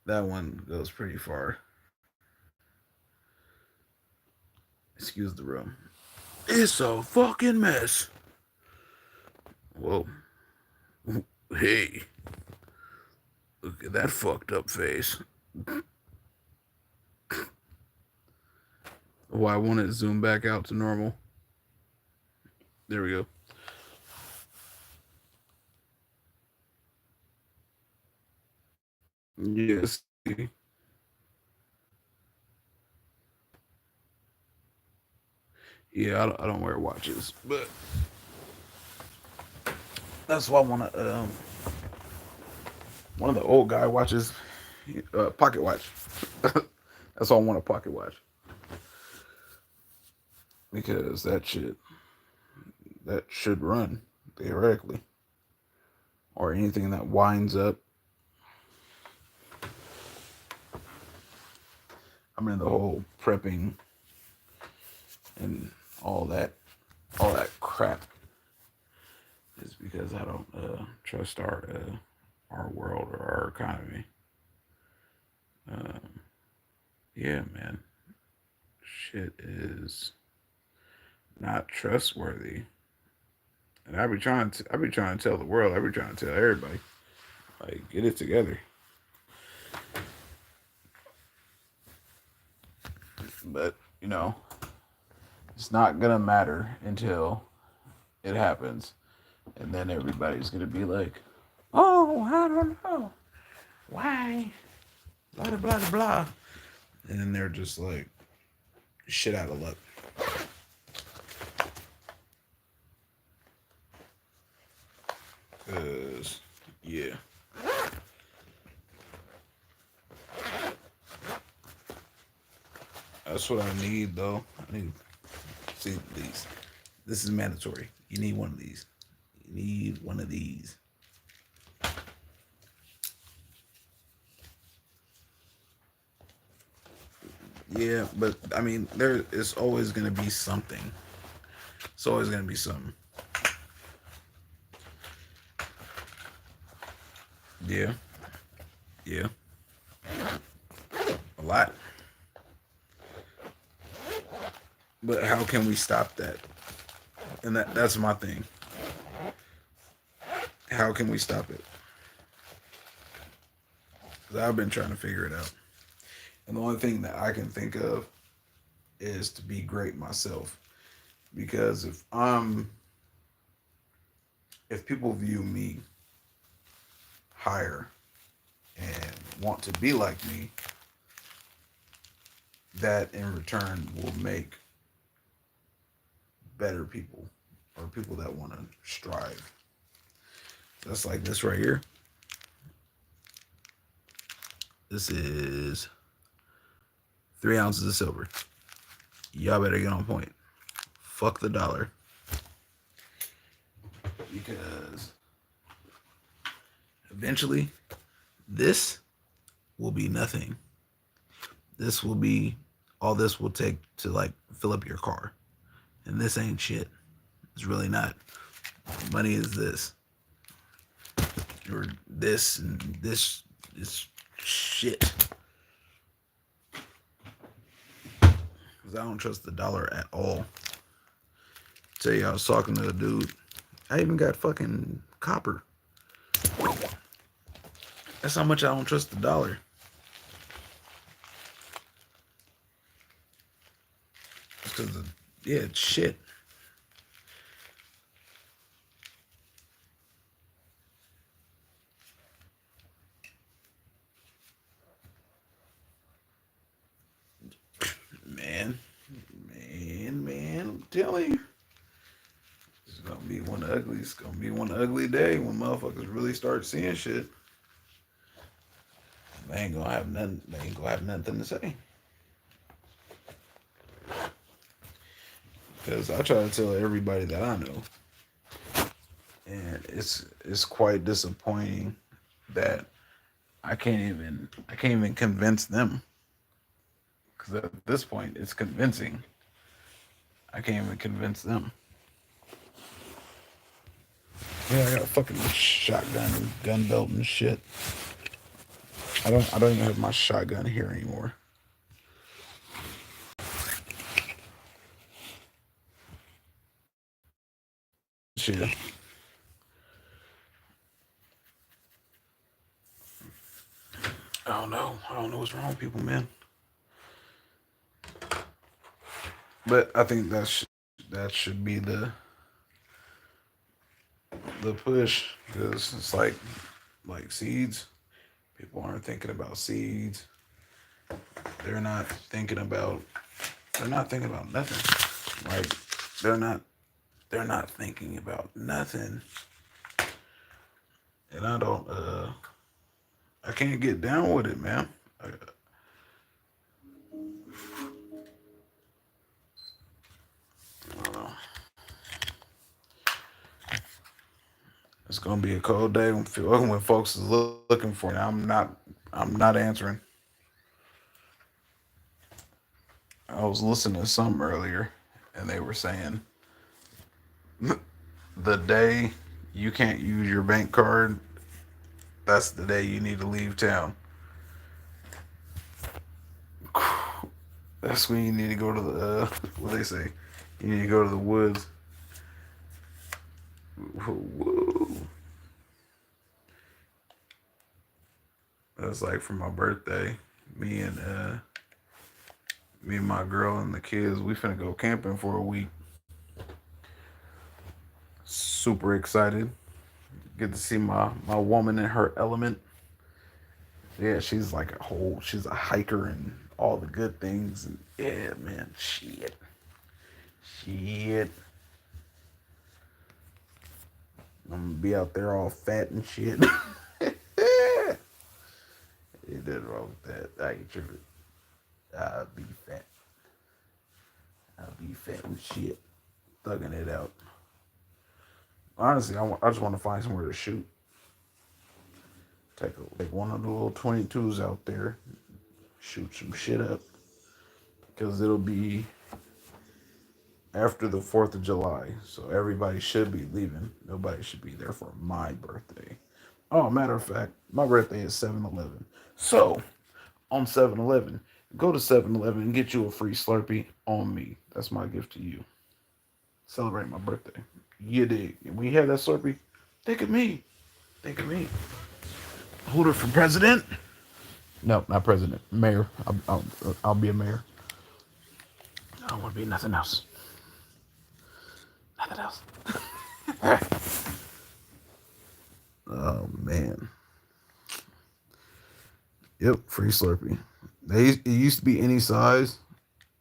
That one goes pretty far. Excuse the room. It's a fucking mess. Whoa. Hey. Look at that fucked up face. Oh, I want it zoom back out to normal. There we go. Yes. Yeah, I don't wear watches, but that's why I want to One of the old guy watches pocket watch. That's all I want, a pocket watch, because that should run theoretically, or anything that winds up. I mean, the whole prepping and all that crap is because I don't trust our world or our economy. Um, yeah, man, shit is not trustworthy, and I be trying to tell the world, I be trying to tell everybody, like, get it together. But it's not gonna matter until it happens, and then everybody's gonna be like, "Oh, I don't know why," blah blah blah blah, and then they're just like shit out of luck. Cause yeah, that's what I need though. I need see these. This is mandatory. You need one of these. You need one of these. Yeah, but I mean, there is always gonna be something. It's always gonna be something. Yeah, yeah, a lot. But how can we stop that? And that's my thing. How can we stop it? 'Cause I've been trying to figure it out. And the only thing that I can think of is to be great myself. Because if people view me higher and want to be like me, that in return will make better people, or people that want to strive. That's like this right here. This is 3 ounces of silver. Y'all better get on point. Fuck the dollar. Because eventually this will be nothing. This will be all this will take to like fill up your car. And this ain't shit. It's really not. Money is this. Or this, and this is shit. Because I don't trust the dollar at all. Tell you, I was talking to a dude. I even got fucking copper. That's how much I don't trust the dollar. Because, yeah, it's shit. Man, I'm telling you. It's gonna be one ugly. It's gonna be one ugly day when motherfuckers really start seeing shit. They ain't gonna have nothing. They ain't gonna have nothing to say. Because I try to tell everybody that I know, and it's quite disappointing that I can't even convince them. Because at this point, it's convincing. I can't even convince them. Yeah, I got a fucking shotgun and gun belt and shit. I don't even have my shotgun here anymore. Shit. I don't know. I don't know what's wrong with people, man. But I think that should be the push, because it's like seeds. People aren't thinking about seeds. They're not thinking about nothing. Like they're not thinking about nothing. And I don't I can't get down with it, man. It's gonna be a cold day when folks is looking for me. I'm not answering. I was listening to something earlier, and they were saying the day you can't use your bank card, that's the day you need to leave town. That's when you need to go to the what they say. You need to go to the woods. Whoa. That's like for my birthday. Me and uh me and my girl and the kids, we finna go camping for a week. Super excited. Get to see my woman in her element. Yeah, she's a hiker and all the good things. And yeah, man, shit. I'm gonna be out there all fat and shit. Ain't nothing wrong with that. I ain't tripping. I'll be fat. I'll be fat and shit. Thugging it out. Honestly, I just want to find somewhere to shoot. Take one of the little 22s out there, shoot some shit up. Because it'll be after the 4th of July. So everybody should be leaving. Nobody should be there for my birthday. Oh, matter of fact, my birthday is 7/11. So on 7/11, go to 7-Eleven and get you a free Slurpee on me. That's my gift to you. Celebrate my birthday. You dig. And when you have that Slurpee, think of me. Think of me. Hooter for president? No, not president. Mayor. I'll be a mayor. I don't want to be nothing else. Nothing else. Oh, man. Yep, free Slurpee. It used to be any size,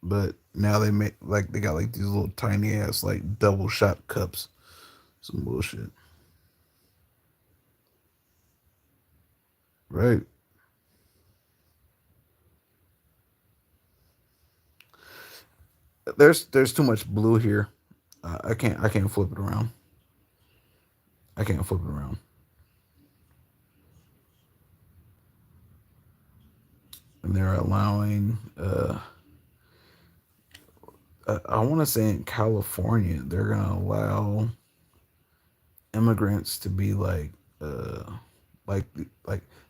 but now they got like these little tiny ass like double shot cups. Some bullshit. Right. There's too much blue here. I can't flip it around. I can't flip it around. And they're allowing I want to say in California they're gonna allow immigrants to be like like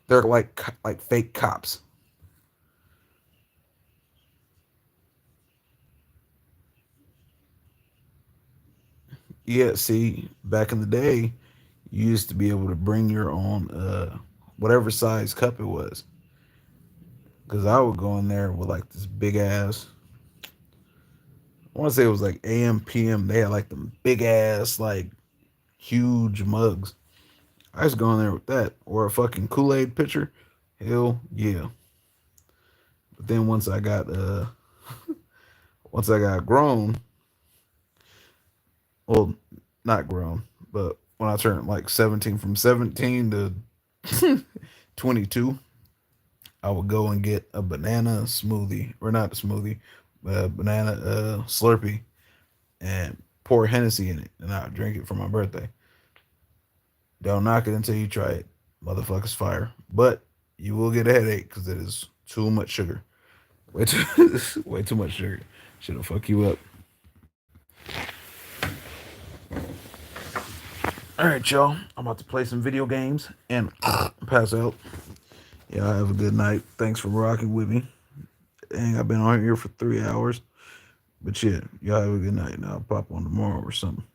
they're like fake cops. Yeah, see, back in the day, you used to be able to bring your own whatever size cup it was. Cause I would go in there with like this big ass. I want to say it was like AM PM. They had like them big ass like huge mugs. I used to go in there with that or a fucking Kool Aid pitcher. Hell yeah. But then once I got grown, well, not grown, but when I turned like 17, from 17 to 22, I would go and get a banana smoothie, or not a smoothie, but a banana Slurpee, and pour Hennessy in it, and I'd drink it for my birthday. Don't knock it until you try it. Motherfucker's fire. But you will get a headache because it is too much sugar. Way too, way too much sugar. Shit'll fuck you up. All right, y'all. I'm about to play some video games and pass out. Y'all have a good night. Thanks for rocking with me. Dang, I've been on here for 3 hours. But yeah, y'all have a good night. And I'll pop on tomorrow or something.